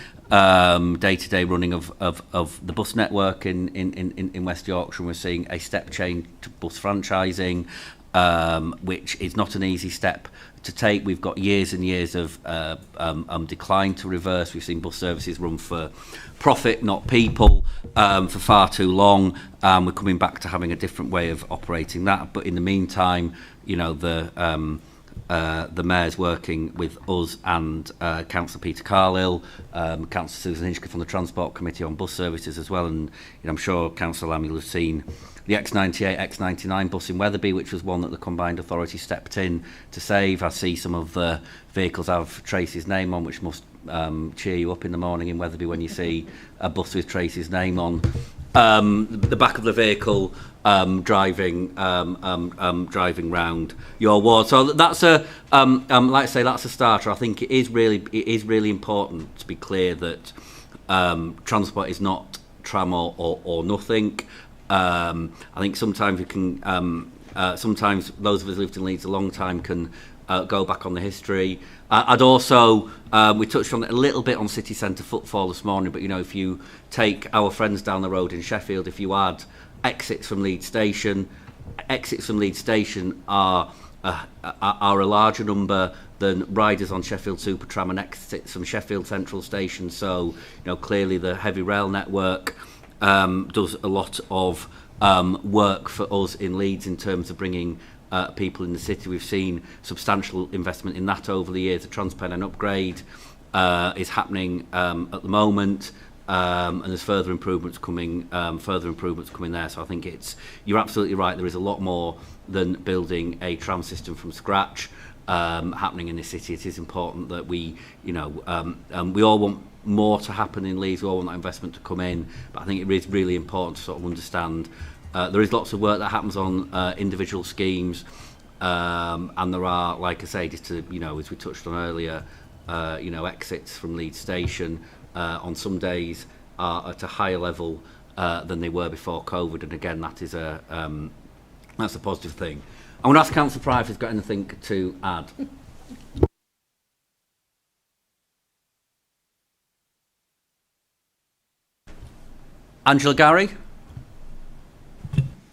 running of the bus network in West Yorkshire. We're seeing a step change to bus franchising, which is not an easy step to take. We've got years and years of decline to reverse. We've seen bus services run for profit, not people, for far too long. We're coming back to having a different way of operating that. But in the meantime, you know, the Mayor's working with us and Councillor Peter Carlill, Councillor Susan Hinchcliffe on the Transport Committee on bus services as well. And you know, I'm sure Councillor Lamb will have seen the X98, X99 bus in Wetherby, which was one that the Combined Authority stepped in to save. I see some of the vehicles have Tracy's name on, which must cheer you up in the morning in Wetherby when you see a bus with Tracy's name on the back of the vehicle, driving round your ward. So that's like I say, that's a starter. I think it is really important to be clear that transport is not tram or nothing. I think sometimes we can. Sometimes those of us who lived in Leeds a long time can go back on the history. I'd also, we touched on it a little bit on city centre footfall this morning, but you know, if you take our friends down the road in Sheffield, if you add exits from Leeds Station are a larger number than riders on Sheffield Supertram and exits from Sheffield Central Station. So, you know, clearly the heavy rail network does a lot of work for us in Leeds in terms of bringing people in the city. We've seen substantial investment in that over the years. The Transpennine upgrade is happening at the moment, and there's further improvements coming there. So I think you're absolutely right. There is a lot more than building a tram system from scratch happening in the city. It is important that we all want more to happen in Leeds. We all want that investment to come in, but I think it is really important to sort of understand there is lots of work that happens on individual schemes, and there are, like I say, just to, you know, as we touched on earlier, you know, exits from Leeds Station on some days are at a higher level than they were before COVID, and again, that's a positive thing. I want to ask Councillor Pry if he's got anything to add. Angela Gary.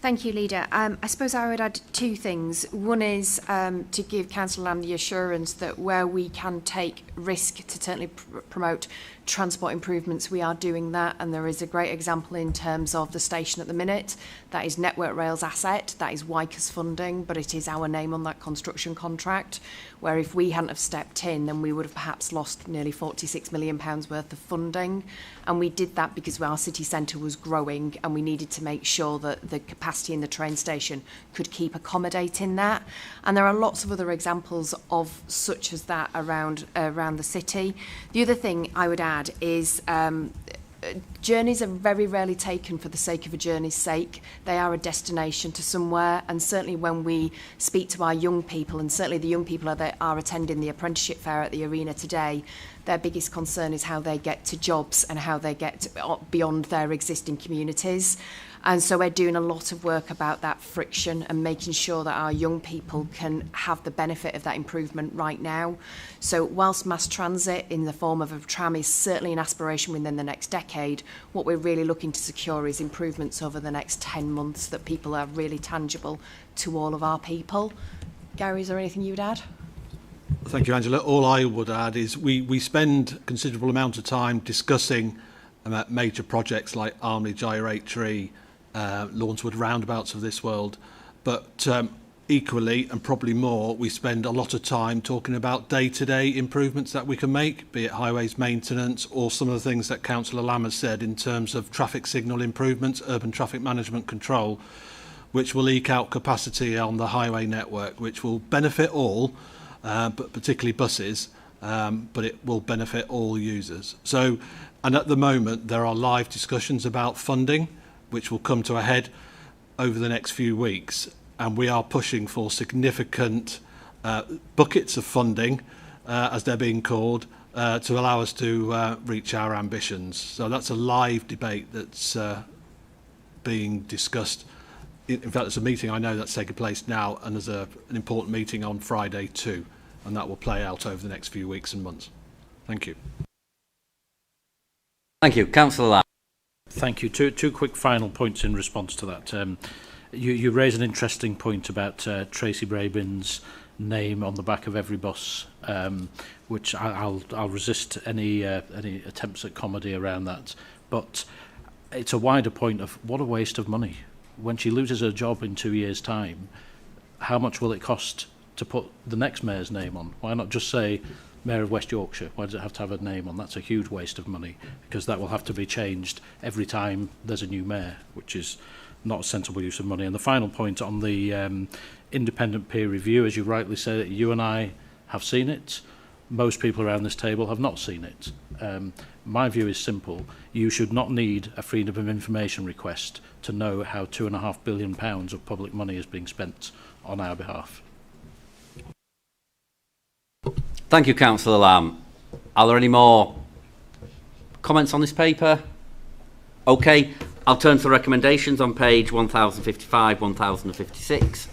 Thank you, Leader. I suppose I would add two things. One is to give Councillor Lamb the assurance that where we can take risk to certainly promote transport improvements, we are doing that, and there is a great example in terms of the station at the minute. That is Network Rail's asset, that is WICA's funding, but it is our name on that construction contract, where if we hadn't have stepped in, then we would have perhaps lost nearly £46 million worth of funding. And we did that because our city centre was growing and we needed to make sure that the capacity in the train station could keep accommodating that. And there are lots of other examples of such as that around the city. The other thing I would add is journeys are very rarely taken for the sake of a journey's sake. They are a destination to somewhere, and certainly when we speak to our young people, and certainly the young people that are attending the apprenticeship fair at the arena today, their biggest concern is how they get to jobs and how they get beyond their existing communities. And so we're doing a lot of work about that friction and making sure that our young people can have the benefit of that improvement right now. So whilst mass transit in the form of a tram is certainly an aspiration within the next decade, what we're really looking to secure is improvements over the next 10 months that people are really tangible to all of our people. Gary, is there anything you would add? Thank you, Angela. All I would add is we spend a considerable amount of time discussing major projects like Armley Gyratory, Lawnswood roundabouts of this world, but equally and probably more, we spend a lot of time talking about day-to-day improvements that we can make, be it highways maintenance or some of the things that Councillor Lamb has said in terms of traffic signal improvements, urban traffic management control, which will eke out capacity on the highway network, which will benefit all, but particularly buses, but it will benefit all users. So, and at the moment, there are live discussions about funding, which will come to a head over the next few weeks. And we are pushing for significant buckets of funding, as they're being called, to allow us to reach our ambitions. So that's a live debate that's being discussed. In fact, there's a meeting I know that's taking place now, and there's an important meeting on Friday too, and that will play out over the next few weeks and months. Thank you. Thank you. Councillor Lamb. Thank you. Two quick final points in response to that. You raise an interesting point about Tracy Brabin's name on the back of every bus, which I'll resist any attempts at comedy around that. But it's a wider point of what a waste of money. When she loses her job in 2 years' time, how much will it cost to put the next mayor's name on? Why not just say Mayor of West Yorkshire? Why does it have to have a name on? That's a huge waste of money, because that will have to be changed every time there's a new mayor, which is not a sensible use of money. And the final point on the independent peer review, as you rightly say, you and I have seen it. Most people around this table have not seen it. My view is simple. You should not need a freedom of information request to know how £2.5 billion of public money is being spent on our behalf. Thank you, Councillor Lamb. Are there any more comments on this paper? Okay, I'll turn to the recommendations on page 1055, 1056.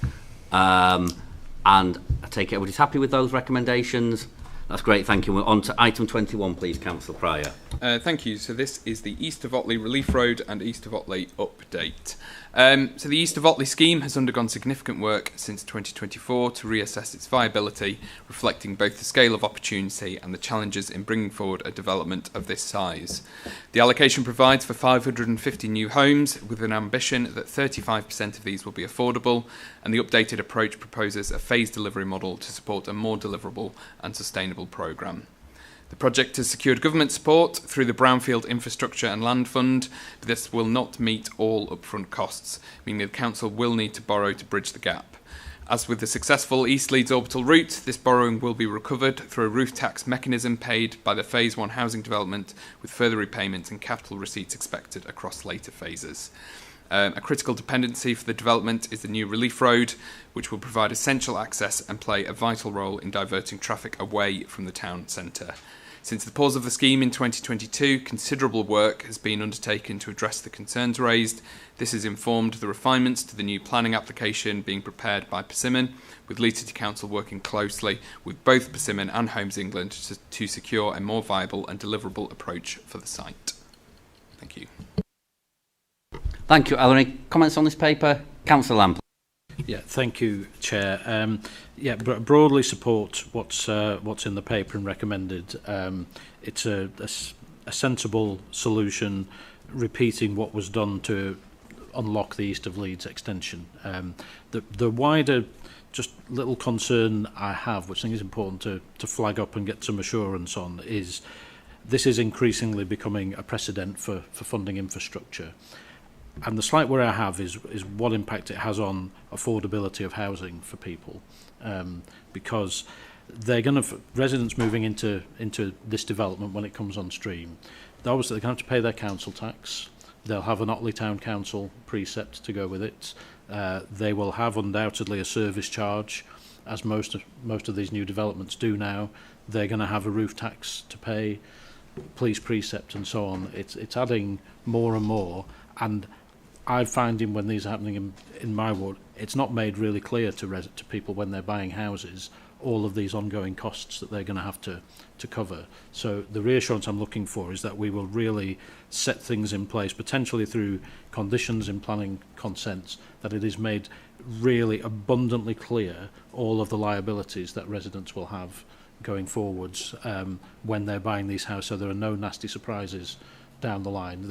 And I take it everybody's happy with those recommendations. That's great, thank you. We're on to item 21, please, Councillor Pryor. Thank you. So this is the East of Otley Relief Road and East of Otley update. So the East of Otley scheme has undergone significant work since 2024 to reassess its viability, reflecting both the scale of opportunity and the challenges in bringing forward a development of this size. The allocation provides for 550 new homes, with an ambition that 35% of these will be affordable, and the updated approach proposes a phased delivery model to support a more deliverable and sustainable programme. The project has secured government support through the Brownfield Infrastructure and Land Fund, but this will not meet all upfront costs, meaning the council will need to borrow to bridge the gap. As with the successful East Leeds orbital route, this borrowing will be recovered through a roof tax mechanism paid by the Phase 1 housing development, with further repayments and capital receipts expected across later phases. A critical dependency for the development is the new relief road, which will provide essential access and play a vital role in diverting traffic away from the town centre. Since the pause of the scheme in 2022, considerable work has been undertaken to address the concerns raised. This has informed the refinements to the new planning application being prepared by Persimmon, with Leeds City Council working closely with both Persimmon and Homes England to secure a more viable and deliverable approach for the site. Thank you. Thank you. Are there any comments on this paper? Councillor Lamb. Yeah, thank you, Chair. Broadly support what's in the paper and recommended. It's a sensible solution, repeating what was done to unlock the East of Leeds extension. The wider, just little concern I have, which I think is important to flag up and get some assurance on, is this is increasingly becoming a precedent for funding infrastructure. And the slight worry I have is what impact it has on affordability of housing for people, because they're going to residents moving into this development when it comes on stream. Obviously, they're going to have to pay their council tax. They'll have an Otley Town Council precept to go with it. They will have undoubtedly a service charge, as most of these new developments do now. They're going to have a roof tax to pay, police precept, and so on. It's adding more and more, and I'm finding when these are happening in my ward, it's not made really clear to people when they're buying houses all of these ongoing costs that they're going to have to cover. So the reassurance I'm looking for is that we will really set things in place, potentially through conditions in planning consents, that it is made really abundantly clear all of the liabilities that residents will have going forwards when they're buying these houses, so there are no nasty surprises down the line.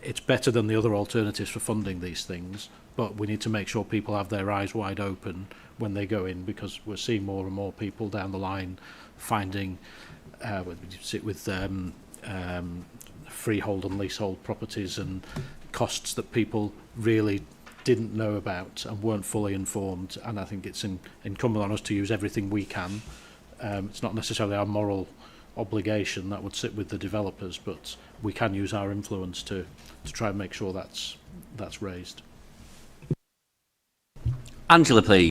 It's better than the other alternatives for funding these things, but we need to make sure people have their eyes wide open when they go in, because we're seeing more and more people down the line finding with freehold and leasehold properties and costs that people really didn't know about and weren't fully informed. And I think it's incumbent on us to use everything we can. It's not necessarily our moral obligation, that would sit with the developers, but we can use our influence to try and make sure that's raised. Angela, please.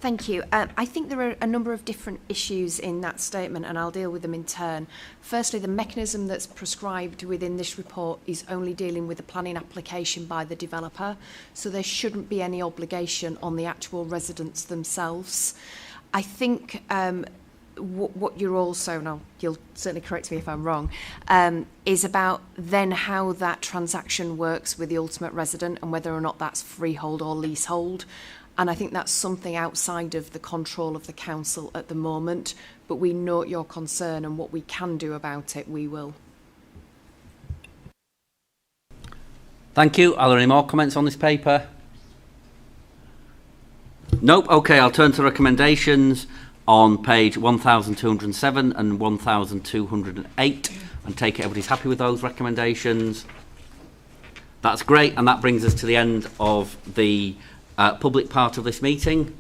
Thank you. I think there are a number of different issues in that statement, and I'll deal with them in turn. Firstly, the mechanism that's prescribed within this report is only dealing with the planning application by the developer, so there shouldn't be any obligation on the actual residents themselves. I think what you're also, and you'll certainly correct me if I'm wrong, is about then how that transaction works with the ultimate resident and whether or not that's freehold or leasehold. And I think that's something outside of the control of the council at the moment, but we note your concern, and what we can do about it, we will. Thank you. Are there any more comments on this paper? Nope. Okay, I'll turn to recommendations on page 1207 and 1208 and take it. Everybody's happy with those recommendations? That's great, and that brings us to the end of the public part of this meeting.